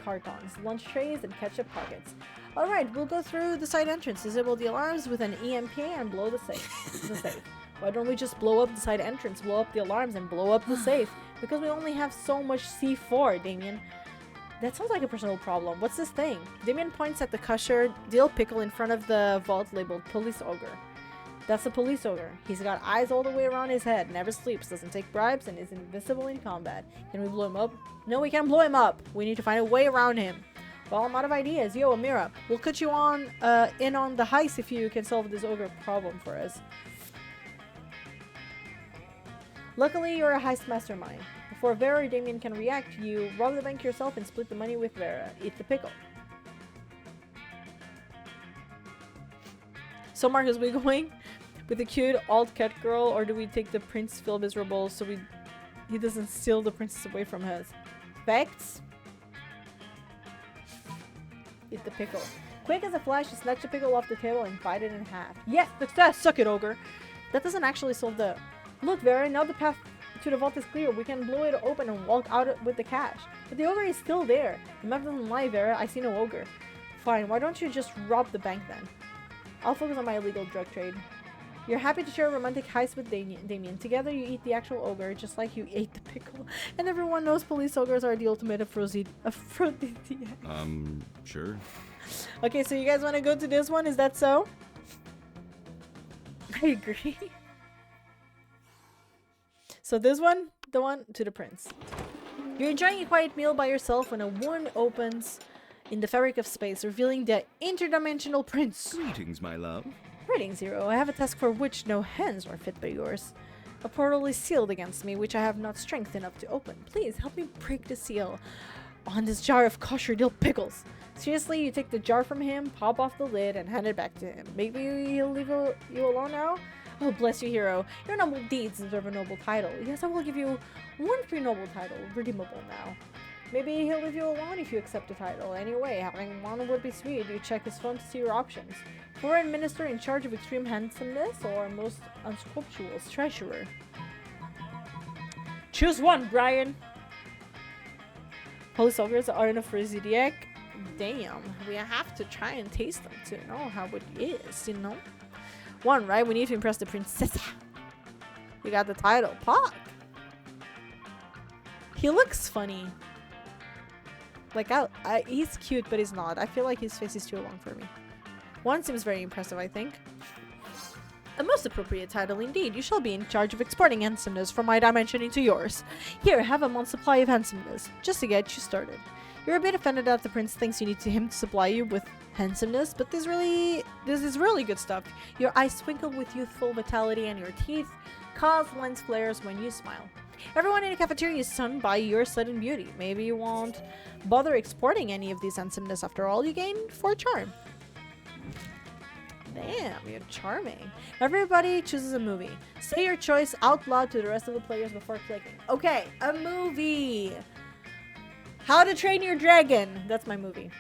cartons, lunch trays, and ketchup pockets. Alright, we'll go through the side entrance, disable the alarms with an EMP, and blow the safe. Why don't we just blow up the side entrance, blow up the alarms, and blow up the safe? Because we only have so much C4, Damien. That sounds like a personal problem. What's this thing? Damien points at the kosher dill pickle in front of the vault labeled Police Ogre. That's the Police Ogre. He's got eyes all the way around his head, never sleeps, doesn't take bribes, and is invisible in combat. Can we blow him up? No, we can't blow him up. We need to find a way around him. Well, I'm out of ideas. Yo, Amira, we'll cut you on in on the heist if you can solve this ogre problem for us. Luckily, you're a heist mastermind. Before Vera or Damien can react, you rob the bank yourself and split the money with Vera. Eat the pickle. So Marcus, we going with the cute alt cat girl, or do we take the prince feel miserable so he doesn't steal the princess away from us? Facts? Eat the pickle. Quick as a flash, you snatch the pickle off the table and bite it in half. Yes, success! Suck it, ogre! That doesn't actually solve the... Look, Vera, now the path to the vault is clear. We can blow it open and walk out with the cash. But the ogre is still there. The map doesn't lie, Vera. I see no ogre. Fine, why don't you just rob the bank then? I'll focus on my illegal drug trade. You're happy to share a romantic heist with Damien. Together you eat the actual ogre, just like you ate the pickle. And everyone knows police ogres are the ultimate aphrodisiac. Sure. Okay, so you guys want to go to this one? Is that so? I agree. So this one, the one to the prince. You're enjoying a quiet meal by yourself when a wound opens in the fabric of space, revealing the interdimensional prince. Greetings, my love. Greetings, Zero. I have a task for which no hands are fit by yours. A portal is sealed against me, which I have not strength enough to open. Please help me break the seal on this jar of kosher dill pickles. Seriously, you take the jar from him, pop off the lid, and hand it back to him. Maybe he'll leave you alone now? Oh, bless you, hero. Your noble deeds deserve a noble title. Yes, I will give you one free noble title, redeemable now. Maybe he'll leave you alone if you accept the title. Anyway, having one would be sweet. You check his phone to see your options. Foreign minister in charge of extreme handsomeness or most unscrupulous treasurer? Choose one, Brian! Police ogres are an aphrodisiac. Damn, we have to try and taste them to know how it is, you know? One, right? We need to impress the princess. We got the title. Pog! He looks funny. Like, he's cute, but he's not. I feel like his face is too long for me. One seems very impressive, I think. A most appropriate title indeed. You shall be in charge of exporting handsomeness from my dimension into yours. Here, have a month's supply of handsomeness, just to get you started. You're a bit offended that the prince thinks you need him to supply you with handsomeness, but this is really good stuff. Your eyes twinkle with youthful vitality and your teeth cause lens flares when you smile. Everyone in the cafeteria is stunned by your sudden beauty. Maybe you won't bother exporting any of these handsomeness after all. You gain 4 charm. Damn, you're charming. Everybody chooses a movie. Say your choice out loud to the rest of the players before clicking. Okay, a movie. How to Train Your Dragon. That's my movie.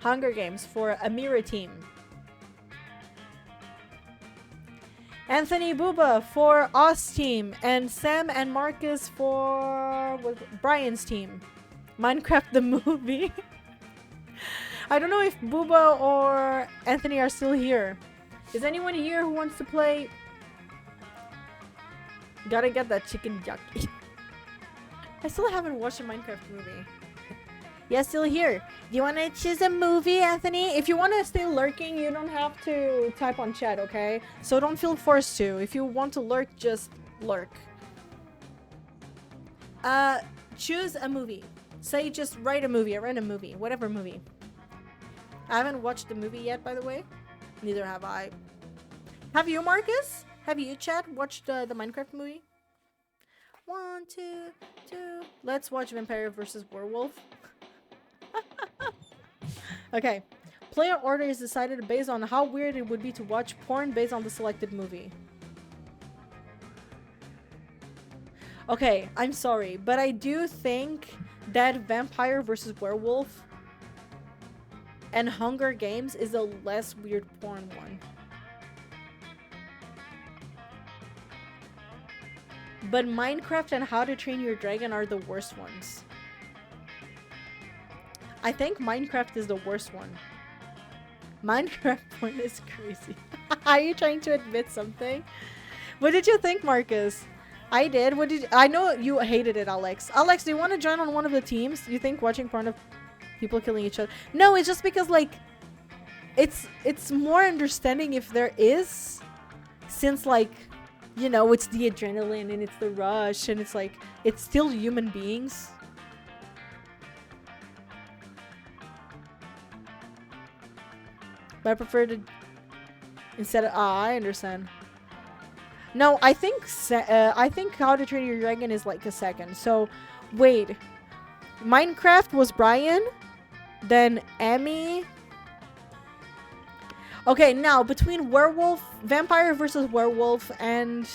Hunger Games for Amira team. Anthony Booba for Oz team. And Sam and Marcus for Brian's team. Minecraft the movie. I don't know if Booba or Anthony are still here. Is anyone here who wants to play? Gotta get that chicken jockey. I still haven't watched a Minecraft movie. Yeah, still here. Do you want to choose a movie, Anthony? If you want to stay lurking, you don't have to type on chat, okay? So don't feel forced to. If you want to lurk, just lurk. Choose a movie. Say just write a movie, a random movie, whatever movie. I haven't watched the movie yet, by the way. Neither have I. Have you, Marcus? Have you, Chad, watched the Minecraft movie? 1, 2, 2. Let's watch Vampire vs. Werewolf. Okay. Player order is decided based on how weird it would be to watch porn based on the selected movie. Okay, I'm sorry, but I do think that Vampire vs. Werewolf and Hunger Games is a less weird porn one. But Minecraft and How to Train Your Dragon are the worst ones. I think Minecraft is the worst one. Minecraft porn is crazy. Are you trying to admit something? What did you think, Marcus? I did. I know you hated it, Alex. Alex, do you want to join on one of the teams? Do you think watching porn of people killing each other? No, it's just because, like, it's more understanding if there is, since, like, you know, it's the adrenaline and it's the rush and it's like, it's still human beings. But I prefer to... Instead of I understand. No, I think I think How to Train Your Dragon is like a second. So, wait. Minecraft was Brian, then Emmy. Okay, now between Vampire versus Werewolf and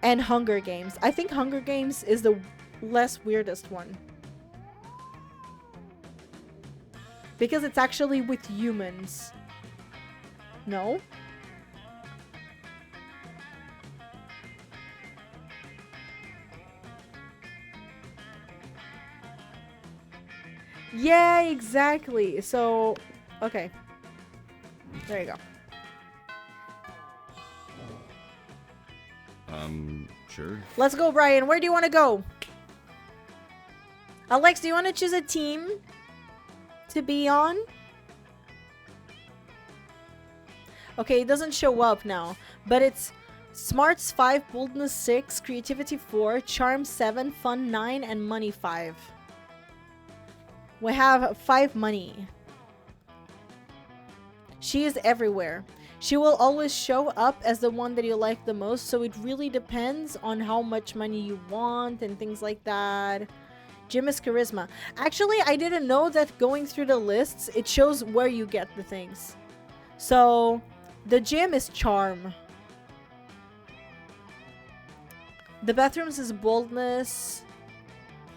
Hunger Games. I think Hunger Games is the less weirdest one. Because it's actually with humans. No? Yeah, exactly. So, okay. There you go. Sure. Let's go, Brian. Where do you want to go? Alex, do you want to choose a team to be on? Okay, it doesn't show up now, but it's Smarts 5, Boldness 6, Creativity 4, Charm 7, Fun 9, and Money 5. We have 5 money. She is everywhere. She will always show up as the one that you like the most, so it really depends on how much money you want and things like that. Gym is Charisma. Actually, I didn't know that going through the lists, it shows where you get the things. So, the gym is Charm. The bathrooms is Boldness.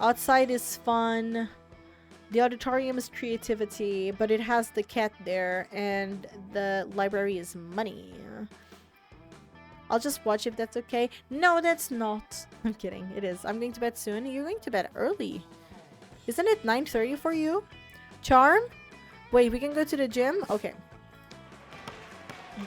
Outside is Fun. The auditorium is Creativity, but it has the cat there, and the library is Money. I'll just watch if that's okay. No, that's not. I'm kidding. It is. I'm going to bed soon. You're going to bed early. Isn't it 9:30 for you? Charm? Wait, we can go to the gym? Okay.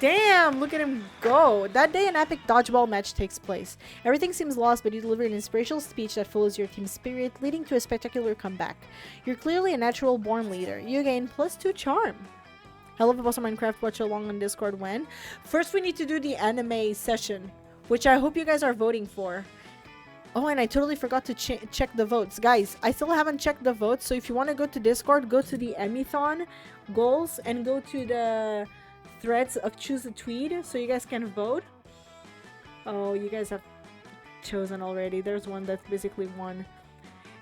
Damn, look at him go. That day, an epic dodgeball match takes place. Everything seems lost, but you deliver an inspirational speech that follows your team's spirit, leading to a spectacular comeback. You're clearly a natural born leader. You gain +2 charm. Hello, Boss of Minecraft. Watch along on Discord when. First, we need to do the anime session, which I hope you guys are voting for. Oh, and I totally forgot to check the votes. Guys, I still haven't checked the votes, so if you want to go to Discord, go to the Emmython goals and go to the threads of choose a tweet so you guys can vote. Oh, you guys have chosen already. There's one that's basically won.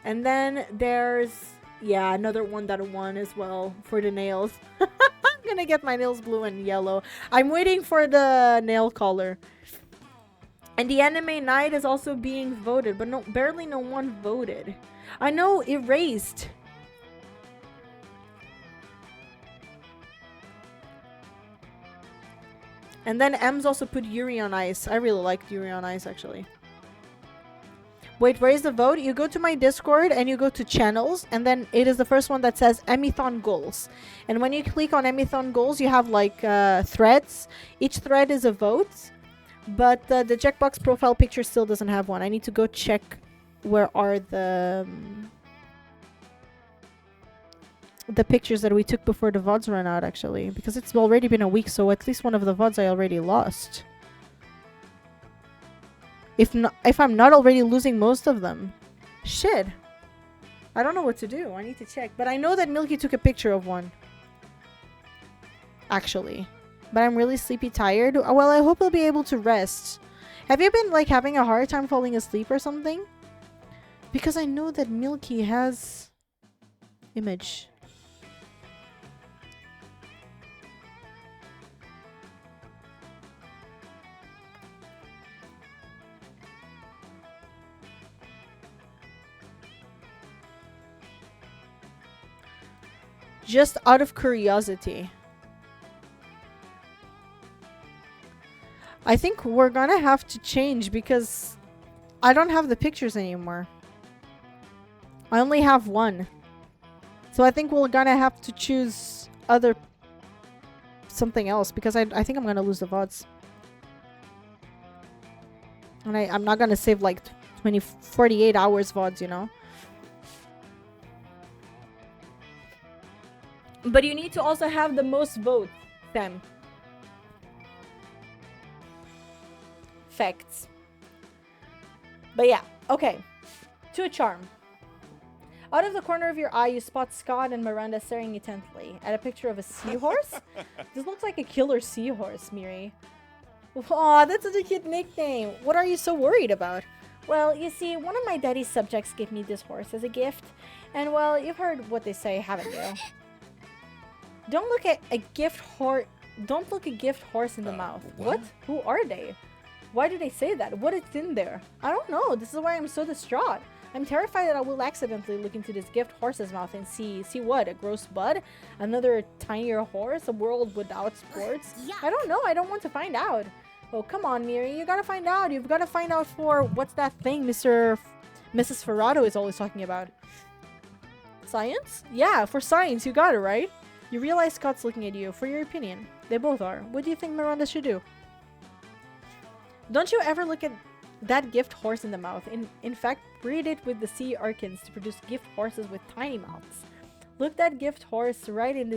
And then there's, yeah, another one that won as well for the nails. I'm gonna get my nails blue and yellow. I'm waiting for the nail color. And the anime night is also being voted, but barely no one voted. I know, erased. And then M's also put Yuri on Ice. I really liked Yuri on Ice, actually. Wait, where is the vote? You go to my Discord and you go to channels, and then it is the first one that says Emmython goals. And when you click on Emmython goals, you have like threads. Each thread is a vote, but the Jackbox profile picture still doesn't have one. I need to go check where are the pictures that we took before the VODs ran out, actually, because it's already been a week, so at least one of the VODs I already lost. If I'm not already losing most of them. Shit. I don't know what to do. I need to check. But I know that Milky took a picture of one. Actually. But I'm really sleepy tired. Well, I hope I'll be able to rest. Have you been, like, having a hard time falling asleep or something? Because I know that Milky has image. Just out of curiosity. I think we're gonna have to change because I don't have the pictures anymore. I only have one. So I think we're gonna have to choose something else because I think I'm gonna lose the VODs. And I'm not gonna save like 48 hours VODs, you know? But you need to also have the most votes, Sam. Facts. But yeah, okay. To a charm. Out of the corner of your eye, you spot Scott and Miranda staring intently at a picture of a seahorse. This looks like a killer seahorse, Miri. Aw, that's such a cute nickname. What are you so worried about? Well, you see, one of my daddy's subjects gave me this horse as a gift. And, well, you've heard what they say, haven't you? Don't look a gift horse in the mouth. What? Who are they? Why do they say that? What is in there? I don't know. This is why I'm so distraught. I'm terrified that I will accidentally look into this gift horse's mouth and see what? A gross bud? Another tinier horse? A world without sports? I don't know. I don't want to find out. Oh, come on, Miri. You gotta find out. You've gotta find out for what's that thing Mrs. Ferrado is always talking about. Science? Yeah, for science. You got it, right? You realize Scott's looking at you. For your opinion. They both are. What do you think Miranda should do? Don't you ever look at that gift horse in the mouth. In fact, breed it with the sea urchins to produce gift horses with tiny mouths. Look that gift horse right in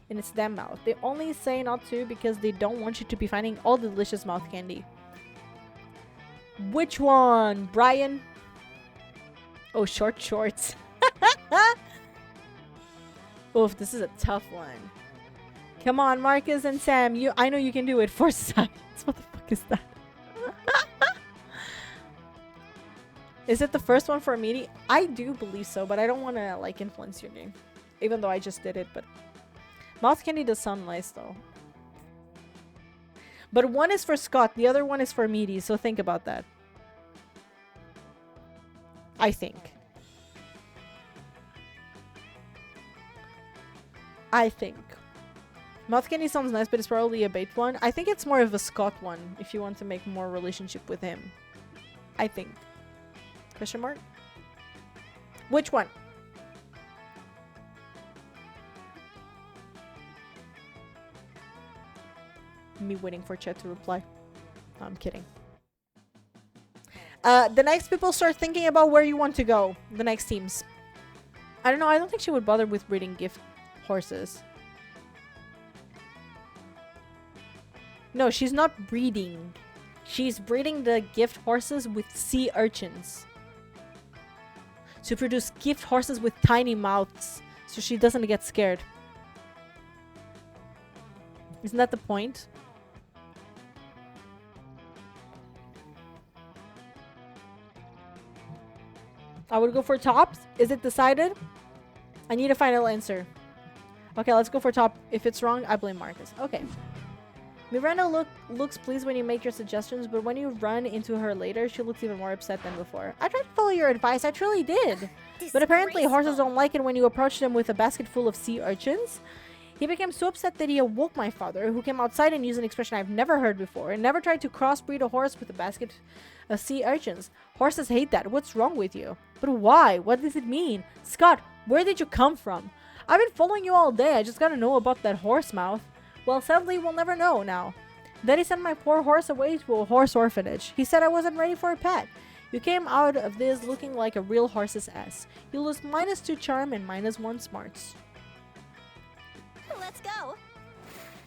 its damn mouth. They only say not to because they don't want you to be finding all the delicious mouth candy. Which one, Brian? Oh, short shorts. Oof, this is a tough one. Come on, Marcus and Sam. I know you can do it for science. What the fuck is that? Is it the first one for a meaty? I do believe so, but I don't want to like influence your game. Even though I just did it, but mouth candy does sound nice though. But one is for Scott, the other one is for meaty, so think about that. I think. Mouth candy sounds nice, but it's probably a bait one. I think it's more of a Scott one if you want to make more relationship with him. I think. Question mark? Which one? Me waiting for chat to reply. No, I'm kidding. The next people start thinking about where you want to go. The next teams. I don't know. I don't think she would bother with breeding gift horses. No, she's not breeding. She's breeding the gift horses with sea urchins. To produce gift horses with tiny mouths. So she doesn't get scared. Isn't that the point? I would go for tops. Is it decided? I need a final answer. Okay, let's go for top. If it's wrong, I blame Marcus. Okay. Miranda looks pleased when you make your suggestions, but when you run into her later, she looks even more upset than before. I tried to follow your advice. I truly did. But apparently horses don't like it when you approach them with a basket full of sea urchins. He became so upset that he awoke my father, who came outside and used an expression I've never heard before, and never tried to crossbreed a horse with a basket of sea urchins. Horses hate that. What's wrong with you? But why? What does it mean? Scott, where did you come from? I've been following you all day. I just gotta know about that horse mouth. Well, sadly, we'll never know now. Daddy sent my poor horse away to a horse orphanage. He said I wasn't ready for a pet. You came out of this looking like a real horse's ass. You lose -2 charm and -1 smarts. Let's go.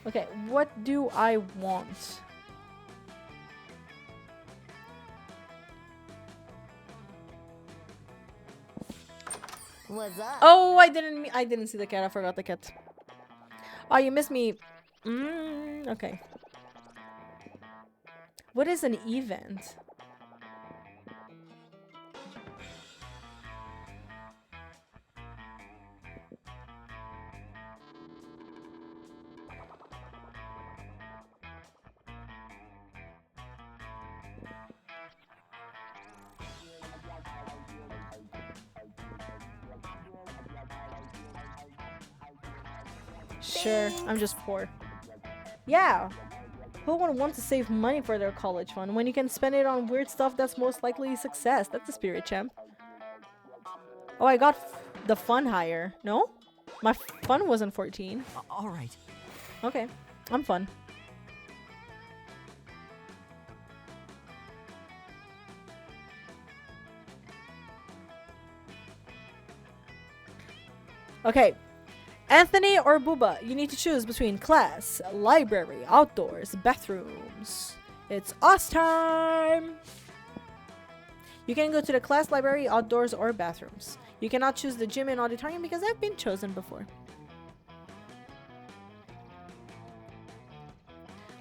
Okay, what do I want? What's up? Oh, I didn't see the cat. I forgot the cat. Oh, you missed me. Okay. What is an event? Sure, I'm just poor. Yeah. Who would want to save money for their college fund when you can spend it on weird stuff that's most likely success? That's the spirit, champ. Oh, I got the fun higher. No? My fun wasn't 14. Alright. Okay, I'm fun. Okay. Anthony or Booba, you need to choose between class, library, outdoors, bathrooms. It's us time! You can go to the class, library, outdoors, or bathrooms. You cannot choose the gym and auditorium because I've been chosen before.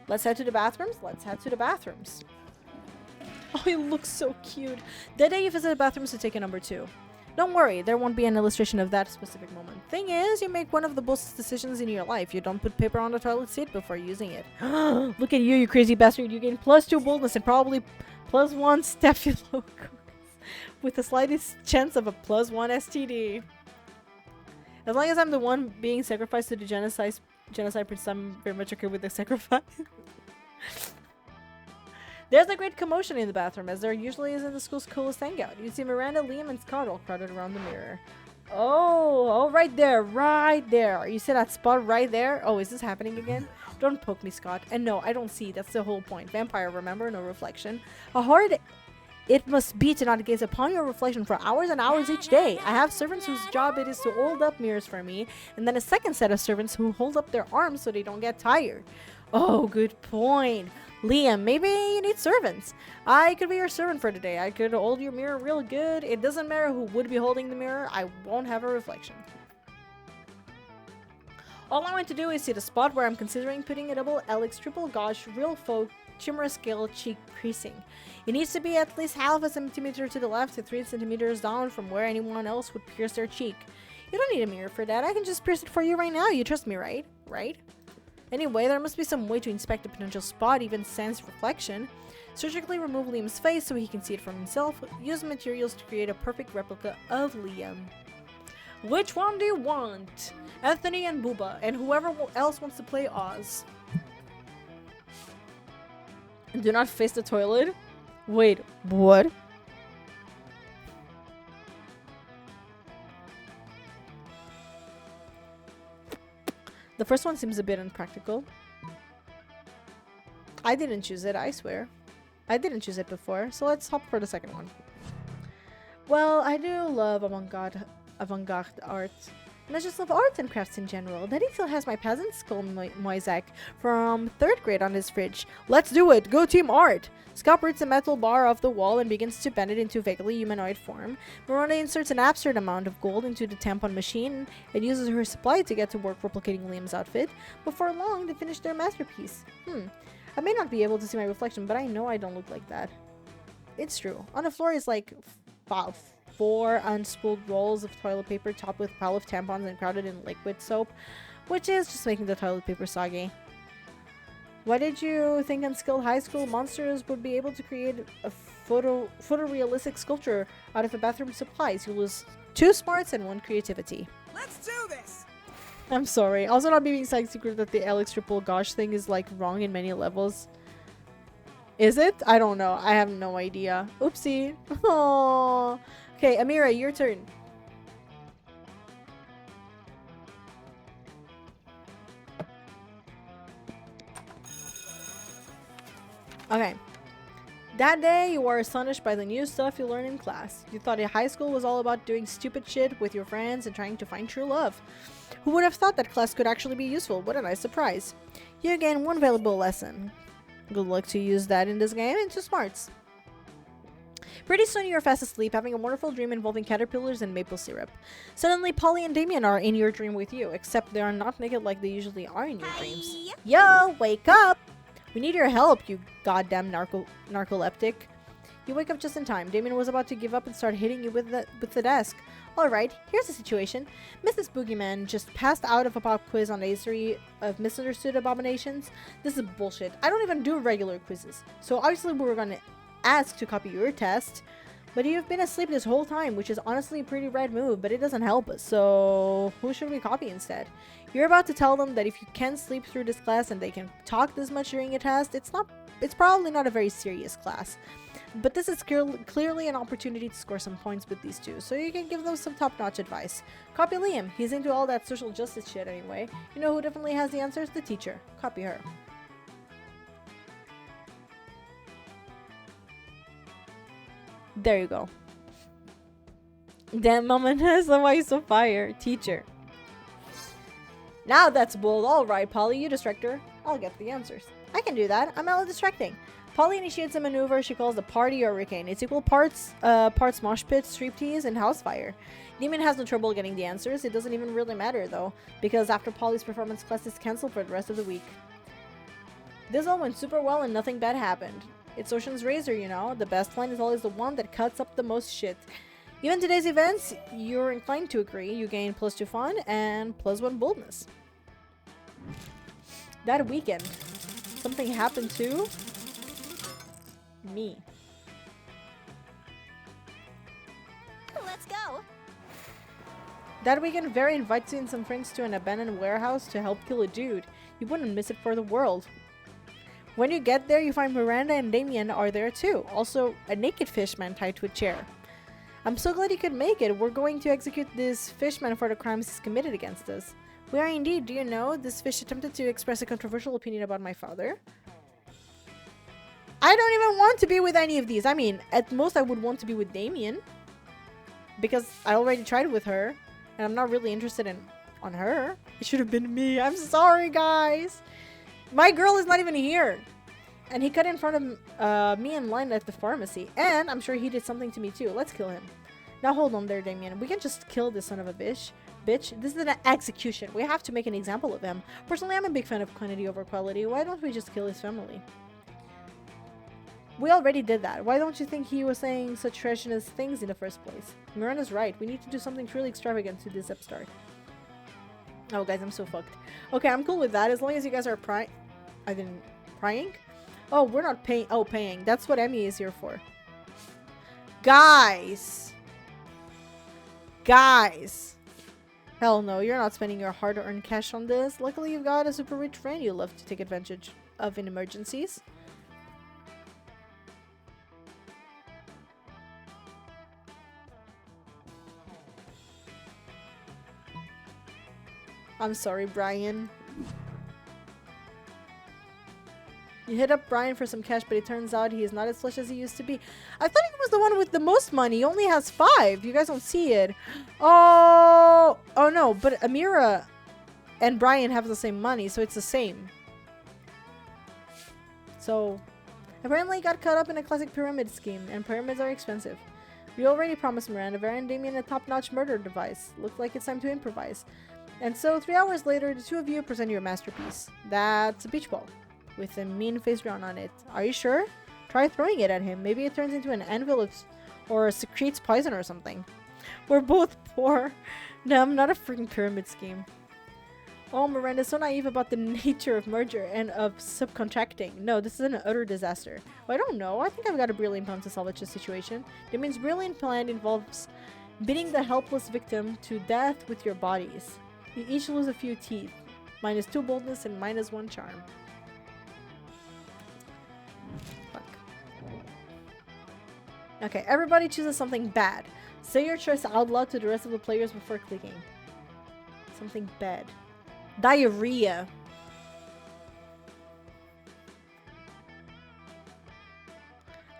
Let's head to the bathrooms. Let's head to the bathrooms. Oh, he looks so cute. The day you visit the bathrooms to take a number 2. Don't worry, there won't be an illustration of that specific moment. Thing is, you make one of the boldest decisions in your life. You don't put paper on the toilet seat before using it. Look at you, you crazy bastard. You gain +2 boldness and probably +1 staphylococcus with the slightest chance of a +1 STD. As long as I'm the one being sacrificed to the genocide prince, I'm very much okay with the sacrifice. There's a great commotion in the bathroom, as there usually is in the school's coolest hangout. You see Miranda, Liam, and Scott all crowded around the mirror. Oh, right there, right there. You see that spot right there? Oh, is this happening again? Don't poke me, Scott. And no, I don't see. That's the whole point. Vampire, remember? No reflection. How hard it must be to not gaze upon your reflection for hours and hours each day. I have servants whose job it is to hold up mirrors for me, and then a second set of servants who hold up their arms so they don't get tired. Oh, good point. Liam, maybe you need servants. I could be your servant for today. I could hold your mirror real good. It doesn't matter who would be holding the mirror. I won't have a reflection. All I want to do is see the spot where I'm considering putting a double helix triple gauche real faux chimera scale cheek piercing. It needs to be at least half a centimeter to the left to 3 centimeters down from where anyone else would pierce their cheek. You don't need a mirror for that. I can just pierce it for you right now. You trust me, right? Right? Anyway, there must be some way to inspect the potential spot, even sans reflection. Surgically remove Liam's face so he can see it for himself. Use materials to create a perfect replica of Liam. Which one do you want? Anthony and Booba, and whoever else wants to play Oz. Do not face the toilet? Wait, what? The first one seems a bit impractical. I didn't choose it, I swear. I didn't choose it before, so let's hop for the second one. Well, I do love avant-garde art. And I just love arts and crafts in general. Daddy still has my peasant skull mosaic from 3rd grade on his fridge. Let's do it! Go team art! Scott roots a metal bar off the wall and begins to bend it into vaguely humanoid form. Miranda inserts an absurd amount of gold into the tampon machine and uses her supply to get to work replicating Liam's outfit. Before long, they finish their masterpiece. I may not be able to see my reflection, but I know I don't look like that. It's true. On the floor is like 4 unspooled rolls of toilet paper topped with a pile of tampons and crowded in liquid soap, which is just making the toilet paper soggy. Why did you think unskilled high school monsters would be able to create a photorealistic sculpture out of the bathroom supplies? You lose 2 smarts and 1 creativity. Let's do this. I'm sorry. Also not being side secret that the Alex triple gosh thing is like wrong in many levels. Is it? I don't know. I have no idea. Oopsie. Aww. Okay, Amira, your turn. Okay. That day, you were astonished by the new stuff you learned in class. You thought high school was all about doing stupid shit with your friends and trying to find true love. Who would have thought that class could actually be useful? What a nice surprise. You gained 1 valuable lesson. Good luck to use that in this game into smarts. Pretty soon you're fast asleep, having a wonderful dream involving caterpillars and maple syrup. Suddenly, Polly and Damien are in your dream with you, except they are not naked like they usually are in your dreams. Yo, wake up! We need your help, you goddamn narcoleptic. You wake up just in time. Damien was about to give up and start hitting you with the desk. Alright, here's the situation. Mrs. Boogeyman just passed out of a pop quiz on the history of misunderstood abominations. This is bullshit. I don't even do regular quizzes. So obviously we were gonna ask to copy your test. But you've been asleep this whole time, which is honestly a pretty rad move, but it doesn't help us. So who should we copy instead? You're about to tell them that if you can sleep through this class and they can talk this much during a test, it's probably not a very serious class. But this is clearly an opportunity to score some points with these two, so you can give them some top-notch advice. Copy Liam. He's into all that social justice shit anyway. You know who definitely has the answers? The teacher. Copy her. There you go. Damn, Mama Nessa, why you so fire? Teacher. Now that's bold. Alright, Polly, you distract her. I'll get the answers. I can do that. I'm hella distracting. Polly initiates a maneuver she calls the Party Hurricane. It's equal parts mosh pit, striptease, and house fire. Demon has no trouble getting the answers. It doesn't even really matter though, because after Polly's performance, class is cancelled for the rest of the week. This all went super well and nothing bad happened. It's Ocean's Razor, you know. The best line is always the one that cuts up the most shit. Even today's events, you're inclined to agree. You gain +2 fun and +1 boldness. That weekend, something happened to me. Let's go. That weekend, Vera invites you and some friends to an abandoned warehouse to help kill a dude. You wouldn't miss it for the world. When you get there, you find Miranda and Damien are there too. Also, a naked fishman tied to a chair. I'm so glad you could make it. We're going to execute this fishman for the crimes he's committed against us. We are indeed. Do you know, this fish attempted to express a controversial opinion about my father? I don't even want to be with any of these. I mean, at most I would want to be with Damien. Because I already tried with her. And I'm not really interested on her. It should have been me. I'm sorry, guys. My girl is not even here. And he cut in front of me in line at the pharmacy. And I'm sure he did something to me too. Let's kill him. Now hold on there, Damien. We can just kill this son of a bitch. This is an execution. We have to make an example of him. Personally, I'm a big fan of quantity over quality. Why don't we just kill his family? We already did that. Why don't you think he was saying such treasonous things in the first place? Miranda's right. We need to do something truly extravagant to this upstart. Oh, guys, I'm so fucked. Okay, I'm cool with that. As long as you guys are prying. Oh, we're not paying. Oh, paying. That's what Emmy is here for. Guys. Hell no, you're not spending your hard-earned cash on this. Luckily, you've got a super rich friend you love to take advantage of in emergencies. I'm sorry, Brian. You hit up Brian for some cash, but it turns out he is not as flush as he used to be. I thought he was the one with the most money. He only has 5. You guys don't see it. Oh no, but Amira and Brian have the same money, so it's the same. So, apparently he got caught up in a classic pyramid scheme, and pyramids are expensive. We already promised Miranda, Vera, and Damien a top-notch murder device. Looks like it's time to improvise. And so, 3 hours later, the two of you present your masterpiece. That's a beach ball with a mean face drawn on it. Are you sure? Try throwing it at him. Maybe it turns into an anvil or secretes poison or something. We're both poor. No, I'm not a freaking pyramid scheme. Oh, Miranda's so naive about the nature of merger and of subcontracting. No, this is an utter disaster. Well, I don't know. I think I've got a brilliant plan to salvage the situation. Damien's brilliant plan involves beating the helpless victim to death with your bodies. You each lose a few teeth. -2 boldness and -1 charm. Fuck. Okay, everybody chooses something bad. Say your choice out loud to the rest of the players before clicking. Something bad. Diarrhea.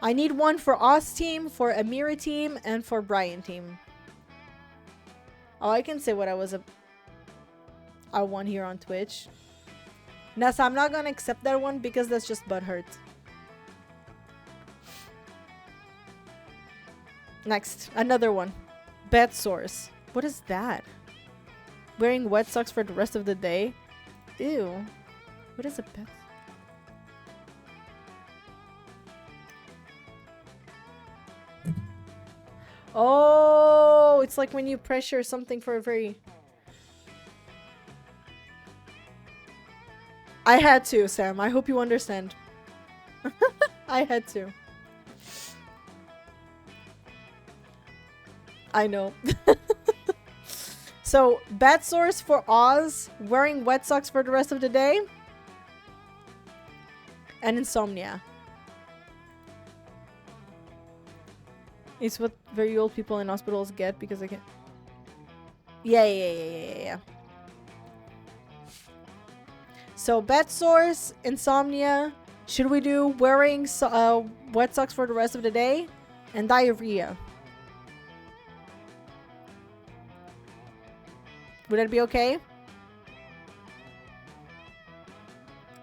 I need one for Oz team, for Amira team, and for Brian team. Oh, I can say what I won here on Twitch. Nessa, I'm not gonna accept that one because that's just butthurt. Next, another one. Bed sores. What is that? Wearing wet socks for the rest of the day? Ew. What is a bed? Oh, it's like when you pressure something for a very... I had to, Sam. I hope you understand. I had to. I know. So, bad sores for Oz, wearing wet socks for the rest of the day, and insomnia. It's what very old people in hospitals get because they can... Yeah. So, bed sores, insomnia. Should we do wearing wet socks for the rest of the day? And diarrhea. Would that be okay?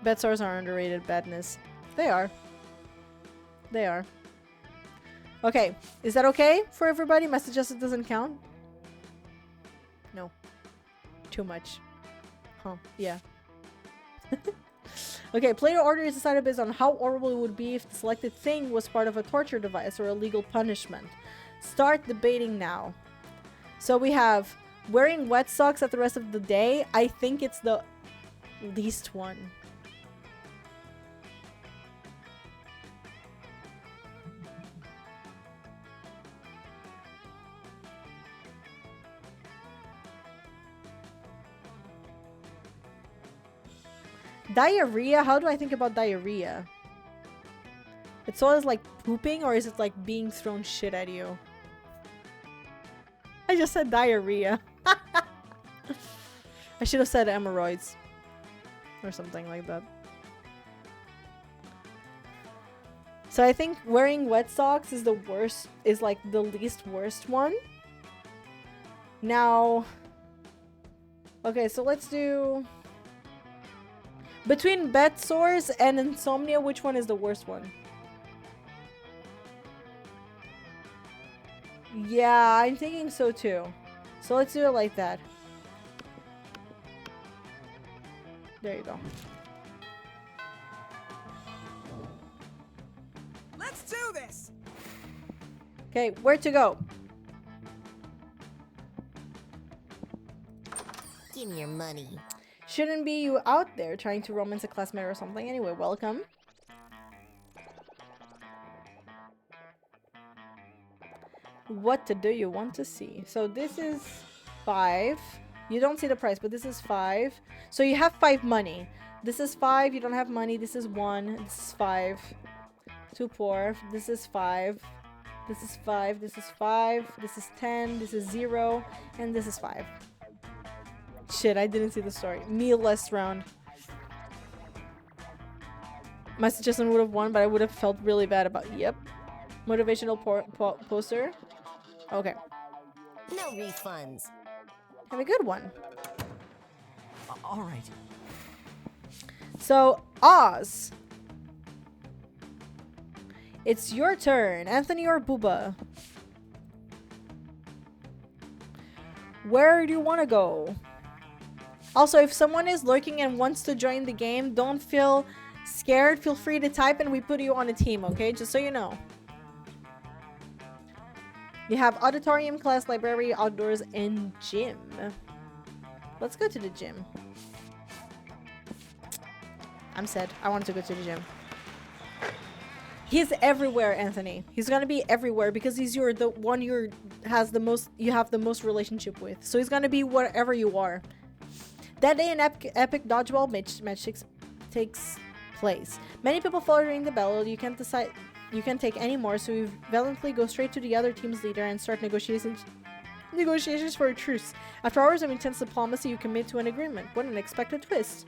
Bed sores are underrated badness. They are. They are. Okay, is that okay for everybody? Messages doesn't count? No. Too much. Huh, yeah. Okay, player order is decided based on how horrible it would be if the selected thing was part of a torture device or a legal punishment. Start debating now. So we have wearing wet socks at the rest of the day. I think it's the least one. Diarrhea? How do I think about diarrhea? It's always like pooping, or is it like being thrown shit at you? I just said diarrhea. I should have said hemorrhoids. Or something like that. So I think wearing wet socks is the worst, is like the least worst one. Now, okay, so let's do... Between bed sores and insomnia, which one is the worst one? Yeah, I'm thinking so too. So let's do it like that. There you go. Let's do this. Okay, where to go? Give me your money. Shouldn't be you out there trying to romance a classmate or something. Anyway, welcome. What do you want to see? So this is 5. You don't see the price, but this is 5. So you have 5 money. This is 5. You don't have money. This is 1. This is 5. 2 poor. This is 5. This is 5. This is 5. This is 10. This is 0. And this is 5. Shit, I didn't see the story. Meal less round. My suggestion would have won, but I would have felt really bad about... Yep. Motivational poster. Okay. No refunds. Have a good one. All right. So, Oz. It's your turn. Anthony or Booba? Where do you want to go? Also, if someone is lurking and wants to join the game, don't feel scared. Feel free to type and we put you on a team, okay? Just so you know. You have auditorium, class, library, outdoors, and gym. Let's go to the gym. I'm sad. I want to go to the gym. He's everywhere, Anthony. He's gonna be everywhere because he's the one you have the most relationship with. So he's gonna be wherever you are. That day, an epic dodgeball match takes place. Many people follow ring the bell. You can't take any more, so you valiantly go straight to the other team's leader and start negotiations for a truce. After hours of intense diplomacy, you commit to an agreement. What an unexpected twist!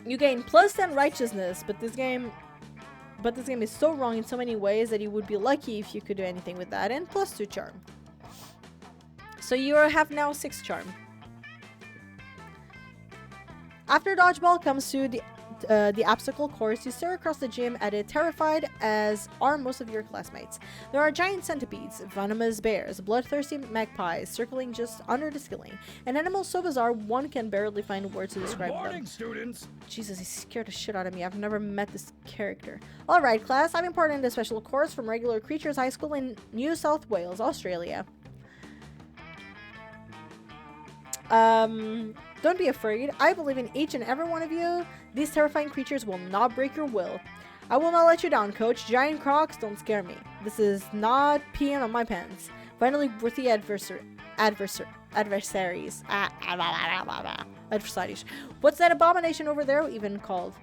You gain +10 righteousness, but this game is so wrong in so many ways that you would be lucky if you could do anything with that, and +2 charm. So you have now 6 charm. After dodgeball comes to the obstacle course, you stare across the gym at it, terrified, as are most of your classmates. There are giant centipedes, venomous bears, bloodthirsty magpies circling just under the ceiling, and animals so bizarre one can barely find words to describe them. Students. Jesus, he scared the shit out of me. I've never met this character. Alright, class, I'm importing the special course from Regular Creatures High School in New South Wales, Australia. Don't be afraid. I believe in each and every one of you. These terrifying creatures will not break your will. I will not let you down, coach. Giant crocs don't scare me. This is not peeing on my pants. Finally, worthy adversaries. Adversaries. What's that abomination over there even called?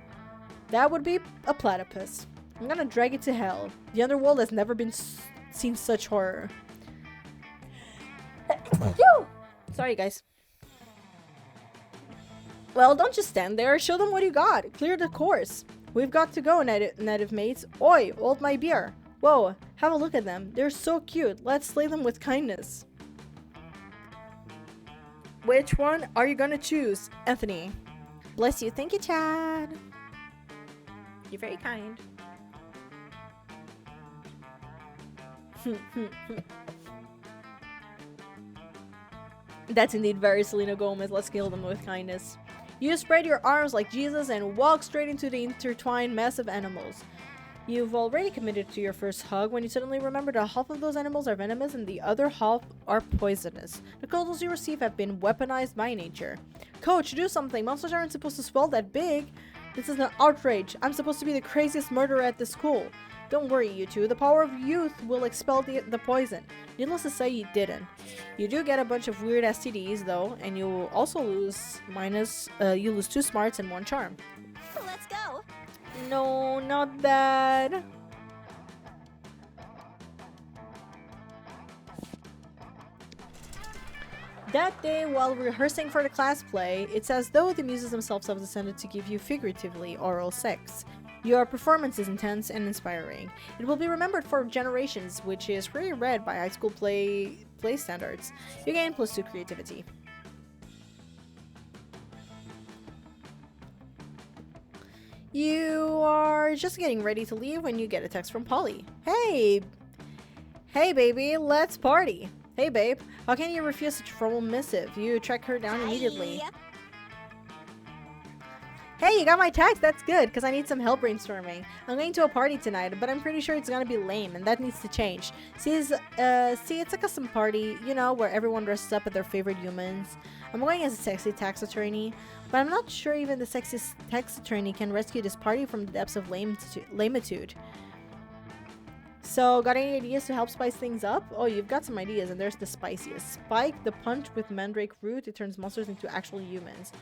That would be a platypus. I'm gonna drag it to hell. The underworld has never been seen such horror. Sorry, guys. Well, don't just stand there. Show them what you got. Clear the course. We've got to go, native mates. Oi, hold my beer. Whoa, have a look at them. They're so cute. Let's slay them with kindness. Which one are you gonna choose? Anthony. Bless you. Thank you, Chad. You're very kind. That's indeed very Selena Gomez. Let's kill them with kindness. You spread your arms like Jesus and walk straight into the intertwined mess of animals. You've already committed to your first hug when you suddenly remember that half of those animals are venomous and the other half are poisonous. The cuddles you receive have been weaponized by nature. Coach, do something. Monsters aren't supposed to swell that big. This is an outrage. I'm supposed to be the craziest murderer at the school. Don't worry, you two. The power of youth will expel the poison. Needless to say, you didn't. You do get a bunch of weird STDs, though, and you will also lose you lose 2 smarts and 1 charm. Let's go. No, not that. That day, while rehearsing for the class play, it's as though the muses themselves have decided to give you figuratively oral sex. Your performance is intense and inspiring. It will be remembered for generations, which is pretty read by high school play standards. You gain +2 creativity. You are just getting ready to leave when you get a text from Polly. Hey baby, let's party. Hey babe, how can you refuse such a formal missive? You track her down immediately. Hi. Hey, you got my text? That's good, because I need some help brainstorming. I'm going to a party tonight, but I'm pretty sure it's gonna be lame, and that needs to change. See, it's a custom party, you know, where everyone dresses up as their favorite humans. I'm going as a sexy tax attorney, but I'm not sure even the sexiest tax attorney can rescue this party from the depths of lamitude. So, got any ideas to help spice things up? Oh, you've got some ideas, and there's the spiciest. Spike the punch with mandrake root. It turns monsters into actual humans.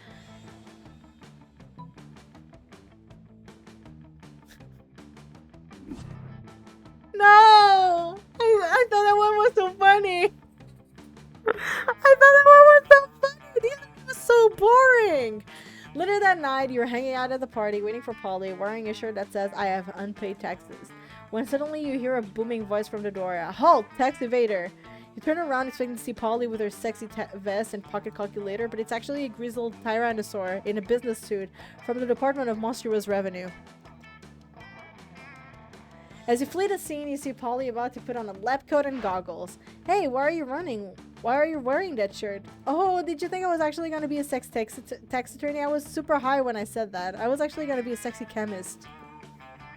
No! I thought that one was so funny. I thought that one was so funny. The other one was so boring. Later that night, you're hanging out at the party, waiting for Polly, wearing a shirt that says, "I have unpaid taxes." When suddenly you hear a booming voice from the door. "Halt! Tax evader!" You turn around expecting to see Polly with her sexy vest and pocket calculator, but it's actually a grizzled tyrannosaur in a business suit from the Department of Monstrous Revenue. As you flee the scene, you see Polly about to put on a lab coat and goggles. "Hey, why are you running? Why are you wearing that shirt?" "Oh, did you think I was actually going to be a tax attorney? I was super high when I said that. I was actually going to be a sexy chemist."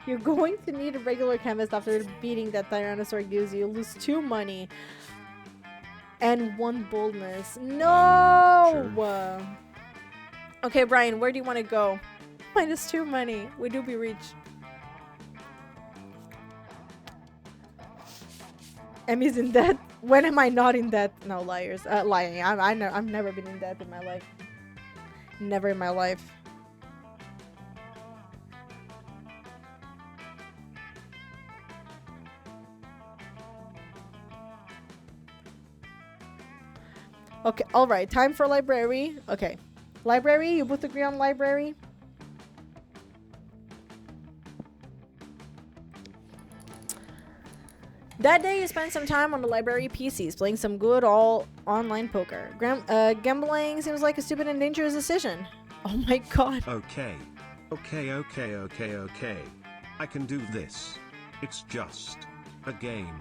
You're going to need a regular chemist after the beating that Tyrannosaur gives you. You'll lose 2 money and 1 boldness. No! Sure. Okay, Brian, where do you want to go? -2 money. We do be rich. Emmy's in debt. When am I not in debt? No, liars. Lying. I've never been in debt in my life. Never in my life. Okay, alright. Time for library. Okay. Library? You both agree on library? That day, you spent some time on the library PCs, playing some good online poker. Gambling seems like a stupid and dangerous decision. Oh my god. Okay. I can do this. It's just a game.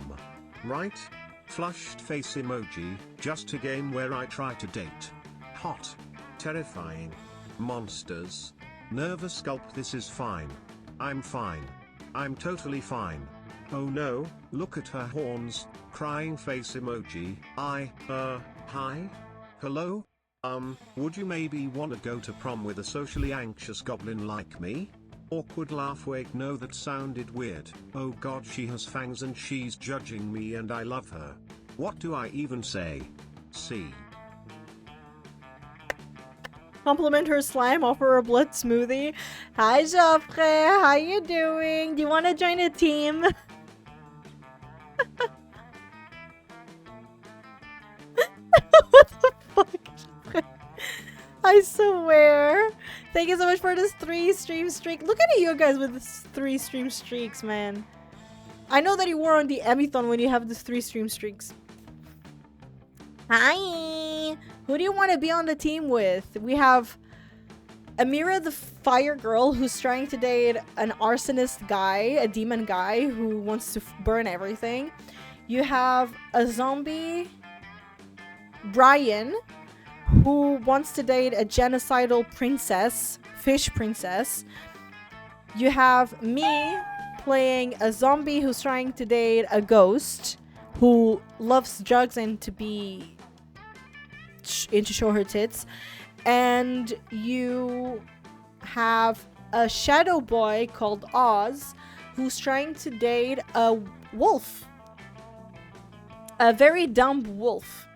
Right? Flushed face emoji, just a game where I try to date. Hot. Terrifying. Monsters. Nervous gulp. This is fine. I'm fine. I'm totally fine. Oh no, look at her horns. Crying face emoji. Hi? Hello? Would you maybe wanna go to prom with a socially anxious goblin like me? Awkward laugh. Wait, no, that sounded weird. Oh god, she has fangs and she's judging me and I love her. What do I even say? See. Compliment her slime, offer her a blood smoothie. Hi, Joffre. How you doing? Do you want to join a team? What the fuck? I swear. Thank you so much for this 3 stream streak. Look at you guys with this 3 stream streaks, man. I know that you were on the Emmython when you have this 3 stream streaks. Hi. Who do you want to be on the team with? We have Amira the fire girl who's trying to date an arsonist guy, a demon guy who wants to burn everything. You have a zombie, Brian, who wants to date a genocidal princess, fish princess. You have me playing a zombie who's trying to date a ghost who loves drugs and to be into show her tits. And you have a shadow boy called Oz who's trying to date a wolf, a very dumb wolf,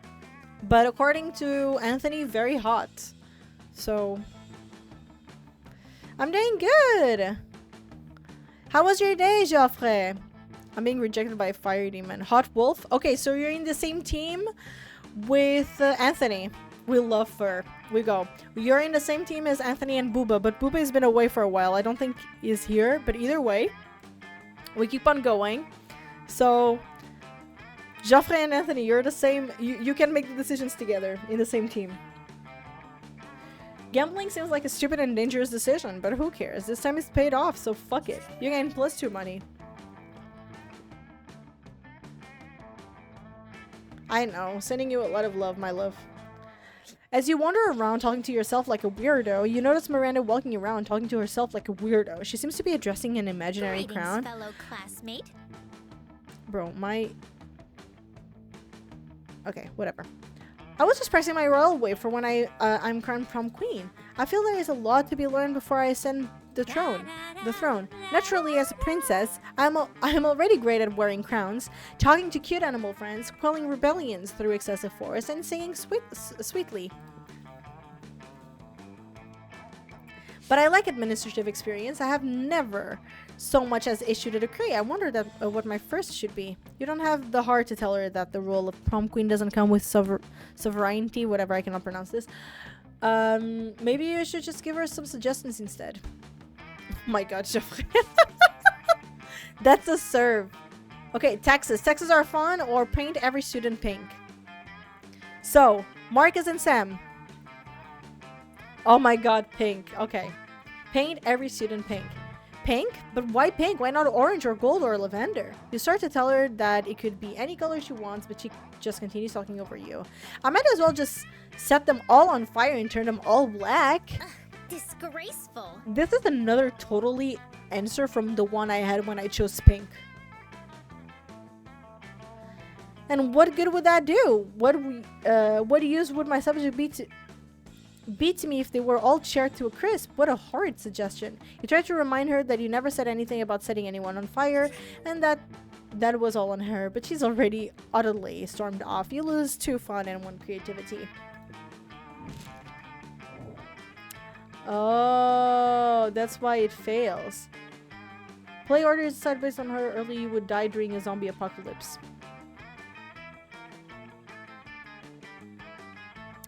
but according to Anthony, very hot. So I'm doing good. How was your day, Joffre? I'm being rejected by a fire demon. Hot wolf. Okay, so you're in the same team with Anthony. We love her. We go. You're in the same team as Anthony and Booba, but Booba has been away for a while. I don't think he's here, but either way, we keep on going. So Joffre and Anthony, you're the same. You can make the decisions together in the same team. Gambling seems like a stupid and dangerous decision, but who cares? This time it's paid off, so fuck it. You gain +2 money. I know, sending you a lot of love, my love. As you wander around talking to yourself like a weirdo, you notice Miranda walking around talking to herself like a weirdo. She seems to be addressing an imaginary Greetings, crowd. fellow classmate. Bro, okay, whatever. I was just practicing my royal wave for when I'm crowned prom queen. I feel there is a lot to be learned before I ascend the throne. Naturally, as a princess, I'm already great at wearing crowns, talking to cute animal friends, quelling rebellions through excessive force, and singing sweetly. But I like administrative experience. I have never so much as issued a decree. I wonder what my first should be. You don't have the heart to tell her that the role of prom queen doesn't come with sovereignty, whatever, I cannot pronounce this. Maybe you should just give her some suggestions instead. Oh my god, Geoffrey. That's a serve. Okay, taxes. Taxes are fun, or paint every student pink. So, Marcus and Sam. Oh my god, pink. Okay. Paint every student pink. Pink? But why pink? Why not orange or gold or lavender? You start to tell her that it could be any color she wants, but she just continues talking over you. I might as well just set them all on fire and turn them all black. Disgraceful. This is another totally answer from the one I had when I chose pink. And what good would that do? What use would my subject be to me if they were all charred to a crisp? What a horrid suggestion. You try to remind her that you never said anything about setting anyone on fire, and that was all on her, but she's already utterly stormed off. You lose 2 fun and 1 creativity. Oh, that's why it fails. Play orders decided based on how early you would die during a zombie apocalypse.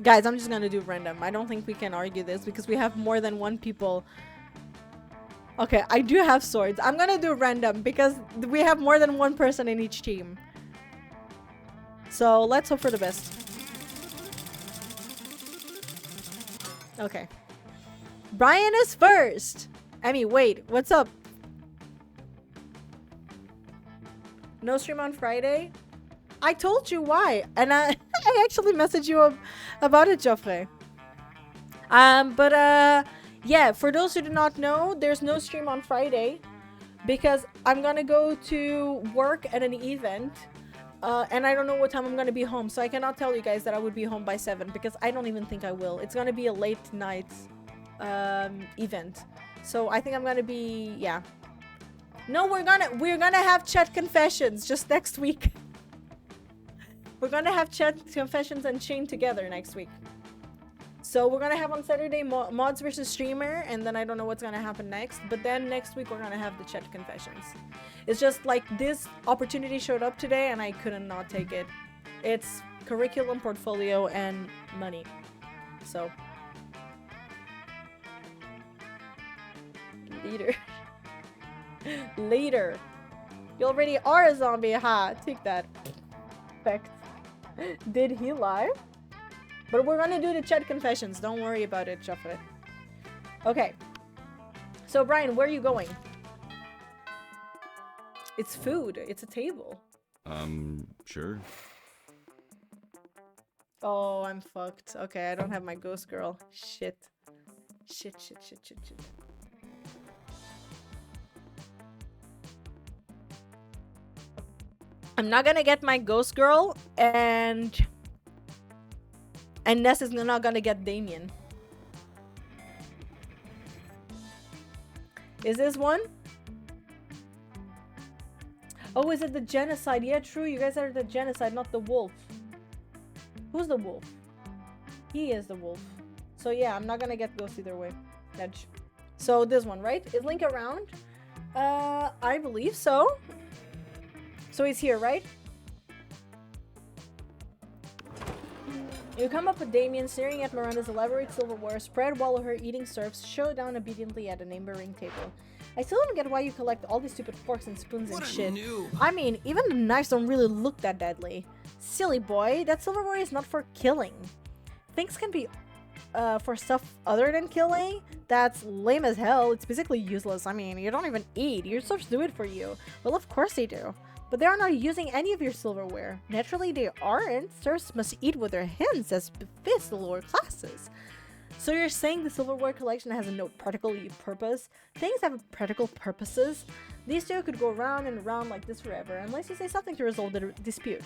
Guys, I'm just gonna do random. I don't think we can argue this because we have more than 1 people. Okay, I do have swords. I'm gonna do random because we have more than 1 person in each team. So let's hope for the best. Okay. Brian is first. Emmy, wait, what's up? No stream on Friday? I told you why, and I actually messaged you about it, Geoffrey. Yeah, for those who do not know, there's no stream on Friday because I'm gonna go to work at an event, and I don't know what time I'm gonna be home, so I cannot tell you guys that I would be home by 7 because I don't even think I will. It's gonna be a late night event, so I think I'm gonna be, yeah. No, we're gonna have chat confessions just next week. We're gonna have chat confessions and chain together next week. So we're gonna have on Saturday mods versus streamer, and then I don't know what's gonna happen next, but then next week we're gonna have the chat confessions. It's just like this opportunity showed up today and I couldn't not take it. It's curriculum, portfolio, and money. So leader. Later. You already are a zombie. Ha, take that. Fact. Did he lie? But we're gonna do the chat confessions. Don't worry about it, Joffrey. Okay. So, Brian, where are you going? It's food. It's a table. Sure. Oh, I'm fucked. Okay, I don't have my ghost girl. Shit. Shit. I'm not gonna get my ghost girl, and Ness is not gonna get Damien. Is this one? Oh, is it the genocide? Yeah, true. You guys are the genocide, not the wolf. Who's the wolf? He is the wolf. So yeah, I'm not gonna get ghost either way. Edge. So this one, right? Is Link around? I believe so. So he's here, right? You come up with Damien staring at Miranda's elaborate silverware spread while her eating serves show down obediently at a neighboring table. I still don't get why you collect all these stupid forks and spoons and shit. I mean, even the knives don't really look that deadly. Silly boy, that silverware is not for killing. Things can be for stuff other than killing. That's lame as hell. It's basically useless. I mean, you don't even eat. Your serfs do it for you. Well, of course they do. But they are not using any of your silverware. Naturally, they aren't. Serfs must eat with their hands as befits the lower classes. So you're saying the silverware collection has no practical purpose? Things have practical purposes. These two could go round and round like this forever, unless you say something to resolve the dispute.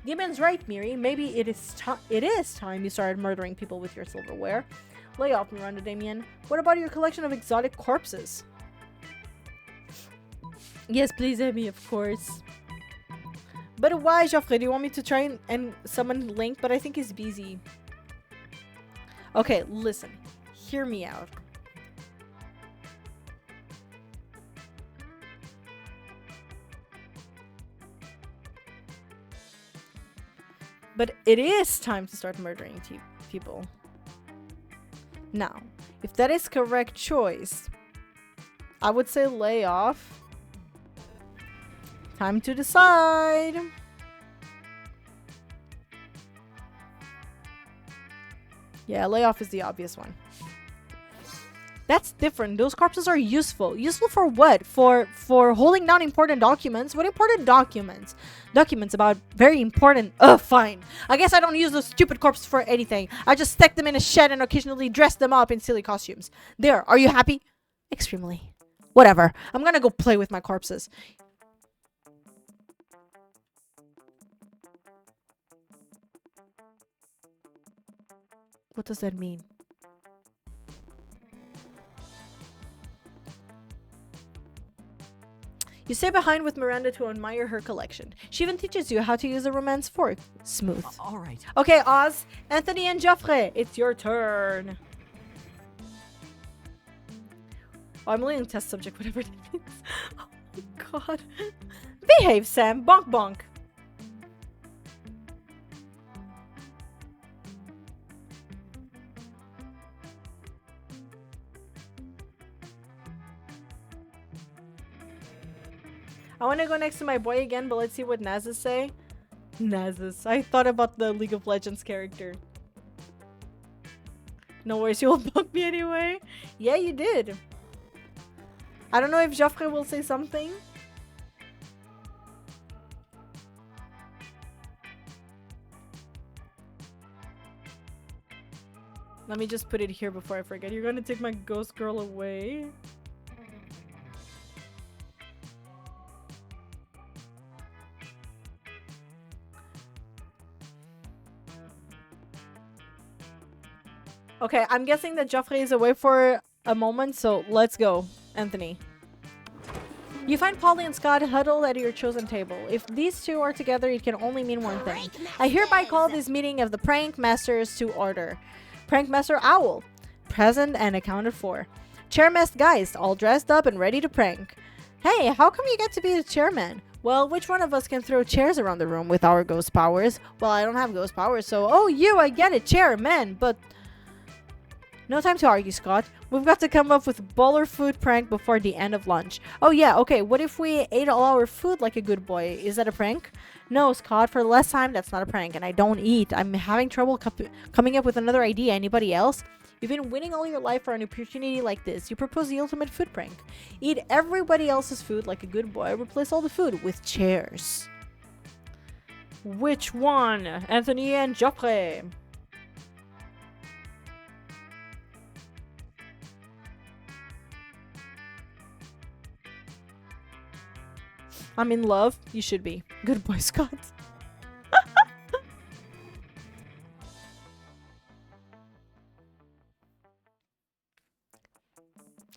Demon's right, Miri. Maybe it is time you started murdering people with your silverware. Lay off, Miranda Damien. What about your collection of exotic corpses? Yes, please, Amy, of course. But why, Joffrey? Do you want me to try and summon Link? But I think he's busy. Okay, listen. Hear me out. But it is time to start murdering people. Now, if that is correct choice, I would say lay off. Time to decide. Yeah, layoff is the obvious one. That's different. Those corpses are useful. Useful for what? For holding down important documents? What important documents? Documents about very important... fine. I guess I don't use those stupid corpses for anything. I just stick them in a shed and occasionally dress them up in silly costumes. There, are you happy? Extremely. Whatever. I'm gonna go play with my corpses. What does that mean? You stay behind with Miranda to admire her collection. She even teaches you how to use a romance fork. Smooth. All right. Okay, Oz, Anthony, and Joffrey, it's your turn. Oh, I'm leaving test subject, whatever that means. Oh my god. Behave, Sam. Bonk bonk. I want to go next to my boy again, but let's see what Nazis say. Nazis. I thought about the League of Legends character. No worries, you will bug me anyway. Yeah, you did. I don't know if Joffrey will say something. Let me just put it here before I forget. You're gonna take my ghost girl away. Okay, I'm guessing that Joffrey is away for a moment, so let's go. Anthony. You find Polly and Scott huddled at your chosen table. If these two are together, it can only mean one thing. I hereby call this meeting of the Prank Masters to order. Prank Master Owl, present and accounted for. Chairmaster Geist, all dressed up and ready to prank. Hey, how come you get to be the chairman? Well, which one of us can throw chairs around the room with our ghost powers? Well, I don't have ghost powers, so... Oh, you, I get it, chairman, but... No time to argue, Scott. We've got to come up with a baller food prank before the end of lunch. Oh yeah, okay, what if we ate all our food like a good boy? Is that a prank? No, Scott, for the last time, that's not a prank, and I don't eat. I'm having trouble coming up with another idea. Anybody else? You've been waiting all your life for an opportunity like this. You propose the ultimate food prank. Eat everybody else's food like a good boy. Replace all the food with chairs. Which one? Anthony and Joffre. I'm in love. You should be. Good boy, Scott.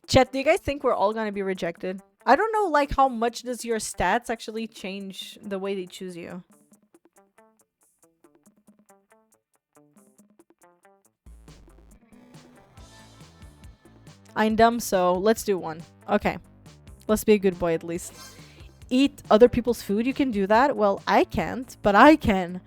Chet, do you guys think we're all gonna be rejected? I don't know, like, how much does your stats actually change the way they choose you? I'm dumb, so let's do one. Okay. Let's be a good boy at least. Eat other people's food? You can do that? Well, I can't, but I can.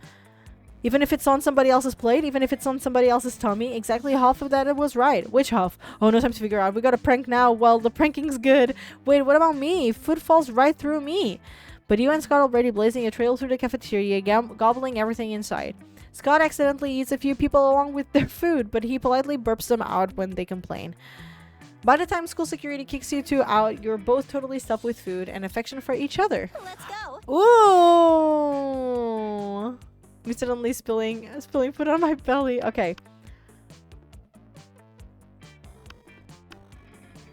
Even if it's on somebody else's plate, even if it's on somebody else's tummy, exactly half of that it was right. Which half? Oh, no time to figure out. We got a prank now. Well, the pranking's good. Wait, what about me? Food falls right through me. But you and Scott already blazing a trail through the cafeteria, gobbling everything inside. Scott accidentally eats a few people along with their food, but he politely burps them out when they complain. By the time school security kicks you two out, you're both totally stuffed with food and affection for each other. Let's go. Ooh! Me suddenly spilling food on my belly. Okay.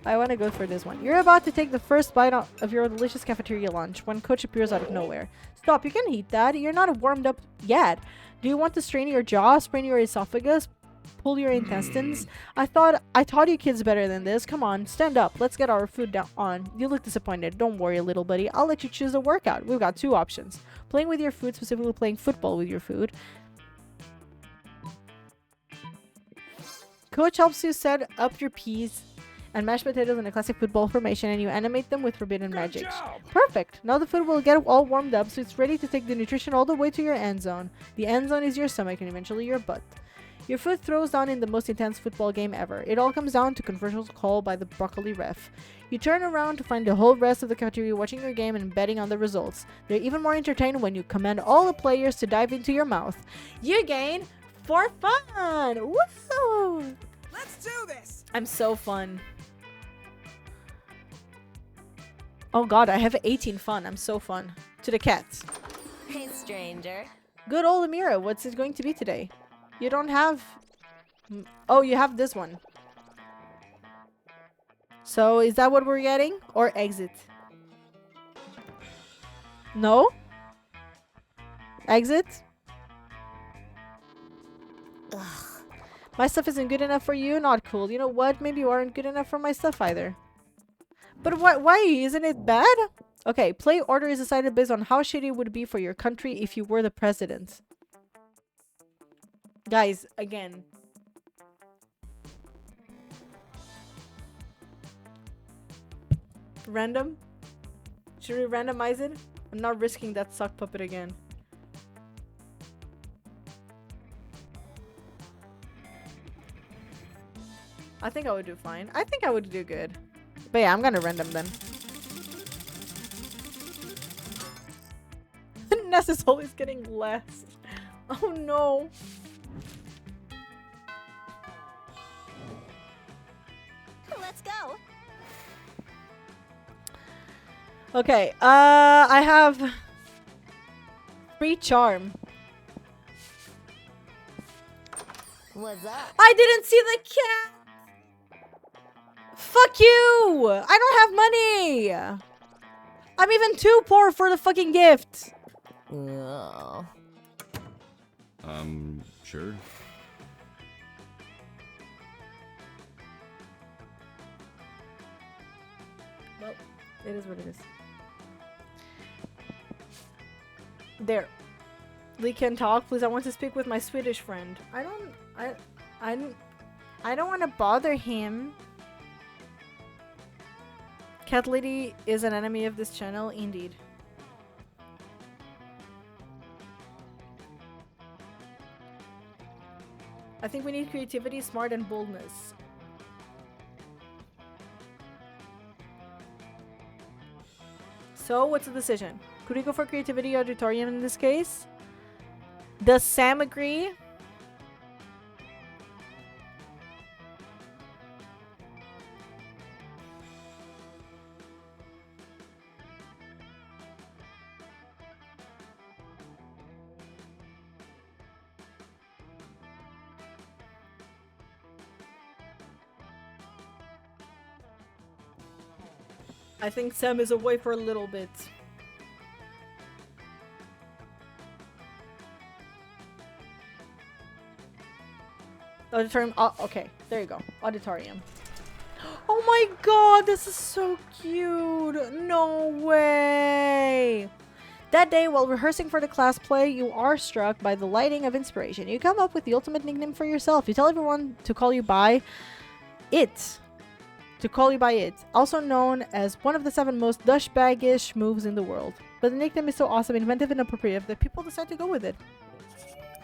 I want to go for this one. You're about to take the first bite of your delicious cafeteria lunch when Coach appears out of nowhere. Stop, you can eat that. You're not warmed up yet. Do you want to strain your jaw, sprain your esophagus, pull your intestines? I taught you kids better than this. Come on, stand up. Let's get our food on. You look disappointed. Don't worry, little buddy. I'll let you choose a workout. We've got two options. Playing with your food, specifically playing football with your food. Coach helps you set up your peas and mashed potatoes in a classic football formation, and you animate them with forbidden magic. Perfect! Now the food will get all warmed up, so it's ready to take the nutrition all the way to your end zone. The end zone is your stomach and eventually your butt. Your foot throws down in the most intense football game ever. It all comes down to controversial call by the broccoli ref. You turn around to find the whole rest of the cafeteria watching your game and betting on the results. They're even more entertained when you command all the players to dive into your mouth. You gain for fun! Woohoo! Let's do this! I'm so fun. Oh god, I have 18 fun. I'm so fun. To the cats. Hey, stranger. Good old Amira, what's it going to be today? You don't have... Oh, you have this one. So, is that what we're getting? Or exit? No? Exit? Ugh. My stuff isn't good enough for you? Not cool. You know what? Maybe you aren't good enough for my stuff either. But why? Isn't it bad? Okay, play order is decided based on how shitty it would be for your country if you were the president. Guys, again. Random? Should we randomize it? I'm not risking that sock puppet again. I think I would do fine. I think I would do good. But yeah, I'm gonna random then. Ness is always getting less. Oh no. Let's go. Okay, I have 3 charm. What's up? I didn't see the cat! Fuck you! I don't have money! I'm even too poor for the fucking gift! Oh. Sure. Well, it is what it is. There. Lee can talk, please. I want to speak with my Swedish friend. I don't want to bother him. Cat Lady is an enemy of this channel, indeed. I think we need creativity, smart, and boldness. So, what's the decision? Could we go for creativity auditorium in this case? Does Sam agree? I think Sam is away for a little bit. Auditorium. Oh, okay. There you go. Auditorium. Oh my god, this is so cute. No way. That day, while rehearsing for the class play, you are struck by the lighting of inspiration. You come up with the ultimate nickname for yourself. You tell everyone to call you by it. To call you by it. Also known as one of the 7 most douchebaggish moves in the world. But the nickname is so awesome, inventive, and appropriate that people decide to go with it.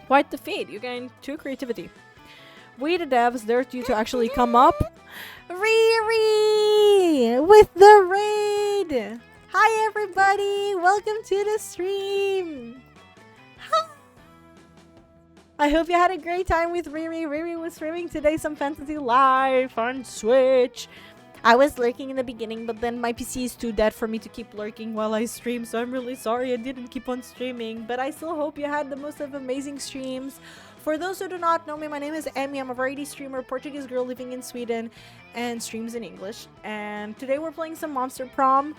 Quite the feat. You gain 2 creativity. We the devs dare you to actually come up. Riri! With the raid! Hi everybody! Welcome to the stream! Hi. I hope you had a great time with Riri. Riri was streaming today some Fantasy Life on Switch. I was lurking in the beginning, but then my PC is too dead for me to keep lurking while I stream, so I'm really sorry I didn't keep on streaming. But I still hope you had the most of amazing streams. For those who do not know me, my name is Emmy. I'm a variety streamer, Portuguese girl living in Sweden, and streams in English. And today we're playing some Monster Prom.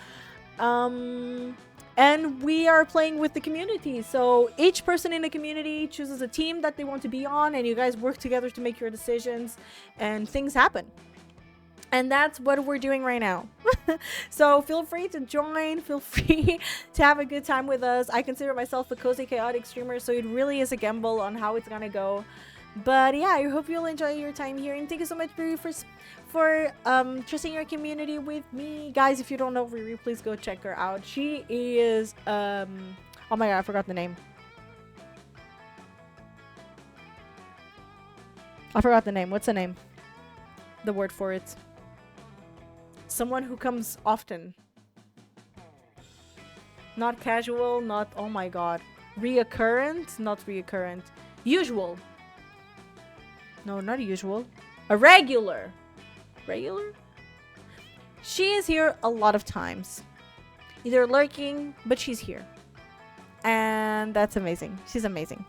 And we are playing with the community. So each person in the community chooses a team that they want to be on, and you guys work together to make your decisions, and things happen. And that's what we're doing right now. So feel free to join. Feel free to have a good time with us. I consider myself a cozy, chaotic streamer, so it really is a gamble on how it's gonna go. But yeah, I hope you'll enjoy your time here. And thank you so much, Riri, for trusting your community with me. Guys, if you don't know Riri, please go check her out. She is, oh my god, I forgot the name. I forgot the name. What's the name? The word for it. Someone who comes often. Not casual, not, oh my god. Reoccurrent? Not reoccurrent. Usual. No, not usual. A regular. Regular? She is here a lot of times. Either lurking, but she's here. And that's amazing. She's amazing.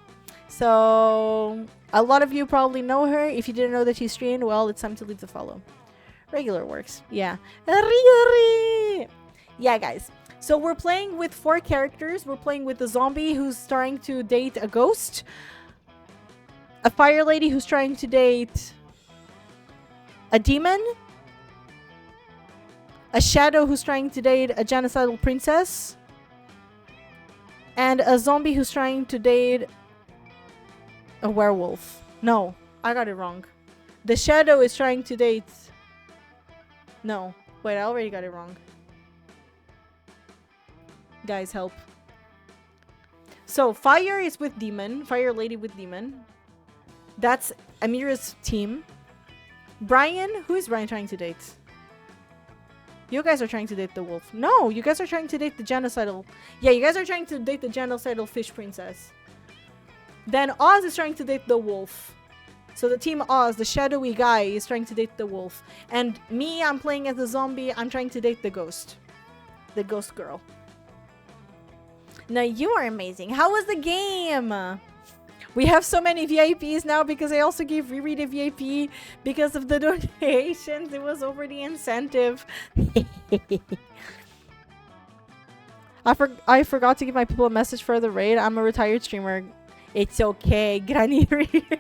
So, a lot of you probably know her. If you didn't know that she streamed, well, it's time to leave the follow. Regular works. Yeah. Yeah, guys. So we're playing with 4 characters. We're playing with the zombie who's trying to date a ghost. A fire lady who's trying to date a demon. A shadow who's trying to date a genocidal princess. And a zombie who's trying to date a werewolf. No, I got it wrong. The shadow is trying to date... No. Wait, I already got it wrong. Guys, help. So, fire is with demon. Fire lady with demon. That's Amira's team. Brian? Who is Brian trying to date? You guys are trying to date the wolf. No, you guys are trying to date the genocidal... Yeah, you guys are trying to date the genocidal fish princess. Then Oz is trying to date the wolf. So the team Oz, the shadowy guy, is trying to date the wolf. And me, I'm playing as the zombie. I'm trying to date the ghost. The ghost girl. Now you are amazing. How was the game? We have so many VIPs now because I also gave Riri the VIP because of the donations. It was over the incentive. I forgot to give my people a message for the raid. I'm a retired streamer. It's okay. Granny Riri.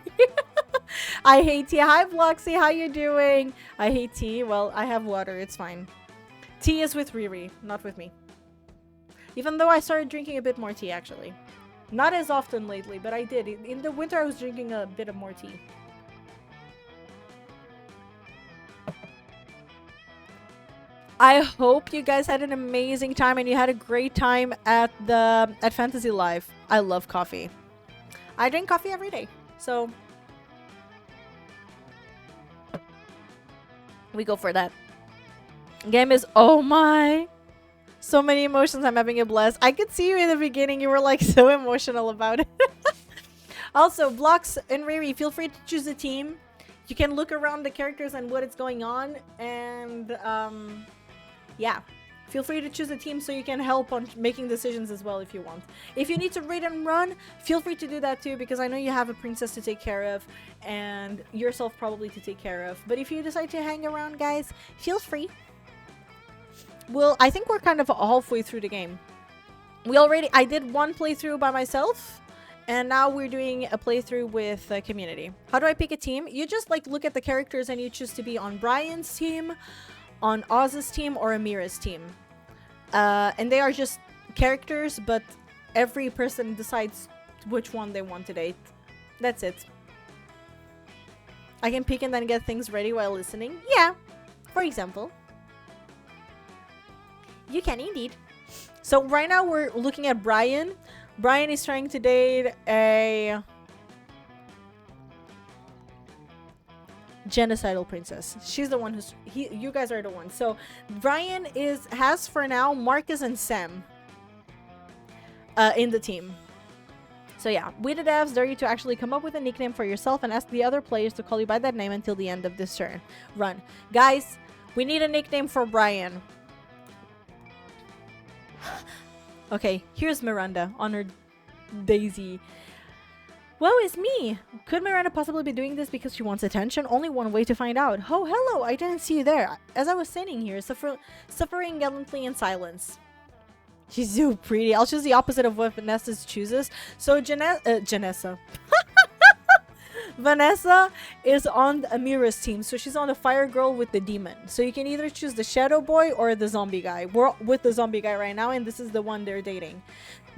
I hate tea. Hi, Bloxy. How you doing? I hate tea. Well, I have water. It's fine. Tea is with Riri, not with me. Even though I started drinking a bit more tea, actually. Not as often lately, but I did. In the winter, I was drinking a bit of more tea. I hope you guys had an amazing time and you had a great time at Fantasy Life. I love coffee. I drink coffee every day. So we go for that. Game is, oh my. So many emotions. I'm having a blast. I could see you in the beginning. You were like so emotional about it. Also, Blocks and Riri, feel free to choose a team. You can look around the characters and what is going on. And yeah. Feel free to choose a team so you can help on making decisions as well if you want. If you need to raid and run, feel free to do that too, because I know you have a princess to take care of and yourself probably to take care of. But if you decide to hang around, guys, feel free. Well, I think we're kind of halfway through the game. I did one playthrough by myself, and now we're doing a playthrough with community. How do I pick a team? You just like look at the characters and you choose to be on Brian's team, on Oz's team, or Amira's team. And they are just characters, but every person decides which one they want to date. That's it. I can pick and then get things ready while listening. Yeah, for example. You can indeed. So right now we're looking at Brian. Brian is trying to date a genocidal princess. She's the one who's you guys are the ones. So Brian has for now Marcus and Sam in the team. So yeah, we the devs dare you to actually come up with a nickname for yourself and ask the other players to call you by that name until the end of this turn. Run. Guys, we need a nickname for Brian. Okay, here's Miranda on her Daisy. Woe is me! Could Miranda possibly be doing this because she wants attention? Only one way to find out. Oh, hello! I didn't see you there. As I was standing here, suffering gallantly in silence. She's so pretty. I'll choose the opposite of what Vanessa chooses. So, Janessa. Vanessa is on Amira's team, so she's on the fire girl with the demon. So you can either choose the shadow boy or the zombie guy. We're with the zombie guy right now, and this is the one they're dating.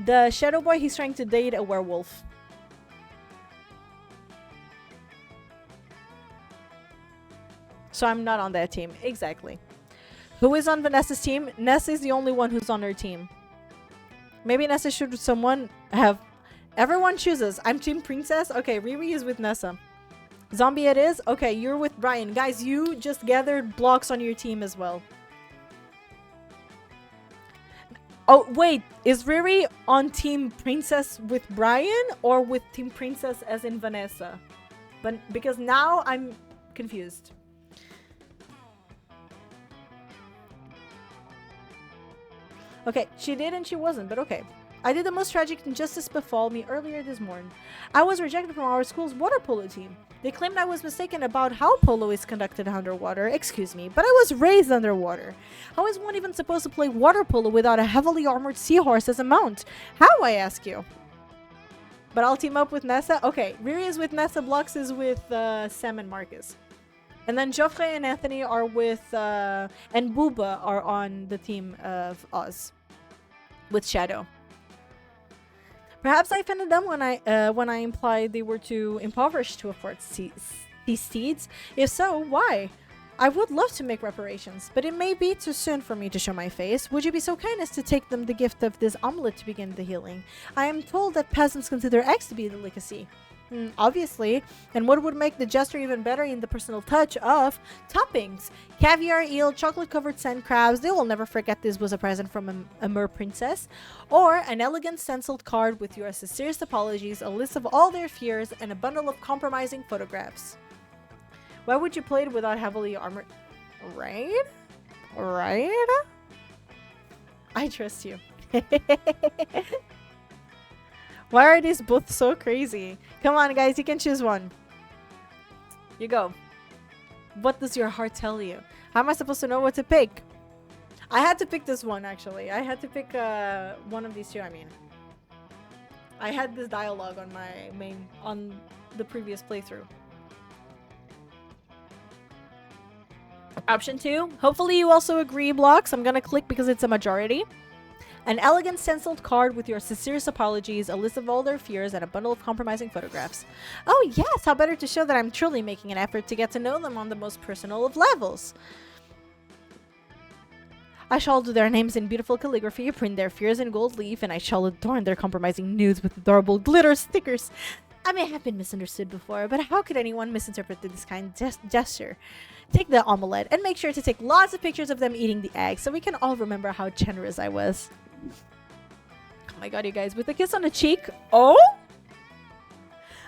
The shadow boy, he's trying to date a werewolf. So I'm not on that team. Exactly. Who is on Vanessa's team? Nessa is the only one who's on her team. Maybe Nessa should someone have... Everyone chooses. I'm team princess. Okay, Riri is with Nessa. Zombie it is. Okay, you're with Brian. Guys, you just gathered blocks on your team as well. Oh, wait. Is Riri on team princess with Brian or with team princess as in Vanessa? But because now I'm confused. Okay, she did and she wasn't, but okay. I did the most tragic injustice befall me earlier this morning. I was rejected from our school's water polo team. They claimed I was mistaken about how polo is conducted underwater. Excuse me, but I was raised underwater. How is one even supposed to play water polo without a heavily armored seahorse as a mount? How, I ask you? But I'll team up with Nessa. Okay, Riri is with Nessa, Blux is with Sam and Marcus. And then Joffrey and Anthony are with, and Booba are on the team of Oz. With Shadow. Perhaps I offended them when I implied they were too impoverished to afford these steeds. If so, why? I would love to make reparations, but it may be too soon for me to show my face. Would you be so kind as to take them the gift of this omelet to begin the healing? I am told that peasants consider eggs to be a delicacy. Obviously. And what would make the gesture even better in the personal touch of toppings? Caviar, eel, chocolate-covered sand crabs. They will never forget this was a present from a mer princess. Or an elegant stenciled card with your sincerest apologies, a list of all their fears, and a bundle of compromising photographs. Why would you play it without heavily armored? Right? Right? I trust you. Why are these both so crazy? Come on, guys. You can choose one. You go. What does your heart tell you? How am I supposed to know what to pick? I had to pick this one, actually. I had to pick one of these two, I mean. I had this dialogue on on the previous playthrough. Option 2. Hopefully you also agree, Blocks. I'm gonna click because it's a majority. An elegant stenciled card with your sincerest apologies, a list of all their fears, and a bundle of compromising photographs. Oh yes, how better to show that I'm truly making an effort to get to know them on the most personal of levels. I shall do their names in beautiful calligraphy, print their fears in gold leaf, and I shall adorn their compromising nudes with adorable glitter stickers. I may have been misunderstood before, but how could anyone misinterpret this kind gesture? Take the omelette, and make sure to take lots of pictures of them eating the egg, so we can all remember how generous I was. Oh my god, you guys, with a kiss on the cheek. Oh?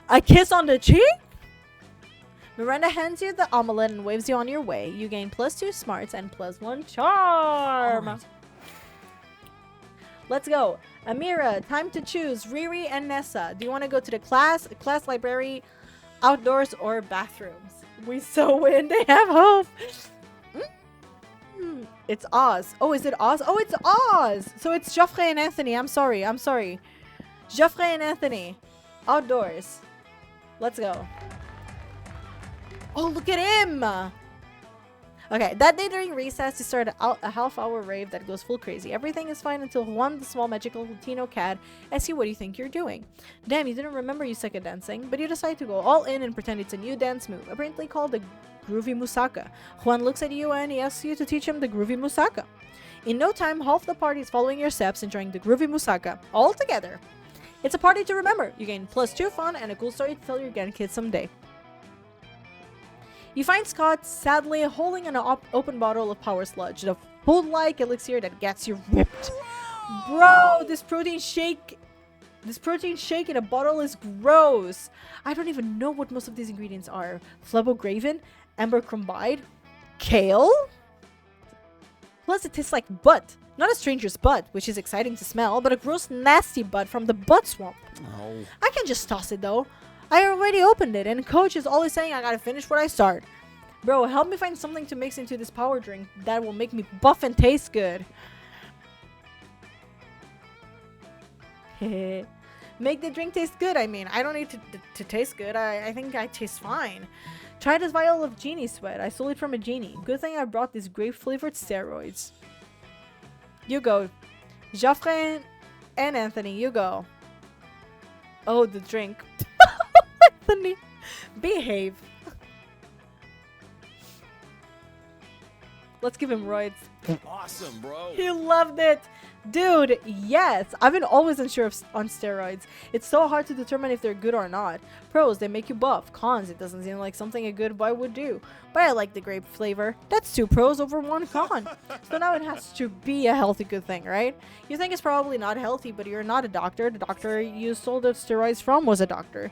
A kiss on the cheek? Miranda hands you the omelette and waves you on your way. You gain +2 smarts and +1 charm. Right. Let's go. Amira, time to choose Riri and Nessa. Do you want to go to the class library, outdoors, or bathrooms? We so win. They have hope. It's Oz. Oh, is it Oz? Oh, it's Oz. So it's Joffrey and Anthony. I'm sorry. Joffrey and Anthony. Outdoors. Let's go. Oh, look at him. Okay, that day during recess, he started a half-hour rave that goes full crazy. Everything is fine until Juan, the small magical Latino cat, asks you what do you think you're doing. Damn, you didn't remember you suck at dancing, but you decide to go all in and pretend it's a new dance move, apparently called the Groovy Musaka. Juan looks at you and he asks you to teach him the Groovy Musaka. In no time, half the party is following your steps, enjoying the Groovy Musaka, all together. It's a party to remember. You gain +2 fun and a cool story to tell your grandkids someday. You find Scott sadly holding an open bottle of Power Sludge, the food-like elixir that gets you ripped. Bro, this protein shake in a bottle is gross. I don't even know what most of these ingredients are. Flebograven, amber crumbide, kale? Plus it tastes like butt. Not a stranger's butt, which is exciting to smell, but a gross nasty butt from the butt swamp. Oh. I can just toss it though. I already opened it, and coach is always saying I gotta finish what I start. Bro, help me find something to mix into this power drink that will make me buff and taste good. Make the drink taste good, I mean. I don't need to taste good. I think I taste fine. Try this vial of genie sweat. I stole it from a genie. Good thing I brought these grape-flavored steroids. You go. Joffrey and Anthony, you go. Oh, the drink. Anthony, behave. Let's give him roids. Awesome, bro. He loved it. Dude, yes. I've been always unsure on steroids. It's so hard to determine if they're good or not. Pros, they make you buff. Cons, it doesn't seem like something a good boy would do. But I like the grape flavor. That's 2 pros over 1 con. So now it has to be a healthy good thing, right? You think it's probably not healthy, but you're not a doctor. The doctor you sold the steroids from was a doctor.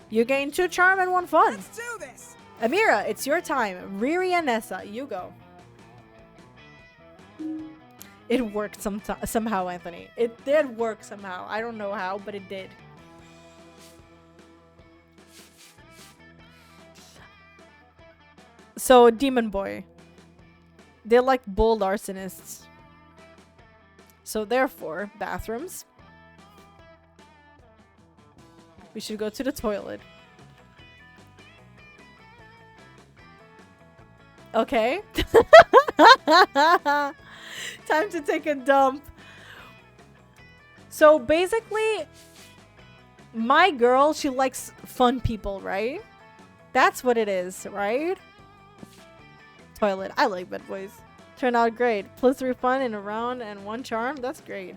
You gain 2 charm and 1 fun. Let's do this. Amira, it's your time. Riri and Nessa, you go. It worked somehow, Anthony. It did work somehow. I don't know how, but it did. So, Demon Boy. They're like bold arsonists. So, therefore, bathrooms. We should go to the toilet. Okay. Time to take a dump. So basically, my girl, she likes fun people, right? That's what it is, right? Toilet. I like bad boys. Turned out great. +3 fun in a round and 1 charm. That's great.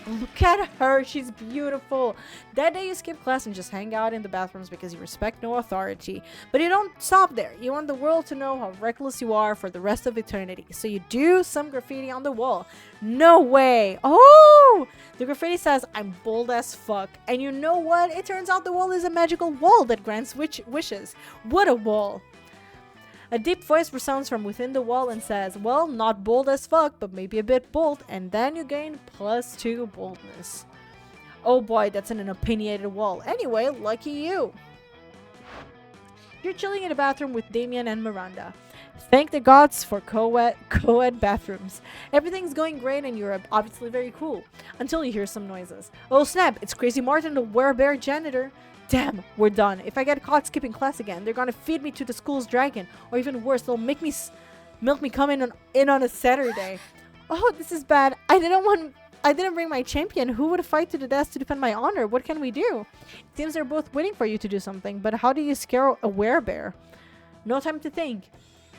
Look at her. She's beautiful. That day you skip class and just hang out in the bathrooms because you respect no authority. But you don't stop there. You want the world to know how reckless you are for the rest of eternity. So you do some graffiti on the wall. No way. Oh! The graffiti says, I'm bold as fuck. And you know what? It turns out the wall is a magical wall that grants wishes. What a wall. A deep voice resounds from within the wall and says, well, not bold as fuck, but maybe a bit bold, and then you gain +2 boldness. Oh boy, that's an opinionated wall. Anyway, lucky you. You're chilling in the bathroom with Damien and Miranda. Thank the gods for co-ed bathrooms. Everything's going great and you're obviously very cool. Until you hear some noises. Oh snap, it's Crazy Martin, the werebear janitor. Damn, we're done. If I get caught skipping class again, they're gonna feed me to the school's dragon. Or even worse, they'll make me milk me come in on a Saturday. Oh, this is bad. I didn't bring my champion. Who would fight to the death to defend my honor? What can we do? It seems they're both waiting for you to do something, but how do you scare a werebear? No time to think.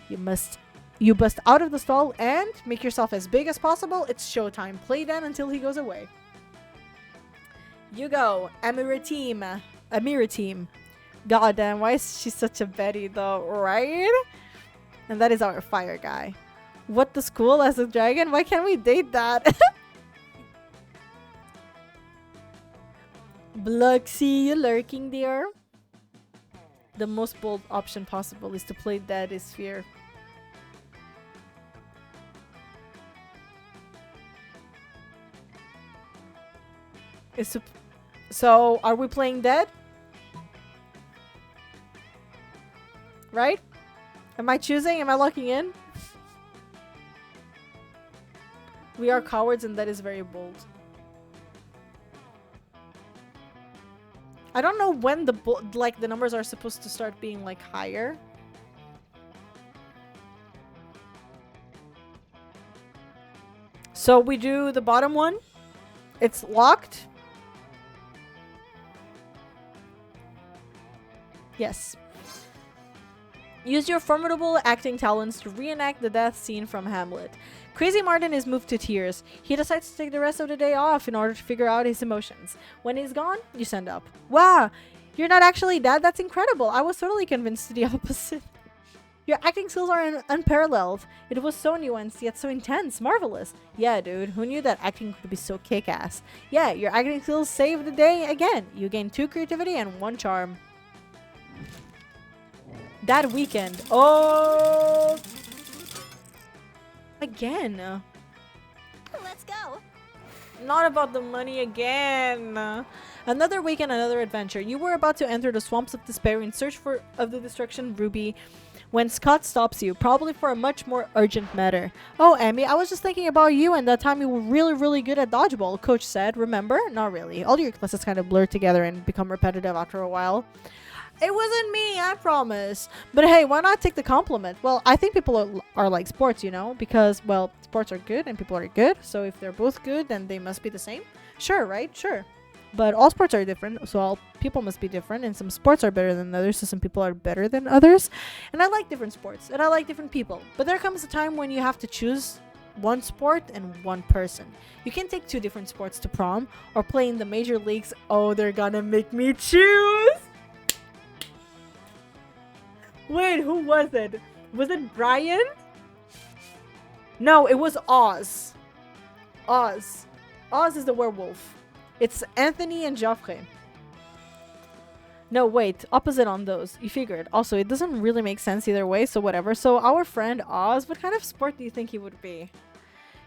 You bust out of the stall and make yourself as big as possible. It's showtime. Play then until he goes away. You go, Amira team. God damn, why is she such a Betty though, right? And that is our fire guy. What, the school as a dragon? Why can't we date that? Bluxy, you lurking there? The most bold option possible is to play dead is fear. So, are we playing dead? Right? Am I choosing? Am I locking in? We are cowards, and that is very bold. I don't know when the numbers are supposed to start being like higher. So we do the bottom one. It's locked. Yes. Use your formidable acting talents to reenact the death scene from Hamlet. Crazy Martin is moved to tears. He decides to take the rest of the day off in order to figure out his emotions. When he's gone, you stand up. Wow, you're not actually dead? That's incredible. I was totally convinced to the opposite. Your acting skills are unparalleled. It was so nuanced, yet so intense. Marvelous. Yeah, dude, who knew that acting could be so kick-ass? Yeah, your acting skills saved the day again. You gained 2 creativity and 1 charm. That weekend. Oh! Again. Let's go. Not about the money again. Another weekend, another adventure. You were about to enter the swamps of despair in search of the destruction ruby when Scott stops you, probably for a much more urgent matter. Oh, Emmy, I was just thinking about you and that time you were really, really good at dodgeball, Coach said. Remember? Not really. All your classes kind of blur together and become repetitive after a while. It wasn't me, I promise. But hey, why not take the compliment? Well, I think people are like sports, you know? Because, well, sports are good and people are good. So if they're both good, then they must be the same. Sure, right? Sure. But all sports are different, so all people must be different. And some sports are better than others, so some people are better than others. And I like different sports, and I like different people. But there comes a time when you have to choose one sport and one person. You can take 2 different sports to prom or play in the major leagues. Oh, they're gonna make me choose! Wait, who was it? Was it Brian? No, it was Oz. Oz. Oz is the werewolf. It's Anthony and Joffrey. No, wait. Opposite on those. You figured. Also, it doesn't really make sense either way, so whatever. So our friend Oz, what kind of sport do you think he would be?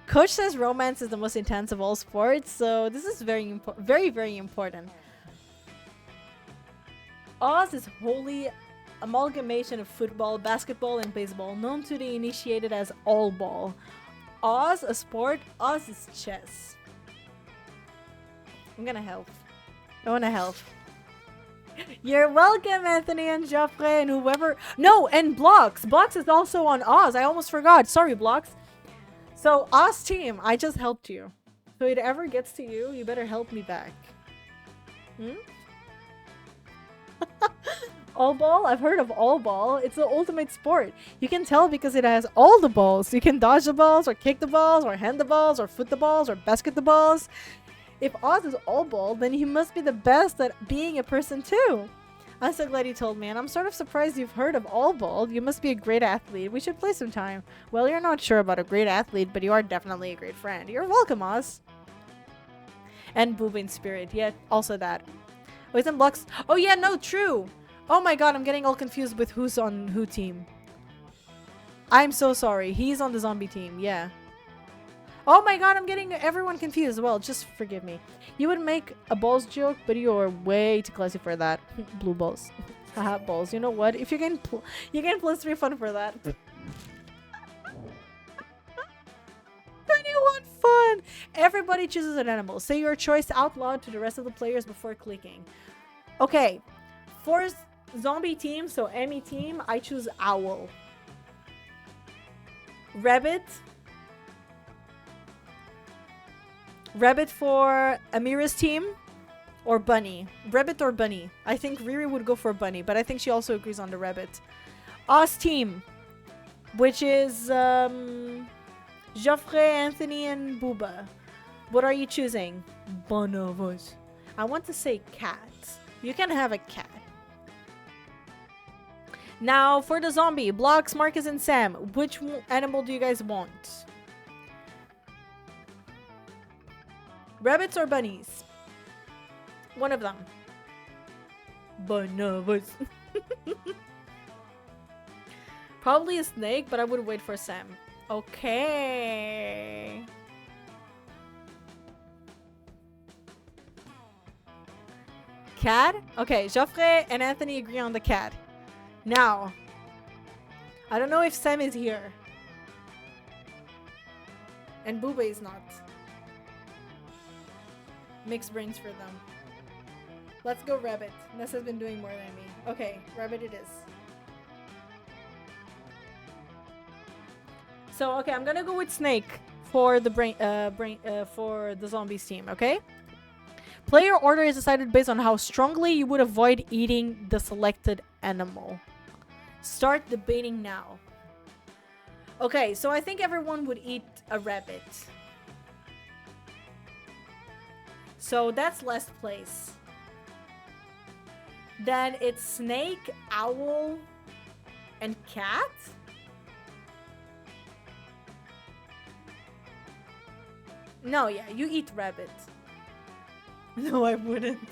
Coach says romance is the most intense of all sports, so this is very, very important. Oz is wholly amalgamation of football, basketball, and baseball, known to the initiated as all ball. Oz, a sport. Oz is chess. I'm gonna help. I wanna help. You're welcome, Anthony and Joffrey and whoever. No, and Blocks. Blocks is also on Oz. I almost forgot. Sorry, Blocks. So, Oz team, I just helped you. So it ever gets to you, you better help me back. All ball? I've heard of all ball. It's the ultimate sport. You can tell because it has all the balls. You can dodge the balls, or kick the balls, or hand the balls, or foot the balls, or basket the balls. If Oz is all ball, then he must be the best at being a person too. I'm so glad you told me, and I'm sort of surprised you've heard of all ball. You must be a great athlete. We should play sometime. Well, you're not sure about a great athlete, but you are definitely a great friend. You're welcome, Oz. And Boob in spirit. Yeah, also that. Oh, he's in Blocks. Oh yeah, no, true. Oh my god, I'm getting all confused with who's on who team. I'm so sorry. He's on the zombie team, yeah. Oh my god, I'm getting everyone confused. Well, just forgive me. You would make a balls joke, but you're way too classy for that. Blue balls. Haha, balls. You know what? If you get +3 fun for that. 21 fun! Everybody chooses an animal. Say your choice out loud to the rest of the players before clicking. Okay. For zombie team, so Emmy team, I choose owl. Rabbit. Rabbit for Amira's team. Or bunny. Rabbit or bunny. I think Riri would go for bunny, but I think she also agrees on the rabbit. Oz team. Which is Joffrey, Anthony, and Booba. What are you choosing? Bonobos. I want to say cat. You can have a cat. Now, for the zombie, Blocks, Marcus, and Sam, which animal do you guys want? Rabbits or bunnies? One of them. Bonobos. Probably a snake, but I would wait for Sam. Okay. Cat? Okay, Joffrey and Anthony agree on the cat. Now, I don't know if Sam is here. And Booba is not. Mixed brains for them. Let's go Rabbit. Nessa's been doing more than me. Okay, Rabbit it is. So okay, I'm gonna go with Snake for the for the zombies team. Okay. Player order is decided based on how strongly you would avoid eating the selected animal. Start debating now. Okay, so I think everyone would eat a rabbit. So that's last place. Then it's snake, owl, and cat. No, yeah, you eat rabbit. No, I wouldn't.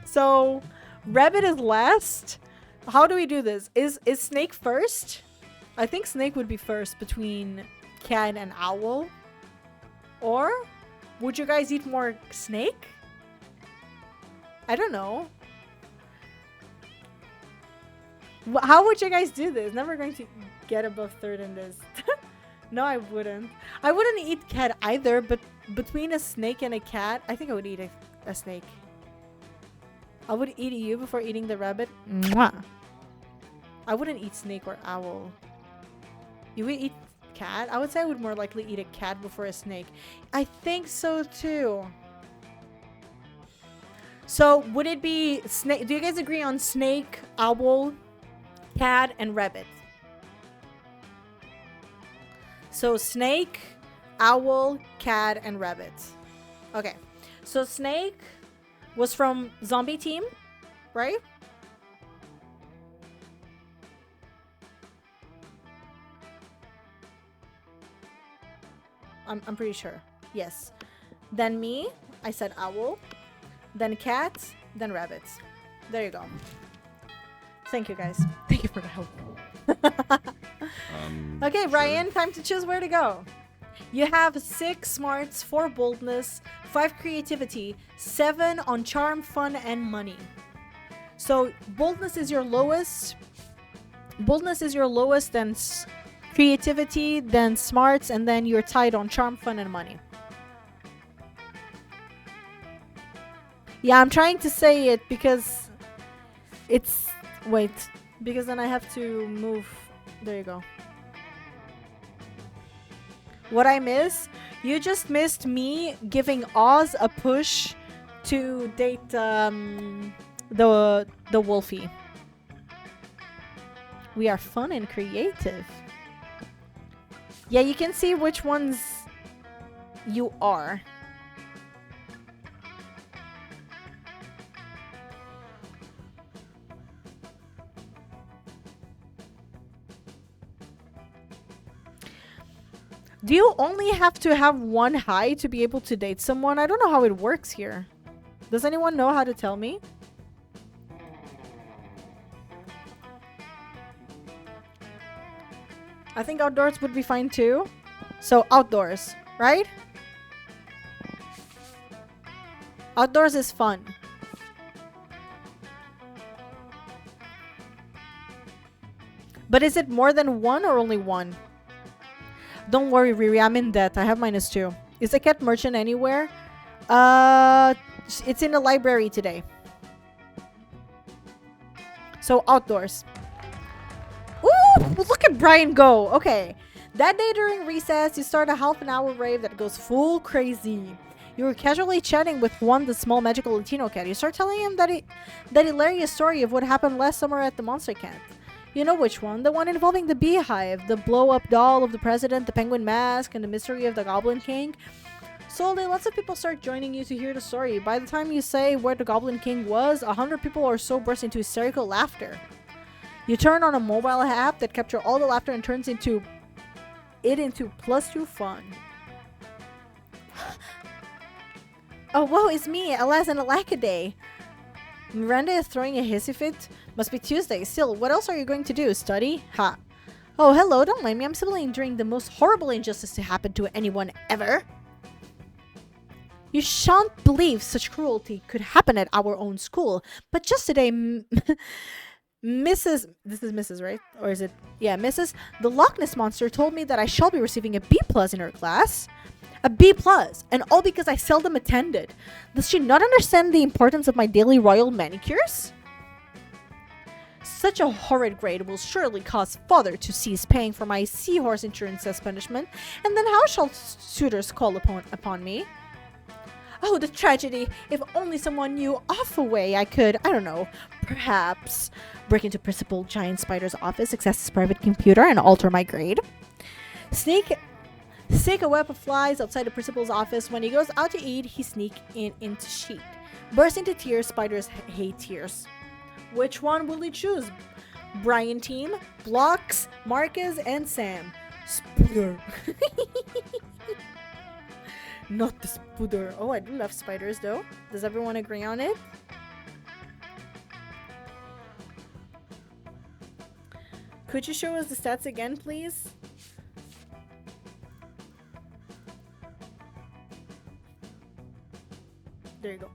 So, rabbit is last. How do we do this? Is snake first? I think snake would be first between cat and owl. Or would you guys eat more snake? I don't know. How would you guys do this? Never going to get above third in this. No, I wouldn't. I wouldn't eat cat either, but between a snake and a cat, I think I would eat a snake. I would eat you before eating the rabbit. Mwah. I wouldn't eat snake or owl. You would eat cat? I would say I would more likely eat a cat before a snake. I think so too. So would it be snake? Do you guys agree on snake, owl, cat, and rabbit? So snake, owl, cat, and rabbit. Okay. So snake was from zombie team, right? I'm pretty sure. Yes. Then me, I said owl. Then cat, then rabbits. There you go. Thank you guys. Thank you for the help. Okay, Ryan, time to choose where to go. You have 6 smarts, 4 boldness, 5 creativity, 7 on charm, fun, and money. So boldness is your lowest. Boldness is your lowest, then creativity, then smarts, and then you're tied on charm, fun, and money. Yeah, I'm trying to say it because it's... Wait, because then I have to move. There you go. What I miss? You just missed me giving Oz a push to date the Wolfie. We are fun and creative. Yeah, you can see which ones you are. Do you only have to have 1 high to be able to date someone? I don't know how it works here. Does anyone know how to tell me? I think outdoors would be fine too. So outdoors, right? Outdoors is fun. But is it more than 1 or only 1? Don't worry, Riri, I'm in debt. I have -2. Is the cat merchant anywhere? It's in the library today. So outdoors. Ooh, look at Brian go. Okay. That day during recess, you start a half-an-hour rave that goes full crazy. You were casually chatting with Juan, the small magical Latino cat. You start telling him that hilarious story of what happened last summer at the monster camp. You know which one? The one involving the beehive, the blow-up doll of the president, the penguin mask, and the mystery of the Goblin King. Slowly, lots of people start joining you to hear the story. By the time you say where the Goblin King was, 100 people or so burst into hysterical laughter. You turn on a mobile app that captures all the laughter and turns into +2 fun. Oh, whoa, it's me, Alas and Alakaday. Miranda is throwing a hissy fit. Must be Tuesday. Still, what else are you going to do? Study? Ha. Oh, hello, don't mind me. I'm simply enduring the most horrible injustice to happen to anyone ever. You shan't believe such cruelty could happen at our own school. But just today, This is Mrs., right? Or is it? Yeah, Mrs. The Loch Ness Monster told me that I shall be receiving a B plus in her class. A B plus, and all because I seldom attended. Does she not understand the importance of my daily royal manicures? Such a horrid grade will surely cause father to cease paying for my seahorse insurance as punishment, and then how shall suitors call upon me? Oh, the tragedy! If only someone knew off a way I could, I don't know, perhaps break into Principal Giant Spider's office, access his private computer, and alter my grade. Sneak a web of flies outside the principal's office. When he goes out to eat, he sneak into sheet. Burst into tears. Spiders hate tears. Which one will he choose? Brian team, Blocks, Marcus, and Sam. Spooder. Not the spooder. Oh, I do love spiders though. Does everyone agree on it? Could you show us the stats again, please? There you go.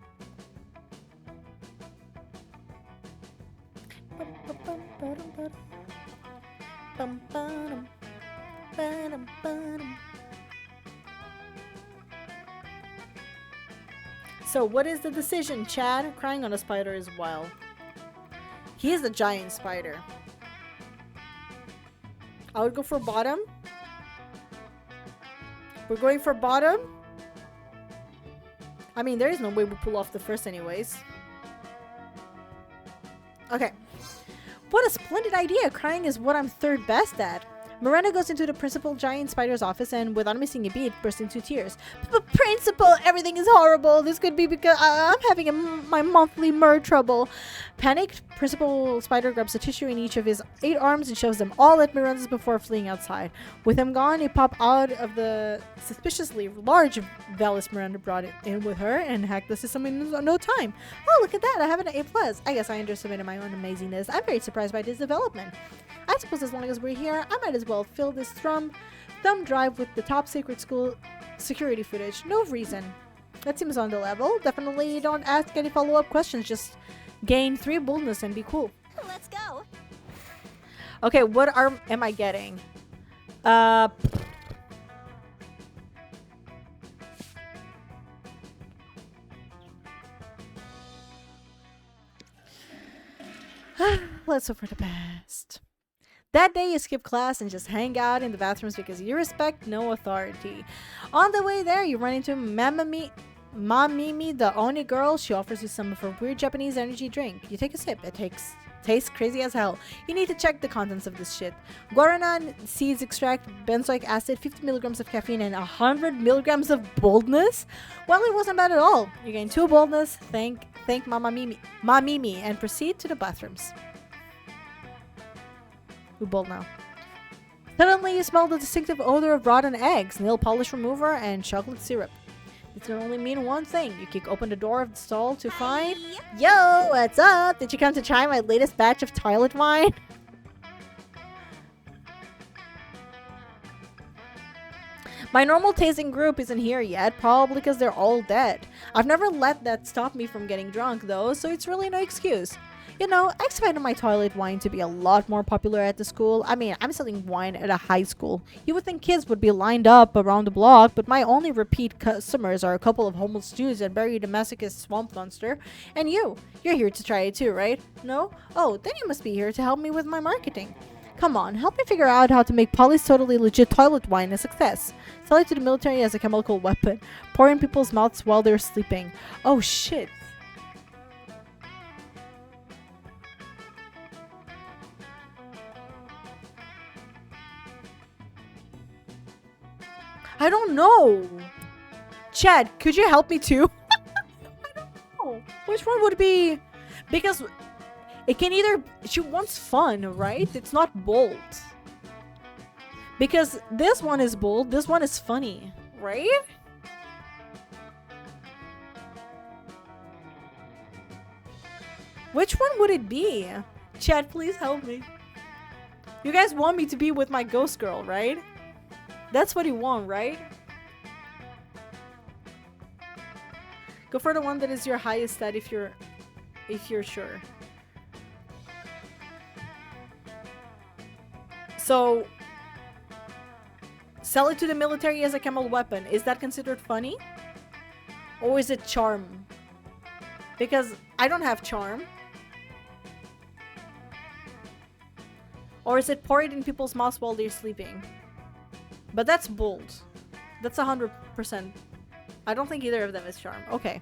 So what is the decision, Chad? Crying on a spider is wild. He is a giant spider. I would go for bottom. We're going for bottom. I mean, there is no way we pull off the first anyways. Okay. What a splendid idea. Crying is what I'm third best at. Miranda goes into the Principal Giant Spider's office and, without missing a beat, bursts into tears. But Principal, everything is horrible. This could be because I'm having my monthly mer trouble. Panicked, Principal Spider grabs a tissue in each of his 8 arms and shoves them all at Miranda before fleeing outside. With him gone, he popped out of the suspiciously large valise Miranda brought in with her and hacked the system in no time. Oh, look at that. I have an A+. I guess I underestimated my own amazingness. I'm very surprised by this development. I suppose as long as we're here, I might as well fill this thumb drive with the top secret school security footage. No reason. That seems on the level. Definitely don't ask any follow-up questions. Just gain 3 boldness and be cool. Let's go. Okay, what am I getting? Let's hope for the best. That day you skip class and just hang out in the bathrooms because you respect no authority. On the way there, you run into Mamimi, the Oni girl. She offers you some of her weird Japanese energy drink. You take a sip. It tastes crazy as hell. You need to check the contents of this shit. Guaranan seeds extract, benzoic acid, 50 milligrams of caffeine, and 100 milligrams of boldness? Well, it wasn't bad at all. You gain 2 boldness, thank Mamimi, and proceed to the bathrooms. Who bold now? Suddenly, you smell the distinctive odor of rotten eggs, nail polish remover, and chocolate syrup. This can only mean one thing. You kick open the door of the stall to find... Yo, what's up? Did you come to try my latest batch of toilet wine? My normal tasting group isn't here yet, probably because they're all dead. I've never let that stop me from getting drunk, though, so it's really no excuse. You know, I expected my toilet wine to be a lot more popular at the school. I mean, I'm selling wine at a high school. You would think kids would be lined up around the block, but my only repeat customers are a couple of homeless dudes and Barry the masochist swamp monster. And you're here to try it too, right? No? Oh, then you must be here to help me with my marketing. Come on, help me figure out how to make Polly's totally legit toilet wine a success. Sell it to the military as a chemical weapon. Pour in people's mouths while they're sleeping. Oh shit. I don't know. Chad, could you help me too? I don't know. Which one would be? Because it can either... She wants fun, right? It's not bold. Because this one is bold, this one is funny, right? Which one would it be? Chad, please help me. You guys want me to be with my ghost girl, right? That's what you want, right? Go for the one that is your highest stat if you're sure. So, sell it to the military as a chemical weapon. Is that considered funny? Or is it charm? Because I don't have charm. Or is it pour it in people's mouths while they're sleeping? But that's bold. That's 100%. I don't think either of them is charm. Okay.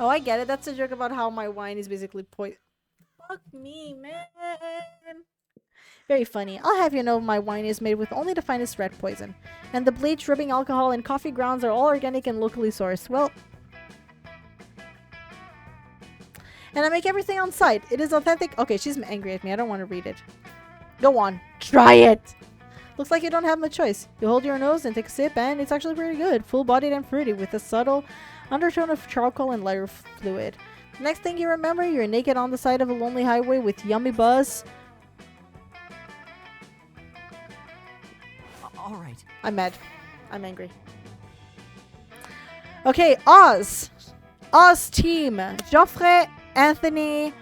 Oh, I get it. That's a joke about how my wine is basically poison. Fuck me, man. Very funny. I'll have you know my wine is made with only the finest red poison. And the bleach, rubbing alcohol, and coffee grounds are all organic and locally sourced. Well... And I make everything on site. It is authentic. Okay, she's angry at me. I don't want to read it. Go on. Try it! Looks like you don't have much choice. You hold your nose and take a sip, and it's actually pretty good. Full-bodied and fruity, with a subtle undertone of charcoal and lighter fluid. Next thing you remember, you're naked on the side of a lonely highway with yummy buzz. All right. I'm mad. I'm angry. Okay, Oz. Oz team. Joffre, Anthony.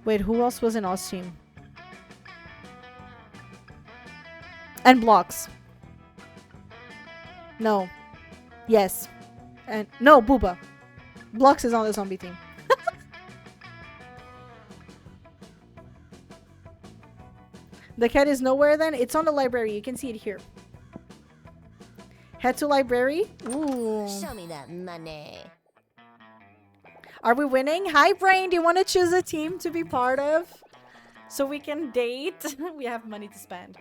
Wait, who else was in Oz team? And Blocks. No. Yes. And no, Booba. Blocks is on the zombie team. The cat is nowhere then? It's on the library. You can see it here. Head to library. Ooh. Show me that money. Are we winning? Hi, Brain. Do you want to choose a team to be part of? So we can date. We have money to spend.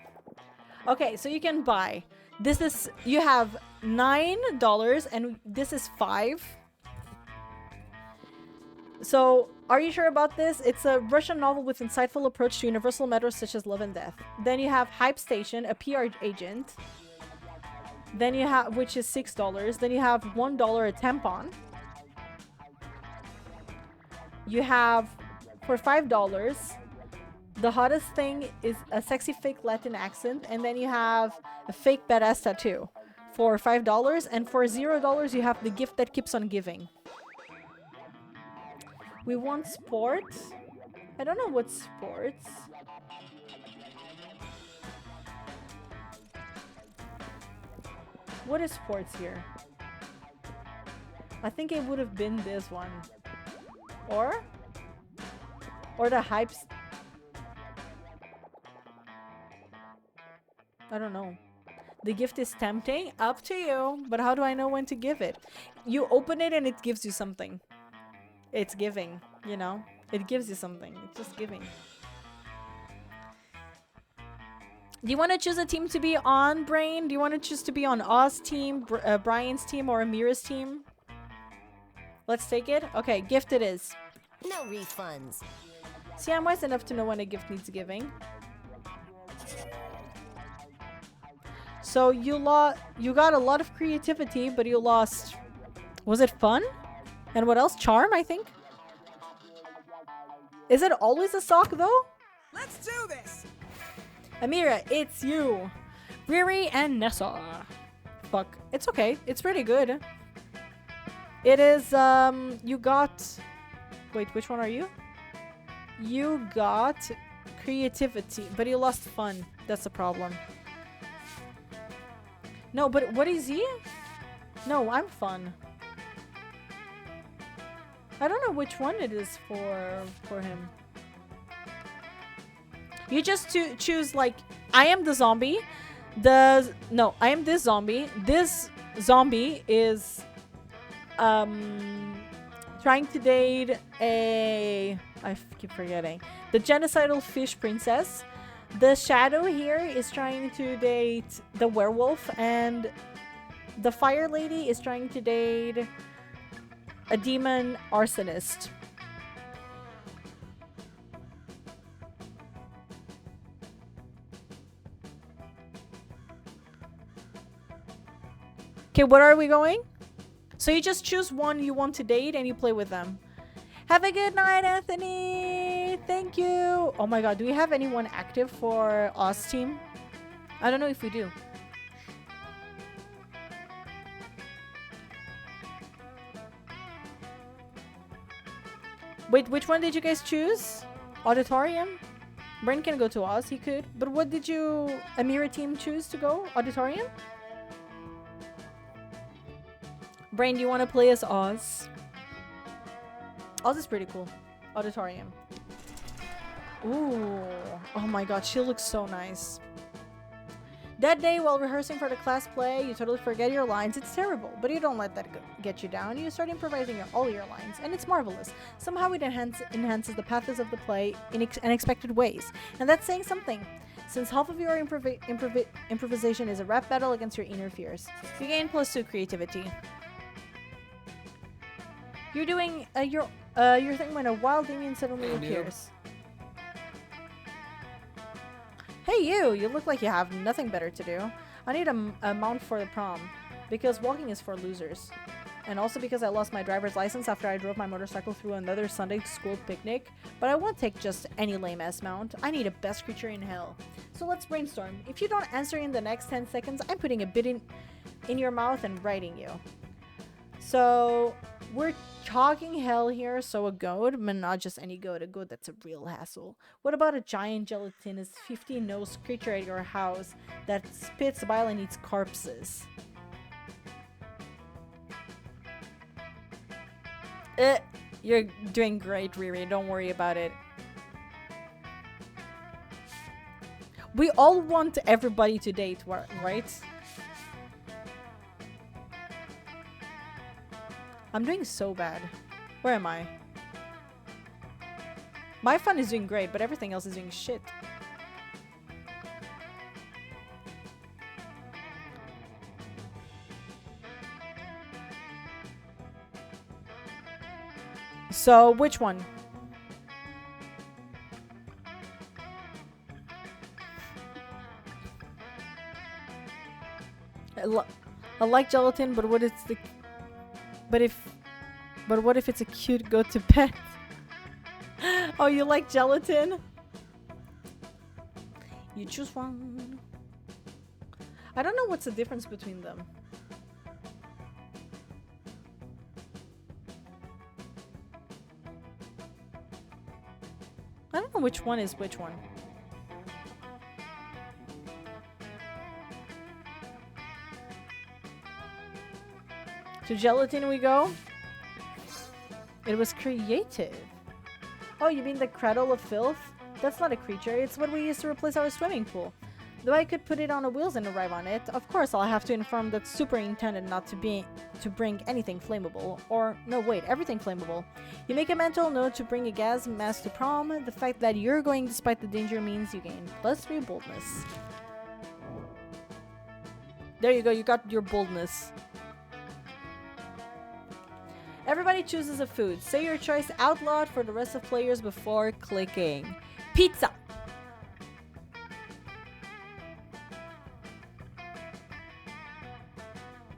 Okay, so you can buy. This is... You have $9 and this is $5. So, are you sure about this? It's a Russian novel with insightful approach to universal matters such as love and death. Then you have Hype Station, a PR agent. Then you have... Which is $6. Then you have $1 a tampon. You have, for $5, the hottest thing is a sexy fake Latin accent. And then you have a fake badass tattoo for $5. And for $0, you have the gift that keeps on giving. We want sports. I don't know what sports. What is sports here? I think it would have been this one. Or the hypes. I don't know. The gift is tempting. Up to you. But how do I know when to give it? You open it and it gives you something. It's giving, you know? It gives you something. It's just giving. Do you want to choose a team to be on, Brain? Do you want to choose to be on Oz team, Brian's team, or Amira's team? Let's take it. Okay, gift it is. No refunds. See, I'm wise enough to know when a gift needs giving. So you got a lot of creativity, but you lost... Was it fun? And what else? Charm, I think? Is it always a sock, though? Let's do this. Amira, it's you. Riri and Nessa. Fuck. It's okay. It's pretty good. It is, you got... Wait, which one are you? You got creativity, but you lost fun. That's the problem. No, but what is he? No, I'm fun. I don't know which one it is for him. You just choose, like, I am the zombie. No, I am this zombie. This zombie is trying to date I keep forgetting. The genocidal fish princess. The shadow here is trying to date the werewolf, and the fire lady is trying to date a demon arsonist. Okay, what are we going? So you just choose one you want to date and you play with them. Have a good night, Anthony. Thank you. Oh my god, do we have anyone active for Oz team? I don't know if we do. Wait, which one did you guys choose? Auditorium? Brain can go to Oz, he could. But what did you, Amira team, choose to go? Auditorium? Brain, do you want to play as Oz? Oz is pretty cool. Auditorium. Ooh. Oh my god, she looks so nice. That day, while rehearsing for the class play, you totally forget your lines. It's terrible, but you don't let that get you down. You start improvising all your lines, and it's marvelous. Somehow it enhances the pathos of the play in unexpected ways. And that's saying something, since half of your improvisation is a rap battle against your inner fears. You gain +2 creativity. You're doing your thing when a wild demon suddenly appears. Hey you look like you have nothing better to do. I need a mount for the prom, because walking is for losers. And also because I lost my driver's license after I drove my motorcycle through another Sunday school picnic. But I won't take just any lame-ass mount. I need a best creature in hell. So let's brainstorm. If you don't answer in the next 10 seconds, I'm putting a bit in your mouth and writing you. So we're talking hell here, so a goat, but not just any goat, a goat that's a real hassle. What about a giant gelatinous 15-nosed creature at your house that spits bile and eats corpses? You're doing great, Riri, don't worry about it. We all want everybody to date, right? I'm doing so bad. Where am I? My fun is doing great, but everything else is doing shit. So, which one? I like gelatin, but what it's the... But what if it's a cute go to pet? Oh, you like gelatin? You choose one. I don't know what's the difference between them. I don't know which one is which one. To gelatin we go. It was creative. Oh, you mean the cradle of filth? That's not a creature, it's what we used to replace our swimming pool. Though I could put it on wheels and arrive on it, of course I'll have to inform that superintendent not to bring anything flammable. Or, no wait, everything flammable. You make a mental note to bring a gas mask to prom. The fact that you're going despite the danger means you gain +3 boldness. There you go, you got your boldness. Everybody chooses a food. Say your choice out loud for the rest of players before clicking. Pizza!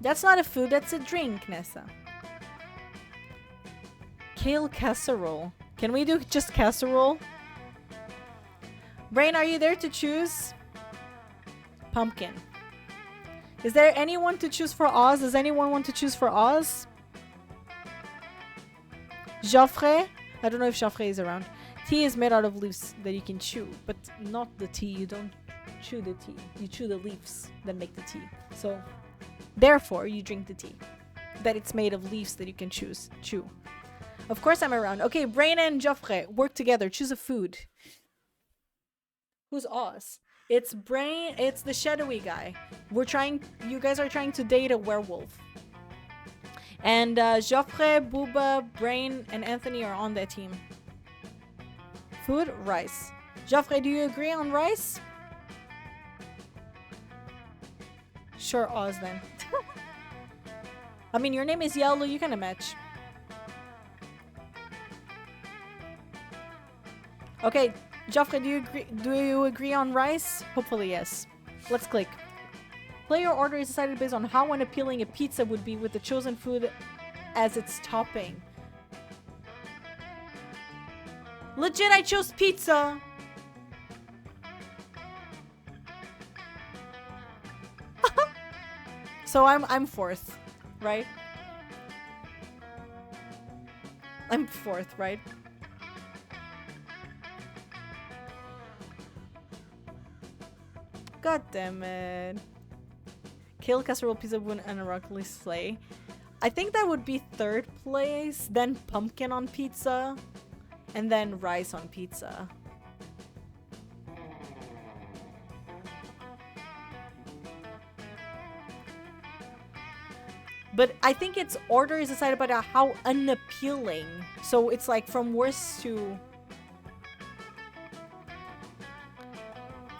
That's not a food, that's a drink, Nessa. Kale casserole. Can we do just casserole? Brain, are you there to choose? Pumpkin. Is there anyone to choose for Oz? Does anyone want to choose for Oz? Joffre? I don't know if Joffre is around. Tea is made out of leaves that you can chew, but not the tea. You don't chew the tea. You chew the leaves that make the tea. So, therefore, you drink the tea. That it's made of leaves that you can chew. Of course I'm around. Okay, Brain and Joffre, work together. Choose a food. Who's Oz? It's Brain. It's the shadowy guy. You guys are trying to date a werewolf. And Joffre, Booba, Brain, and Anthony are on that team. Food, rice. Joffre, do you agree on rice? Sure, Oz then. I mean, your name is Yellow, you can match. Okay, Joffre, do you agree on rice? Hopefully, yes. Let's click. Player order is decided based on how unappealing a pizza would be with the chosen food as its topping. Legit, I chose pizza! So I'm fourth, right? I'm fourth, right? God damn it. Kale, casserole, pizza, would unironically slay. I think that would be third place, then pumpkin on pizza, and then rice on pizza. But I think its order is decided by how unappealing. So it's like from worst to...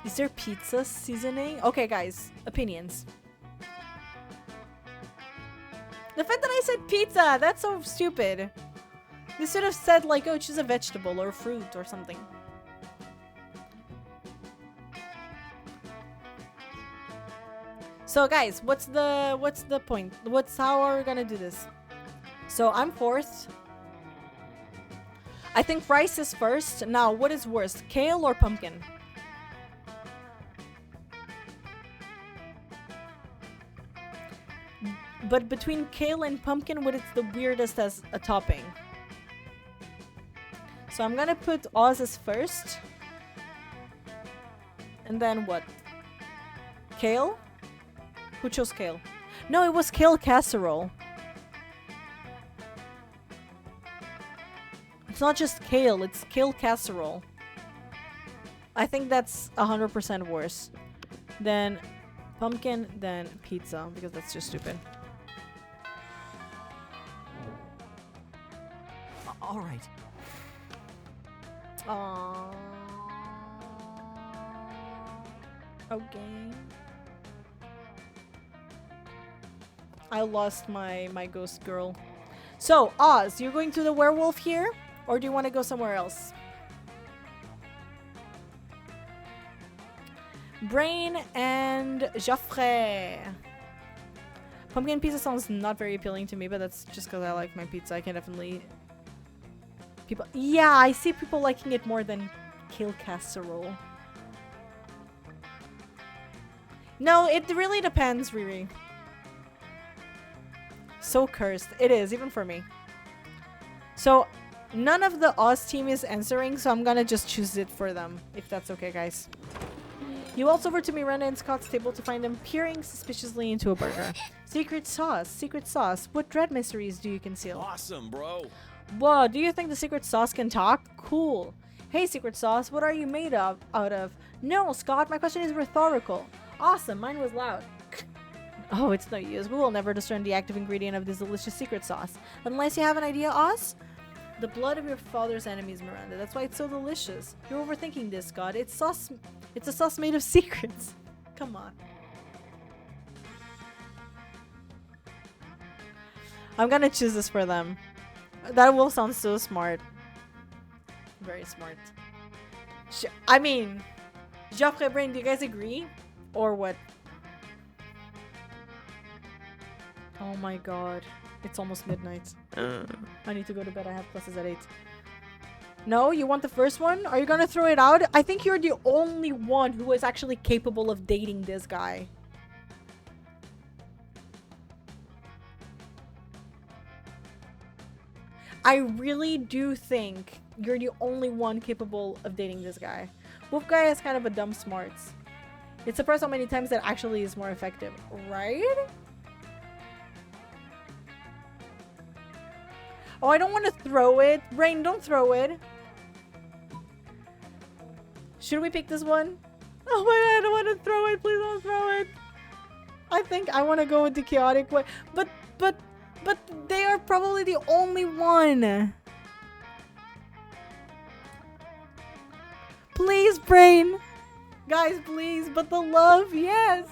Is there pizza seasoning? Okay, guys. Opinions. The fact that I said pizza, that's so stupid. You should have said like, oh, choose a vegetable or fruit or something. So guys, what's the point? How are we gonna do this? So I'm fourth. I think rice is first. Now, what is worst, kale or pumpkin? But between kale and pumpkin, what is the weirdest as a topping? So I'm gonna put Oz as first. And then what? Kale? Who chose kale? No, it was kale casserole. It's not just kale, it's kale casserole. I think that's 100% worse. Then pumpkin, then pizza, because that's just stupid. All right. Aww. Okay. I lost my ghost girl. So, Oz, you're going to the werewolf here? Or do you want to go somewhere else? Brain and Joffre. Pumpkin pizza sounds not very appealing to me, but that's just because I like my pizza. I can definitely... Yeah, I see people liking it more than kale casserole. No, it really depends, Riri. So cursed. It is, even for me. So, none of the Oz team is answering, so I'm gonna just choose it for them, if that's okay, guys. You waltz over to Miranda and Scott's table to find them peering suspiciously into a burger. Secret sauce, secret sauce. What dread mysteries do you conceal? Awesome, bro. Whoa, do you think the secret sauce can talk? Cool. Hey, secret sauce, what are you made out of? No, Scott, my question is rhetorical. Awesome, mine was loud. Oh, it's no use. We will never discern the active ingredient of this delicious secret sauce. Unless you have an idea, Oz? The blood of your father's enemies, Miranda. That's why it's so delicious. You're overthinking this, Scott. It's sauce. It's a sauce made of secrets. Come on. I'm gonna choose this for them. That will sound so smart. Very smart. I mean, Joffre, Brain, do you guys agree? Or what? Oh my god. It's almost midnight. I need to go to bed. I have classes at 8. No? You want the first one? Are you gonna throw it out? I think you're the only one who is actually capable of dating this guy. I really do think you're the only one capable of dating this guy. Wolf guy has kind of a dumb smarts. It's surprised how many times that actually is more effective, right? Oh, I don't want to throw it. Brain, don't throw it. Should we pick this one? Oh my god, I don't want to throw it. Please don't throw it. I think I want to go with the chaotic way. But they are probably the only one. Please, Brain. Guys, please. But the love, yes.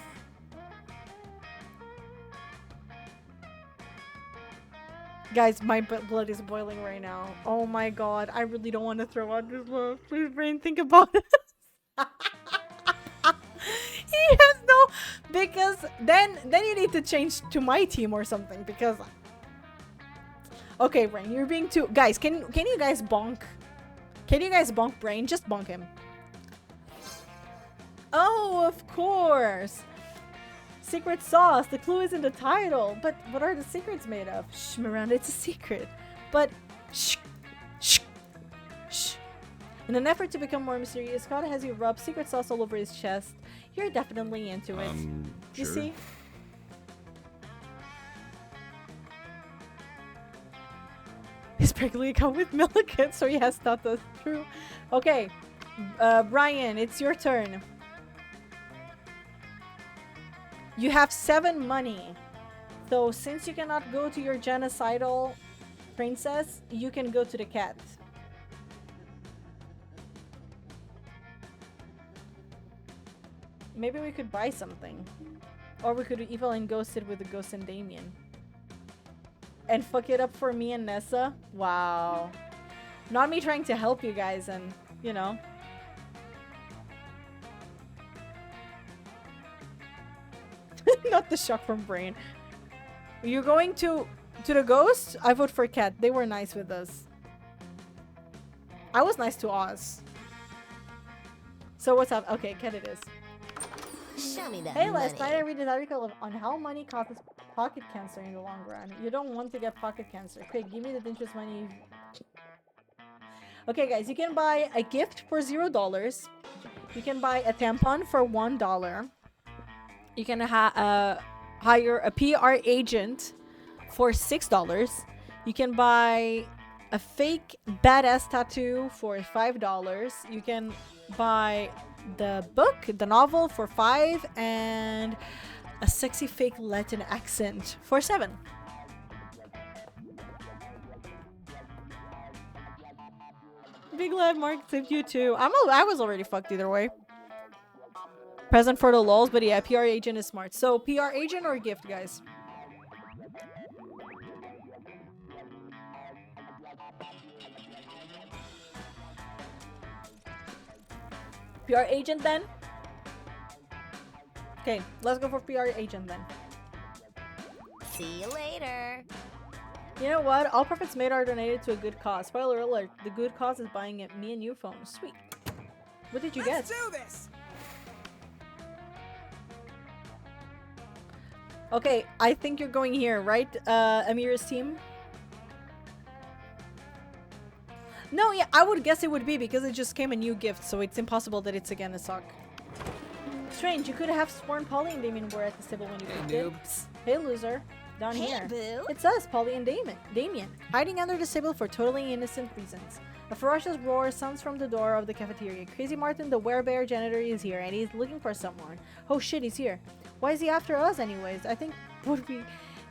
Guys, my blood is boiling right now. Oh my god. I really don't want to throw out this love. Please, Brain, think about it. He has no... Because then you need to change to my team or something. Because... Okay, Brain, you're being too... Guys, can you guys bonk? Can you guys bonk Brain? Just bonk him. Oh, of course. Secret sauce. The clue is in the title. But what are the secrets made of? Shh, Miranda, it's a secret. But shh, shh, shh. In an effort to become more mysterious, Scott has you rub secret sauce all over his chest. You're definitely into it. You Sure. see? He's practically come with milk, so yes, that's true. Okay, Brian, it's your turn. You have 7 money. So since you cannot go to your genocidal princess, you can go to the cat. Maybe we could buy something. Or we could evil and ghost it with the ghost and Damien. And fuck it up for me and Nessa? Wow. Not me trying to help you guys and, you know. Not the shock from Brain. You're going to the ghost? I vote for Cat. They were nice with us. I was nice to Oz. So what's up? Okay, Cat it is. Show me that Hey, money. last night I read an article on how money causes pocket cancer in the long run. You don't want to get pocket cancer. Quick, give me the dangerous money. Okay, guys, you can buy a gift for $0. You can buy a tampon for $1. You can hire a PR agent for $6. You can buy a fake badass tattoo for $5. You can buy the book, the novel for $5, and a sexy fake Latin accent for $7. Big love, Mark. Tip you too. I was already fucked either way. Present for the lulz, but yeah, PR agent is smart. So PR agent or gift, guys? PR agent then? Okay, let's go for PR agent then. See you later. You know what? All profits made are donated to a good cause. Spoiler alert, the good cause is buying me a new phone. Sweet. What did you Let's get? do this. Okay, I think you're going here, right? Amira's team? No, yeah, I would guess it would be because it just came a new gift, so it's impossible that it's again a sock. Strange, you could have sworn Polly and Damien were at the table when you picked it. Hey, loser. Down Hey, here. boo. It's us, Polly and Damien, hiding under the table for totally innocent reasons. A ferocious roar sounds from the door of the cafeteria. Crazy Martin, the werebear janitor, is here, and he's looking for someone. Oh shit, he's here. Why is he after us anyways? I think what we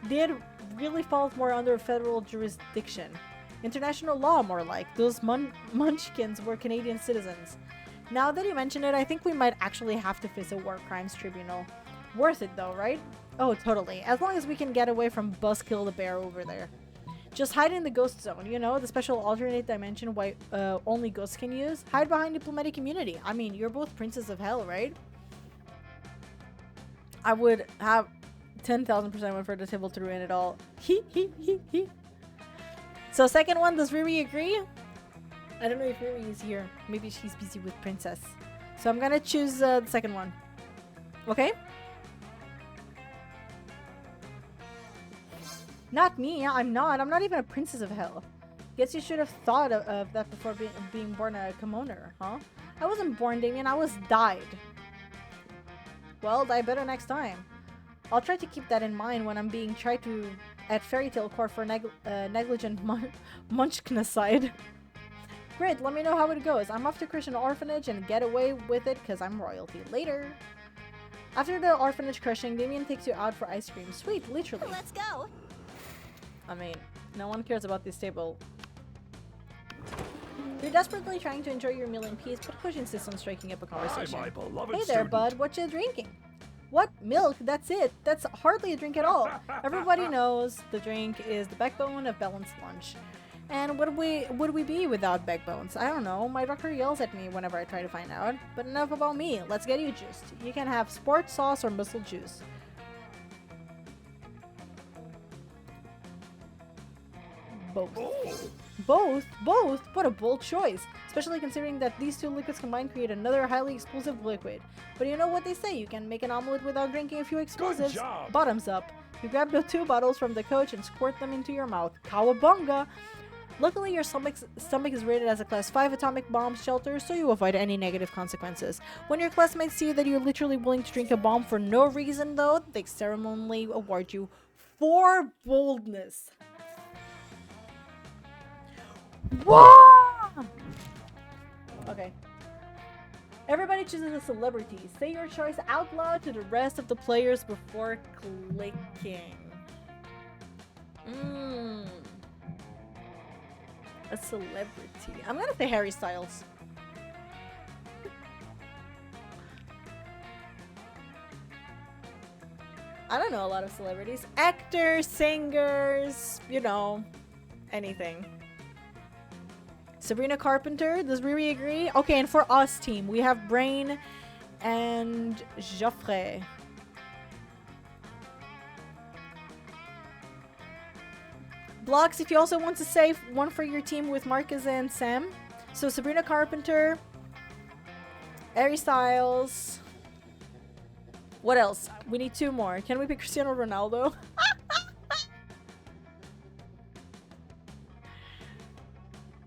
did really falls more under federal jurisdiction. International law, more like. Those munchkins were Canadian citizens. Now that you mention it, I think we might actually have to face a war crimes tribunal. Worth it though, right? Oh, totally. As long as we can get away from Buzzkill the bear over there. Just hide in the ghost zone, you know, the special alternate dimension only ghosts can use. Hide behind diplomatic immunity. I mean, you're both princes of hell, right? I would have 10,000% went for the table to ruin it all. He. So second one, does Riri agree? I don't know if Riri is here. Maybe she's busy with Princess. So I'm gonna choose the second one. Okay? Not me. I'm not. I'm not even a princess of hell. Guess you should have thought of that before being born a commoner, huh? I wasn't born, Damien. I was died. Well, die better next time. I'll try to keep that in mind when I'm being tried to at Fairy Tale Court for negligent munchkinocide. Great, let me know how it goes. I'm off to Christian orphanage and get away with it because I'm royalty. Later. After the orphanage crushing, Damien takes you out for ice cream. Sweet, literally. Let's go. I mean, no one cares about this table. You're desperately trying to enjoy your meal in peace, but Coach insists on striking up a conversation. my beloved Hey there, student. bud. What you drinking? What? Milk? That's it. That's hardly a drink at all. Everybody knows the drink is the backbone of balanced lunch. And what would we be without backbones? I don't know. My doctor yells at me whenever I try to find out. But enough about me. Let's get you juiced. You can have sport sauce or muscle juice. Both. Both? What a bold choice. Especially considering that these two liquids combined create another highly explosive liquid. But you know what they say, you can make an omelet without drinking a few explosives. job. Bottoms up. You grab the 2 bottles from the coach and squirt them into your mouth. Cowabunga! Luckily, your stomach is rated as a class 5 atomic bomb shelter, so you avoid any negative consequences. When your classmates see that you're literally willing to drink a bomb for no reason, though, they ceremonially award you 4 boldness. Whoa! Okay. Everybody chooses a celebrity. Say your choice out loud to the rest of the players before clicking. A celebrity. I'm gonna say Harry Styles. I don't know a lot of celebrities. Actors, singers, you know, anything. Sabrina Carpenter, does Riri agree? Okay, and for us team, we have Brain and Geoffrey. Blocks, if you also want to save one for your team with Marcus and Sam. So Sabrina Carpenter, Harry Styles. What else? We need 2 more. Can we pick Cristiano Ronaldo?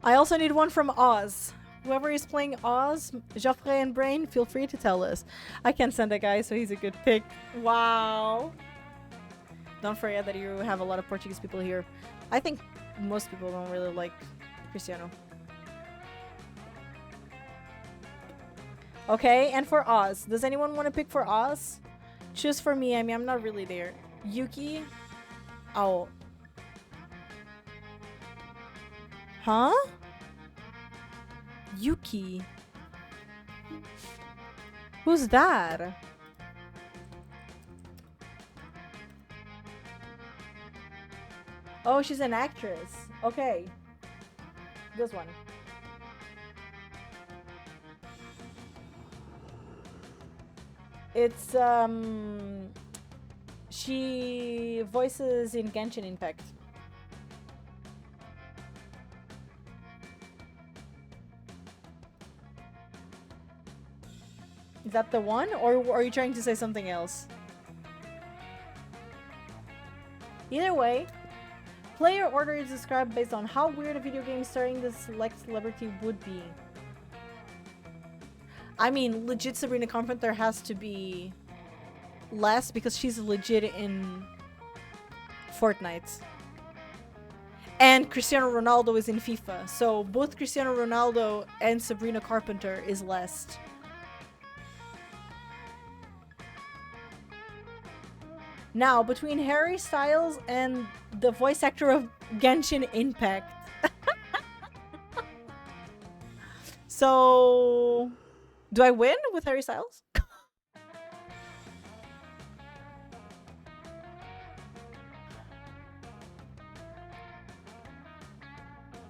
I also need one from Oz. Whoever is playing Oz, Geoffrey and Brain, feel free to tell us. I can send a guy, so he's a good pick. Wow. Don't forget that you have a lot of Portuguese people here. I think most people don't really like Cristiano. Okay, and for Oz. Does anyone want to pick for Oz? Choose for me. I mean, I'm not really there. Yuki? Oh. Huh? Yuki? Who's that? Oh, she's an actress. Okay. This one. It's, she voices in Genshin Impact. Is that the one? Or are you trying to say something else? Either way, player order is described based on how weird a video game starring the select celebrity would be. I mean, legit Sabrina Carpenter has to be less because she's legit in Fortnite. And Cristiano Ronaldo is in FIFA. So both Cristiano Ronaldo and Sabrina Carpenter is less. Now, between Harry Styles and the voice actor of Genshin Impact. So, do I win with Harry Styles?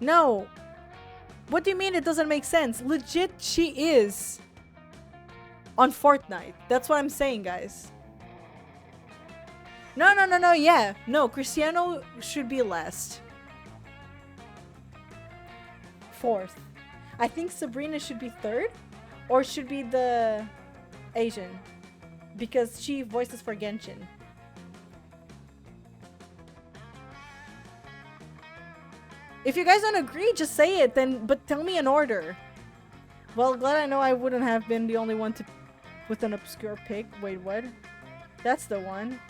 No. What do you mean it doesn't make sense? Legit, she is on Fortnite. That's what I'm saying, guys. No, yeah. No, Cristiano should be last. 4th. I think Sabrina should be 3rd. Or should be the Asian. Because she voices for Genshin. If you guys don't agree, just say it then, but tell me an order. Well, glad I know I wouldn't have been the only one to with an obscure pick. Wait, what? That's the one.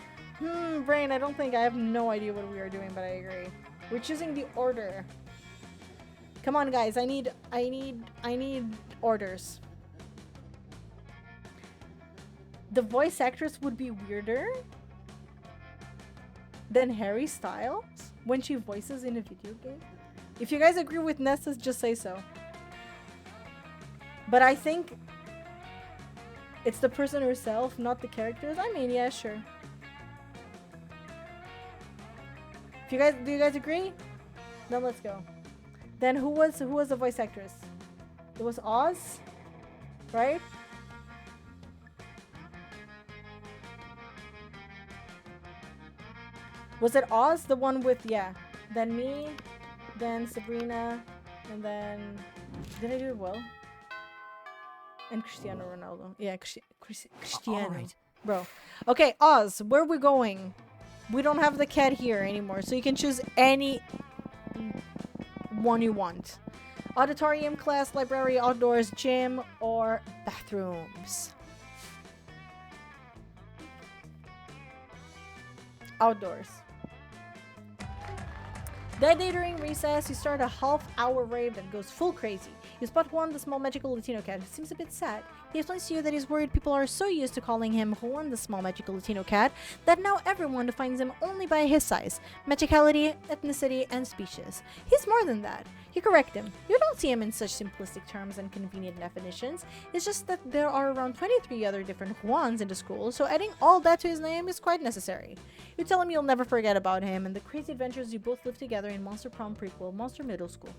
Brain, I don't think I have no idea what we are doing, but I agree. We're choosing the order. Come on, guys. I need orders. The voice actress would be weirder than Harry Styles when she voices in a video game. If you guys agree with Nessa, just say so. But I think it's the person herself, not the characters. I mean, yeah, sure. Do you guys agree? Then let's go. Then who was the voice actress? It was Oz, right? Was it Oz, the one with, yeah, then me, then Sabrina, and then, did I do it well? And Cristiano Ronaldo. Yeah, Cristiano. All right. Bro. Okay, Oz, where are we going? We don't have the cat here anymore, so you can choose any one you want. Auditorium, class, library, outdoors, gym, or bathrooms. Outdoors. That day during recess, you start a half-hour rave that goes full crazy. You spot Juan, the small magical Latino cat, who seems a bit sad. He explains to you that he's worried people are so used to calling him Juan, the small magical Latino cat, that now everyone defines him only by his size, magicality, ethnicity, and species. He's more than that. You correct him. You don't see him in such simplistic terms and convenient definitions. It's just that there are around 23 other different Juans in the school, so adding all that to his name is quite necessary. You tell him you'll never forget about him and the crazy adventures you both lived together in Monster Prom prequel, Monster Middle School.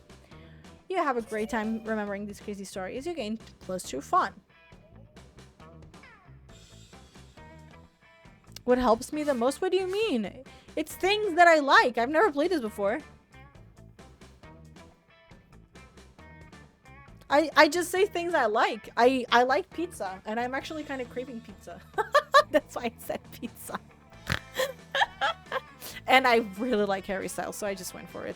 You have a great time remembering these crazy stories. You gain plus 2 fun. What helps me the most? What do you mean? It's things that I like. I've never played this before. I just say things I like. I like pizza, and I'm actually kind of craving pizza. That's why I said pizza. And I really like Harry Styles, so I just went for it.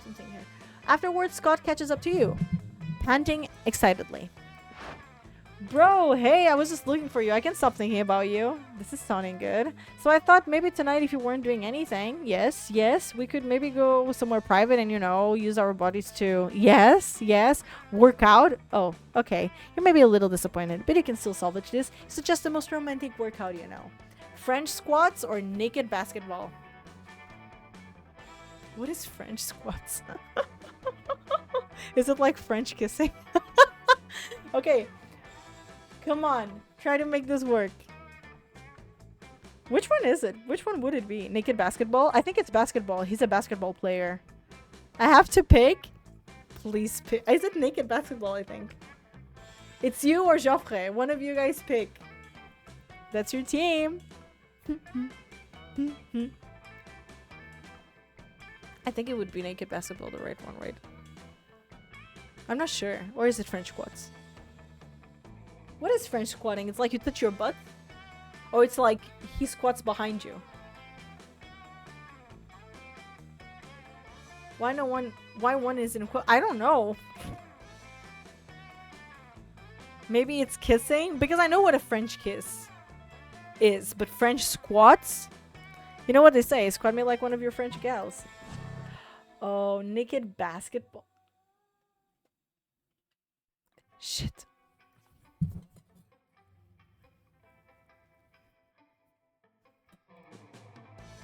Something here. Afterwards, Scott catches up to you, panting excitedly. Bro, hey, I was just looking for you. I can't stop thinking about you. This is sounding good. So I thought maybe tonight, if you weren't doing anything, yes, we could maybe go somewhere private and, you know, use our bodies to, yes, work out. Oh, okay. You may be a little disappointed, but you can still salvage this. It's just the most romantic workout, you know. French squats or naked basketball? What is French squats? Is it like French kissing? Okay. Come on, try to make this work. Which one is it? Which one would it be? Naked basketball? I think it's basketball. He's a basketball player. I have to pick? Please pick. Is it naked basketball, I think? It's you or Joffre. One of you guys pick. That's your team. I think it would be naked basketball, the right one, right? I'm not sure. Or is it French squats? What is French squatting? It's like you touch your butt? Or it's like he squats behind you? Why no one? Why one is in? I don't know. Maybe it's kissing? Because I know what a French kiss is. But French squats? You know what they say? Squat me like one of your French gals. Oh, naked basketball. Shit.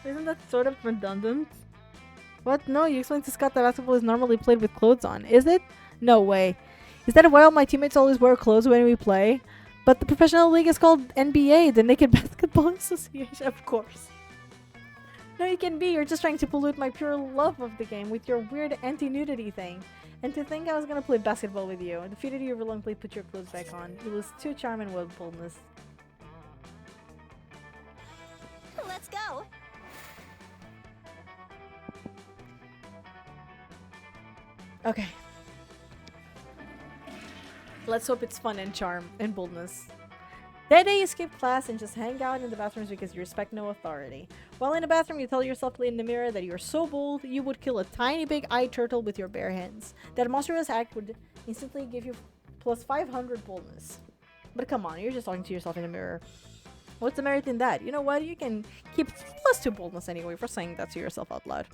Isn't that sort of redundant? What? No, you explained to Scott that basketball is normally played with clothes on. Is it? No way. Is that why all my teammates always wear clothes when we play? But the professional league is called NBA, the Naked Basketball Association. Of course. No, you can be. You're just trying to pollute my pure love of the game with your weird anti-nudity thing. And to think I was gonna play basketball with you. Defeated you reluctantly put your clothes back on. It was too charming with boldness. Let's go. Okay. Let's hope it's fun and charm and boldness. That day you skip class and just hang out in the bathrooms because you respect no authority. While in the bathroom you tell yourself in the mirror that you're so bold you would kill a tiny big eye turtle with your bare hands. That monstrous act would instantly give you plus 500 boldness. But come on, you're just talking to yourself in the mirror. What's the merit in that? You know what? You can keep plus 2 boldness anyway for saying that to yourself out loud.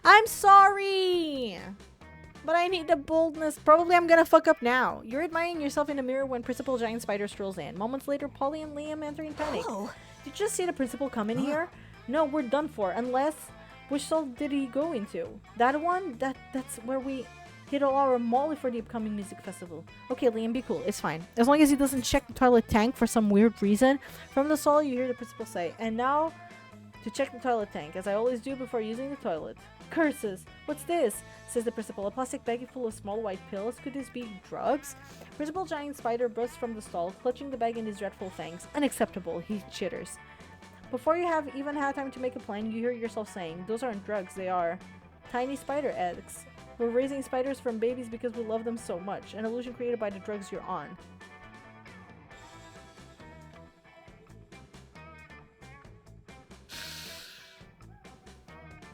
I'm sorry! But I need the boldness. Probably I'm gonna fuck up now. You're admiring yourself in the mirror when Principal Giant Spider strolls in. Moments later, Polly and Liam enter in panic. Oh. Did you just see the principal come in here? No, we're done for. Unless... Which stall did he go into? That one? That's where we hit all our molly for the upcoming music festival. Okay, Liam, be cool. It's fine. As long as he doesn't check the toilet tank for some weird reason. From the stall, you hear the principal say, and now... to check the toilet tank, as I always do before using the toilet. Curses! What's this? Says the principal. A plastic baggie full of small white pills. Could this be drugs? Principal Giant Spider bursts from the stall, clutching the bag in his dreadful fangs. Unacceptable, he chitters. Before you have even had time to make a plan, you hear yourself saying, those aren't drugs, they are tiny spider eggs. We're raising spiders from babies because we love them so much. An illusion created by the drugs you're on.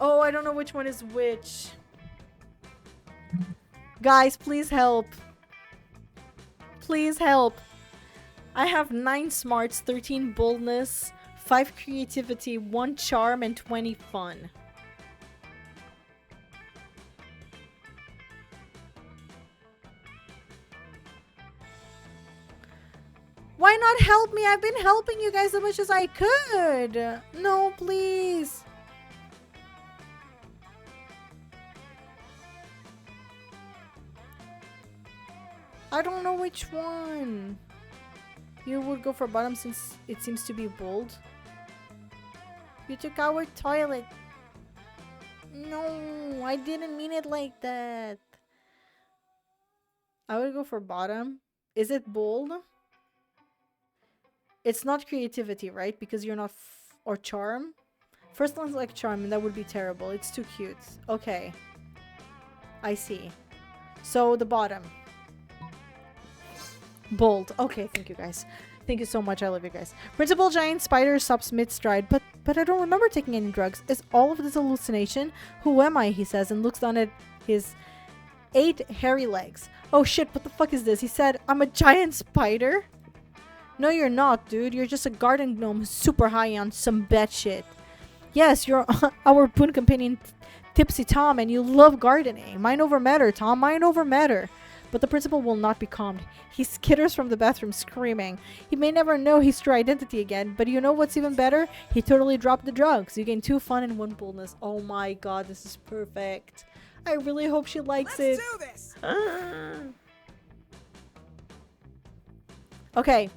Oh, I don't know which one is which. Guys, please help. Please help. I have 9 smarts, 13 boldness, 5 creativity, 1 charm, and 20 fun. Why not help me? I've been helping you guys as much as I could. No, please. I don't know which one. You would go for bottom since it seems to be bold. You took our toilet. No, I didn't mean it like that. I would go for bottom. Is it bold? It's not creativity, right? Because you're not or charm. First one's like charm, and that would be terrible. It's too cute. Okay. I see. So the bottom. Bold. Okay, thank you guys. Thank you so much. I love you guys. Principal Giant Spider stops mid-stride, but I don't remember taking any drugs. Is all of this hallucination? Who am I? He says and looks down at his 8 hairy legs. Oh shit, what the fuck is this? He said, I'm a giant spider? No, you're not, dude. You're just a garden gnome who's super high on some bad shit. Yes, you're our boon companion, Tipsy Tom, and you love gardening. Mind over matter, Tom. Mind over matter. But the principal will not be calmed. He skitters from the bathroom screaming. He may never know his true identity again, but you know what's even better? He totally dropped the drugs. You gain 2 fun and 1 boldness. Oh my god, this is perfect. I really hope she likes Let's it. do this. Okay.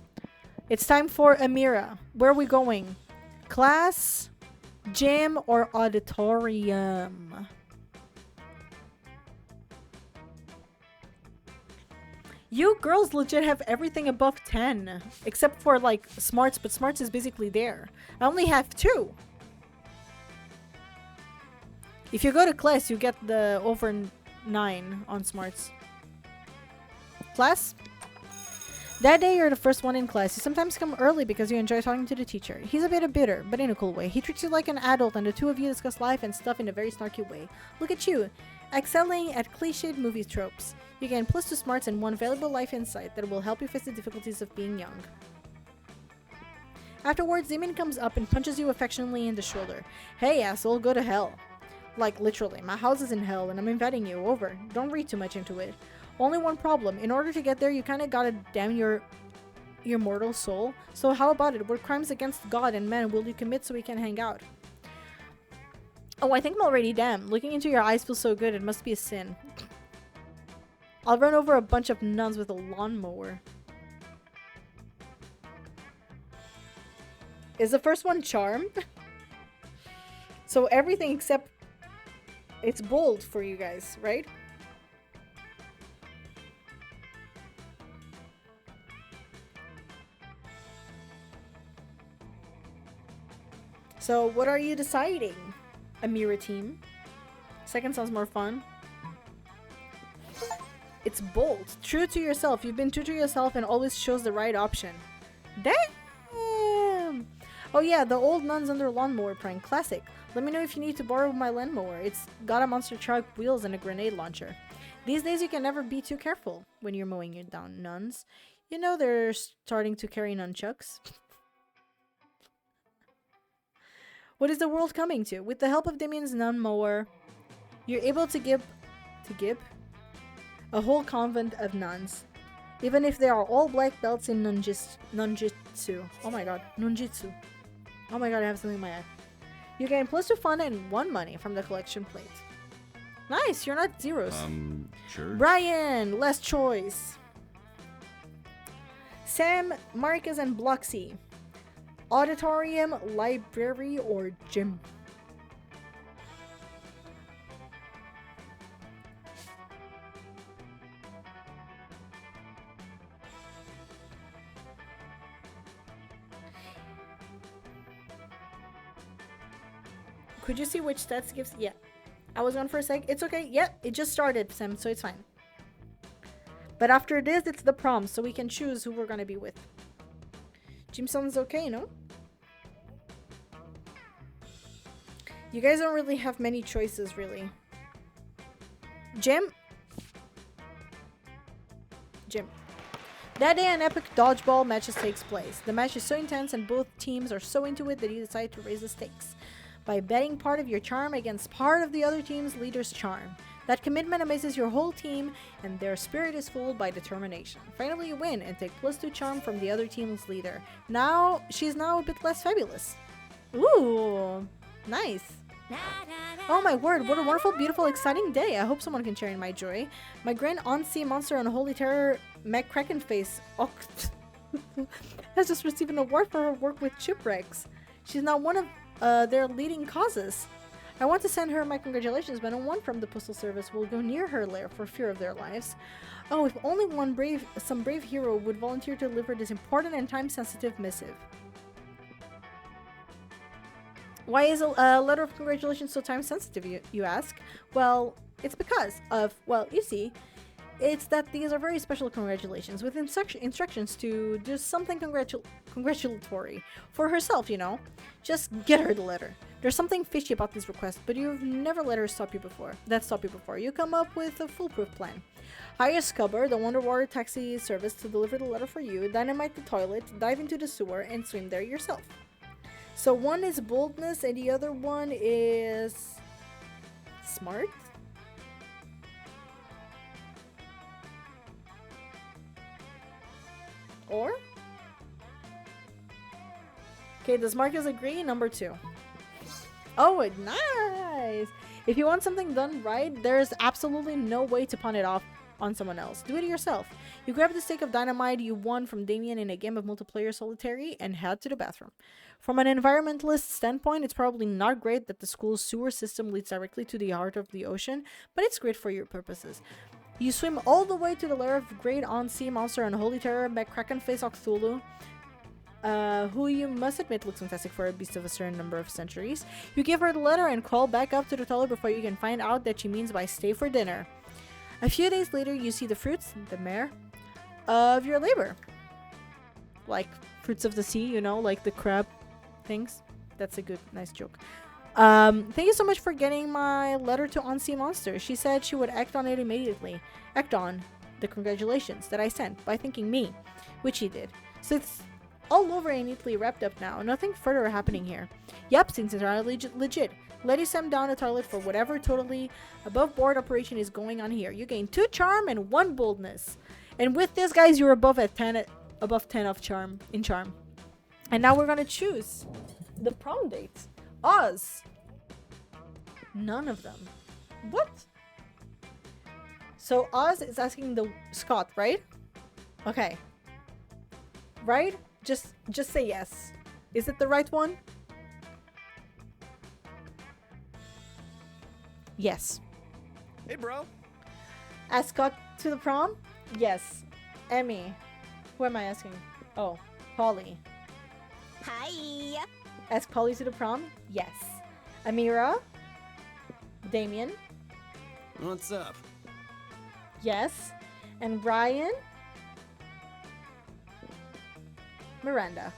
It's time for Amira. Where are we going? Class, gym, or auditorium? You girls legit have everything above 10. Except for, like, smarts. But smarts is basically there. I only have 2. If you go to class, you get the over 9 on smarts. Class? That day, you're the first one in class. You sometimes come early because you enjoy talking to the teacher. He's a bit bitter, but in a cool way. He treats you like an adult, and the two of you discuss life and stuff in a very snarky way. Look at you, excelling at cliched movie tropes. You gain +2 smarts and 1 valuable life insight that will help you face the difficulties of being young. Afterwards, Damien comes up and punches you affectionately in the shoulder. Hey, asshole, go to hell. Like, literally, my house is in hell, and I'm inviting you over. Don't read too much into it. Only one problem. In order to get there, you kinda gotta damn your mortal soul. So how about it? What crimes against God and man will you commit so we can hang out? Oh, I think I'm already damned. Looking into your eyes feels so good. It must be a sin. I'll run over a bunch of nuns with a lawnmower. Is the first one charm? So everything except it's bold for you guys, right? So what are you deciding, Amira team? Second sounds more fun. It's bold. True to yourself. You've been true to yourself and always chose the right option. Damn! Oh yeah, the old nuns under lawnmower prank. Classic. Let me know if you need to borrow my lawnmower. It's got a monster truck, wheels, and a grenade launcher. These days you can never be too careful when you're mowing your down nuns. You know they're starting to carry nunchucks. What is the world coming to? With the help of Damien's nun mower, you're able to give a whole convent of nuns, even if they are all black belts in nunjitsu. Oh my god, nunjitsu. Oh my god, I have something in my eye. You gain +2 fun and 1 money from the collection plate. Nice, you're not zeros. Sure. Brian, last choice. Sam, Marcus, and Bloxy. Auditorium, library, or gym? Could you see which stats gives? Yeah. I was gone for a sec. It's okay. Yeah, it just started, Sam, so it's fine. But after this, it's the prom, so we can choose who we're gonna be with. Jim sounds okay, no? You guys don't really have many choices, really. Gym. That day, an epic dodgeball match takes place. The match is so intense and both teams are so into it that you decide to raise the stakes by betting part of your charm against part of the other team's leader's charm. That commitment amazes your whole team, and their spirit is fueled by determination. Finally, you win and take +2 charm from the other team's leader. Now, she's now a bit less fabulous. Ooh, nice. Oh my word, what a wonderful, beautiful, exciting day. I hope someone can share in my joy. My grand on-sea monster and holy terror, Mac Krakenface, has just received an award for her work with shipwrecks. She's now one of their leading causes. I want to send her my congratulations, but no one from the postal service will go near her lair for fear of their lives. Oh, if only some brave hero would volunteer to deliver this important and time-sensitive missive. Why is a letter of congratulations so time-sensitive, you ask? Well, it's because of, well, you see, it's that these are very special congratulations with instructions to do something congratulatory for herself, you know. Just get her the letter. There's something fishy about this request, but you've never let her stop you before. You come up with a foolproof plan. Hire a scubber, the underwater taxi service, to deliver the letter for you, dynamite the toilet, dive into the sewer, and swim there yourself. So one is boldness and the other one is smart? Or? Okay, does Marcus agree? Number 2. Oh, nice! If you want something done right, there's absolutely no way to pawn it off on someone else. Do it yourself. You grab the stick of dynamite you won from Damien in a game of multiplayer solitary and head to the bathroom. From an environmentalist standpoint, it's probably not great that the school's sewer system leads directly to the heart of the ocean, but it's great for your purposes. You swim all the way to the lair of great on-sea monster and holy terror Krakenface Cthulhu, who you must admit looks fantastic for a beast of a certain number of centuries. You give her the letter and crawl back up to the toilet before you can find out that she means by stay for dinner. A few days later, you see the fruits, the mare, of your labor. Like fruits of the sea, you know, like the crab things. That's a good, nice joke. Thank you so much for getting my letter to On-Sea Monster. She said she would act on it immediately. Act on the congratulations that I sent by thanking me, which she did. So it's all over and neatly wrapped up now. Nothing further happening here. Yep, seems entirely legit. Let you send down a toilet for whatever totally above board operation is going on here. You gain 2 charm and 1 boldness. And with this, guys, you're above 10 of charm in charm. And now we're gonna choose the prom dates. Oz. None of them. What? So Oz is asking the Scott, right? Okay. Right? Just say yes. Is it the right one? Yes. Hey, bro. Ask Scott to the prom? Yes. Emmy. Who am I asking? Oh, Polly. Hi. Ask Polly to the prom? Yes. Amira? Damien? What's up? Yes. And Brian? Miranda.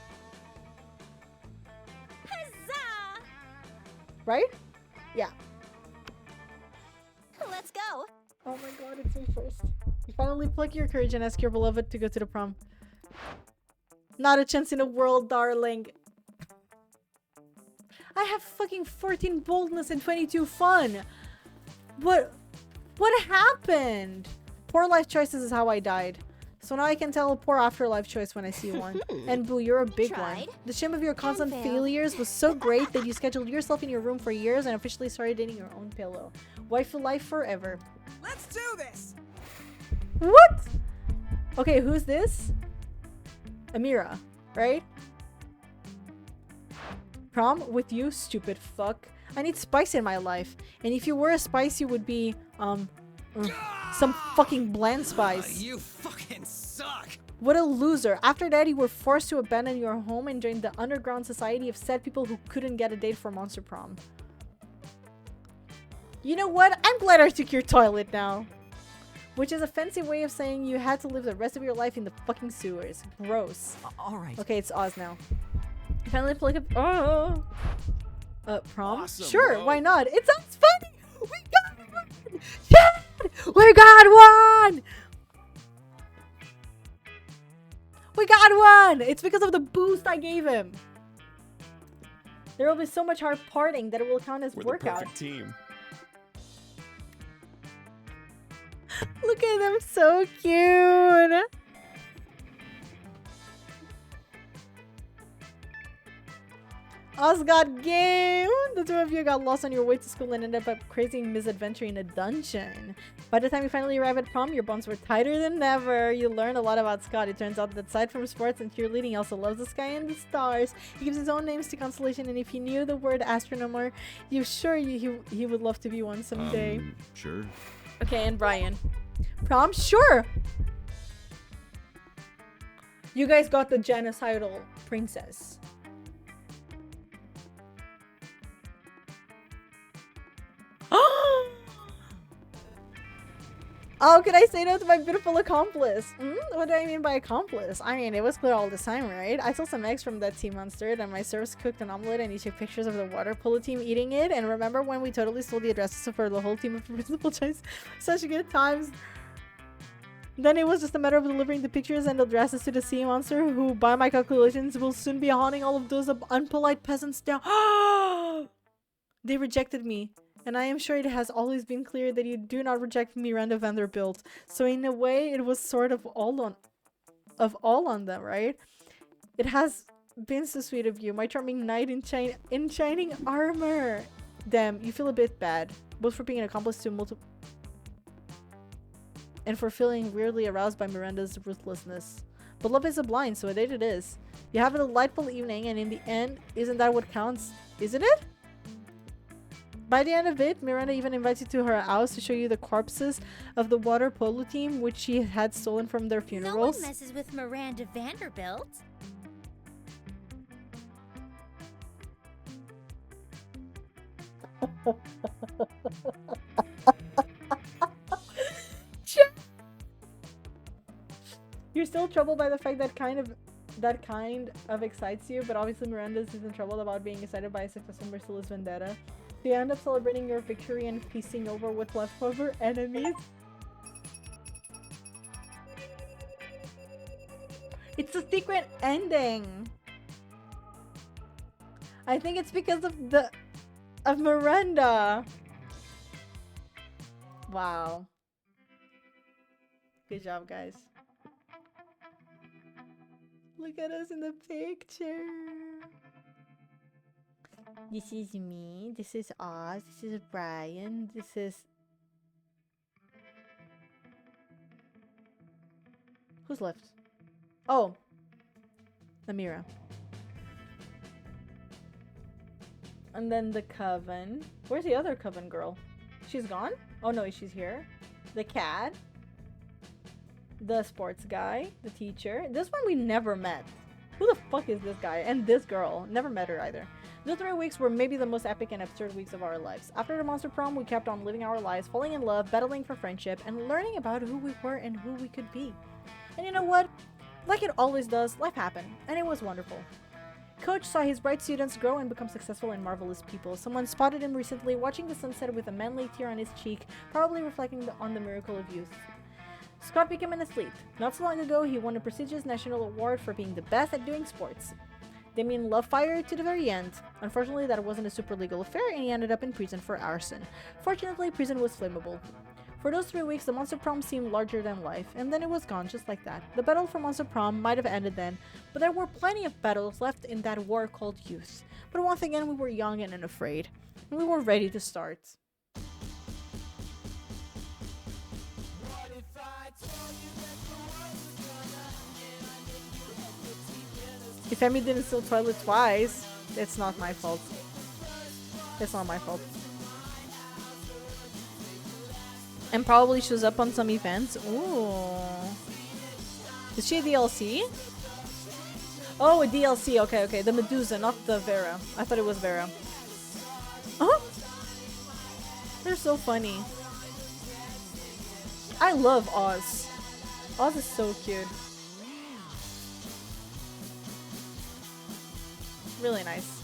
Huzzah! Right? Yeah. Let's go. Oh my god, it's me first. You finally pluck your courage and ask your beloved to go to the prom. Not a chance in the world, darling. I have fucking 14 boldness and 22 fun. What happened? Poor life choices is how I died. So now I can tell a poor afterlife choice when I see one. And Boo, you're a big one. The shame of your constant failed. failures was so great that you scheduled yourself in your room for years and officially started dating your own pillow. Wife of life forever. Let's do this. What? Okay, who's this? Amira, right? Prom with you, stupid fuck. I need spice in my life. And if you were a spice, you would be, some fucking bland spice. You fucking suck. What a loser. After that, you were forced to abandon your home and join the underground society of sad people who couldn't get a date for Monster Prom. You know what? I'm glad I took your toilet now. Which is a fancy way of saying you had to live the rest of your life in the fucking sewers. Gross. All right. Okay, it's Oz now. Finally pluck up. Oh! Prom? Awesome, Sure, bro. why not? It sounds funny! We got one! Shit! We got one! We got one! It's because of the boost I gave him. There will be so much hard partying that it will count as We're workout. the perfect team. Look at them, so cute! Us got game! The two of you got lost on your way to school and ended up crazy misadventure in a dungeon. By the time you finally arrive at prom, your bonds were tighter than ever. You learn a lot about Scott. It turns out that aside from sports and cheerleading, he also loves the sky and the stars. He gives his own names to constellation, and if he knew the word astronomer, he would love to be one someday. Sure. Okay, and Brian. Prom? Sure! You guys got the genocidal princess. How could I say that to my beautiful accomplice? What do I mean by accomplice? I mean, it was clear all the time, right? I saw some eggs from that sea monster, and my servers cooked an omelet, and he took pictures of the water polo team eating it. And remember when we totally stole the addresses for the whole team of principal choice? Such good times. Then it was just a matter of delivering the pictures and addresses to the sea monster, who, by my calculations, will soon be haunting all of those unpolite peasants down. They rejected me. And I am sure it has always been clear that you do not reject Miranda Vanderbilt. So in a way, it was sort of all on them, right? It has been so sweet of you, my charming knight in shining armor. Damn, you feel a bit bad, both for being an accomplice to multiple, and for feeling weirdly aroused by Miranda's ruthlessness. But love is a blind, so a date it is. You have a delightful evening, and in the end, isn't that what counts? Isn't it? By the end of it, Miranda even invites you to her house to show you the corpses of the water polo team, which she had stolen from their No funerals. one messes with Miranda Vanderbilt. You're still troubled by the fact that kind of excites you, but obviously Miranda isn't troubled about being excited by a successful merciless vendetta. You end up celebrating your victory and feasting over with leftover enemies. It's a secret ending. I think it's because of Miranda. Wow. Good job, guys. Look at us in the picture. This is me. This is Oz. This is Brian. This is... Who's left? Oh. Namira. And then the Coven. Where's the other Coven girl? She's gone? Oh no, she's here. The cat. The sports guy. The teacher. This one we never met. Who the fuck is this guy? And this girl. Never met her either. The 3 weeks were maybe the most epic and absurd weeks of our lives. After the monster prom, we kept on living our lives, falling in love, battling for friendship, and learning about who we were and who we could be. And you know what? Like it always does, life happened, and it was wonderful. Coach saw his bright students grow and become successful and marvelous people. Someone spotted him recently watching the sunset with a manly tear on his cheek, probably reflecting on the miracle of youth. Scott became an athlete. Not so long ago, he won a prestigious national award for being the best at doing sports. Damien loved fire to the very end. Unfortunately, that wasn't a super legal affair, and he ended up in prison for arson. Fortunately, prison was flammable. For those 3 weeks, the Monster Prom seemed larger than life, and then it was gone just like that. The battle for Monster Prom might have ended then, but there were plenty of battles left in that war called youth. But once again, we were young and unafraid, and we were ready to start. If Emmy didn't steal toilet twice, it's not my fault. It's not my fault. And probably shows up on some events. Ooh. Is she a DLC? Oh, a DLC. Okay, okay. The Medusa, not the Vera. I thought it was Vera. Oh! They're so funny. I love Oz. Oz is so cute. Really nice.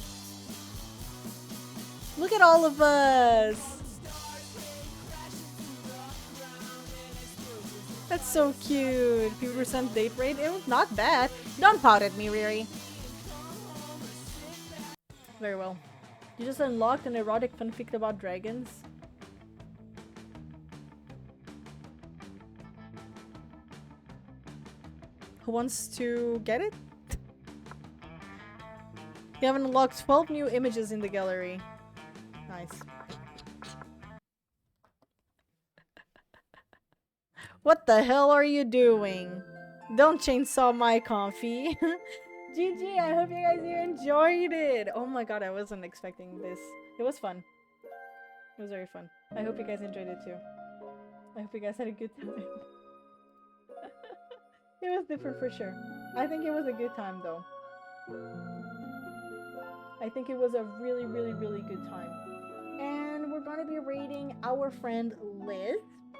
Look at all of us. That's so cute. 50% date rate. It was not bad. Don't pout at me, Riri. Very well. You just unlocked an erotic fanfic about dragons. Who wants to get it? You have unlocked 12 new images in the gallery. Nice. What the hell are you doing? Don't chainsaw my coffee. GG, I hope you guys enjoyed it. Oh my god, I wasn't expecting this. It was fun. It was very fun. I hope you guys enjoyed it too. I hope you guys had a good time. It was different for sure. I think it was a good time though. I think it was a really, really, really good time. And we're gonna be rating our friend Liz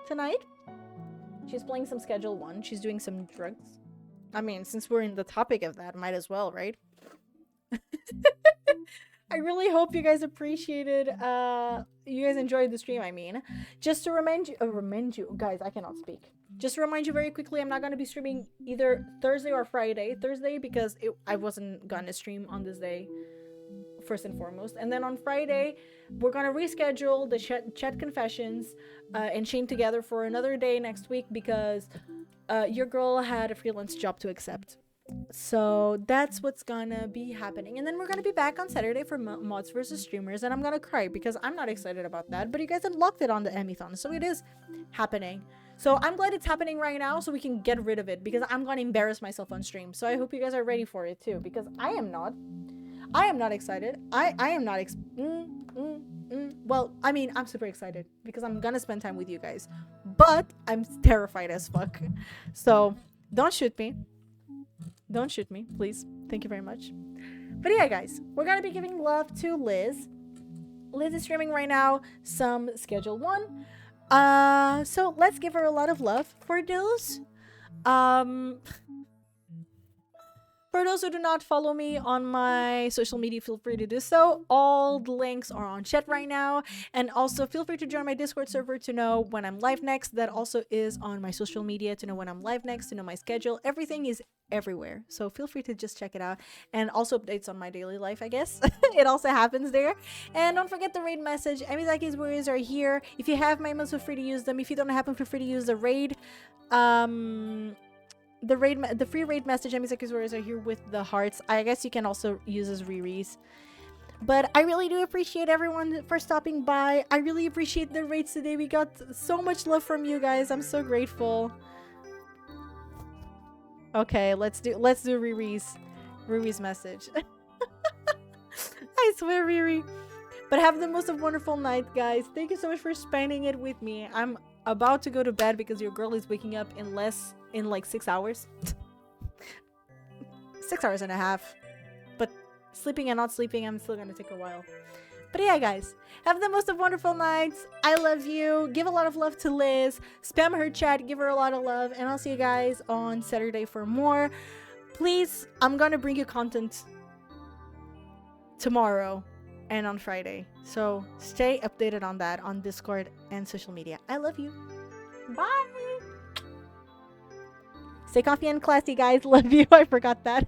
tonight. She's playing some Schedule 1. She's doing some drugs. I mean, since we're in the topic of that, might as well, right? I really hope you guys appreciated, you guys enjoyed the stream, I mean. Just to remind you, guys, I cannot speak. Just to remind you very quickly, I'm not going to be streaming either Thursday or Friday. Thursday, because I wasn't going to stream on this day, first and foremost. And then on Friday, we're going to reschedule the chat confessions and Shame Together for another day next week because your girl had a freelance job to accept. So that's what's gonna be happening. And then we're gonna be back on Saturday for mods versus streamers, and I'm gonna cry because I'm not excited about that, but you guys unlocked it on the Emmython, so it is happening. So I'm glad it's happening right now so we can get rid of it because I'm gonna embarrass myself on stream. So I hope you guys are ready for it too, because I am not excited. I am not well, I mean, I'm super excited because I'm gonna spend time with you guys, but I'm terrified as fuck. So don't shoot me. Don't shoot me, please. Thank you very much. But yeah, guys, we're gonna be giving love to Liz. Liz is streaming right now some Schedule 1. So let's give her a lot of love for those. For those who do not follow me on my social media, feel free to do so. All the links are on chat right now. And also feel free to join my Discord server to know when I'm live next. That also is on my social media to know when I'm live next, to know my schedule. Everything is everywhere. So feel free to just check it out. And also updates on my daily life, I guess. It also happens there. And don't forget the raid message. Emizaki's warriors are here. If you have my emotes, feel free to use them. If you don't have them, feel free to use the raid. The free raid message, Emizaki's warriors are here with the hearts. I guess you can also use as Riri's. But I really do appreciate everyone for stopping by. I really appreciate the raids today. We got so much love from you guys. I'm so grateful. Okay, let's do Riri's message. I swear, Riri. But have the most wonderful night, guys. Thank you so much for spending it with me. I'm about to go to bed because your girl is waking up in like 6 hours. 6 hours and a half. But sleeping and not sleeping, I'm still gonna take a while. But yeah, guys, have the most wonderful nights. I love you. Give a lot of love to Liz. Spam her chat. Give her a lot of love. And I'll see you guys on Saturday for more. Please, I'm gonna bring you content tomorrow and on Friday. So stay updated on that on Discord and social media. I love you. Bye. Stay comfy and classy, guys. Love you. I forgot that.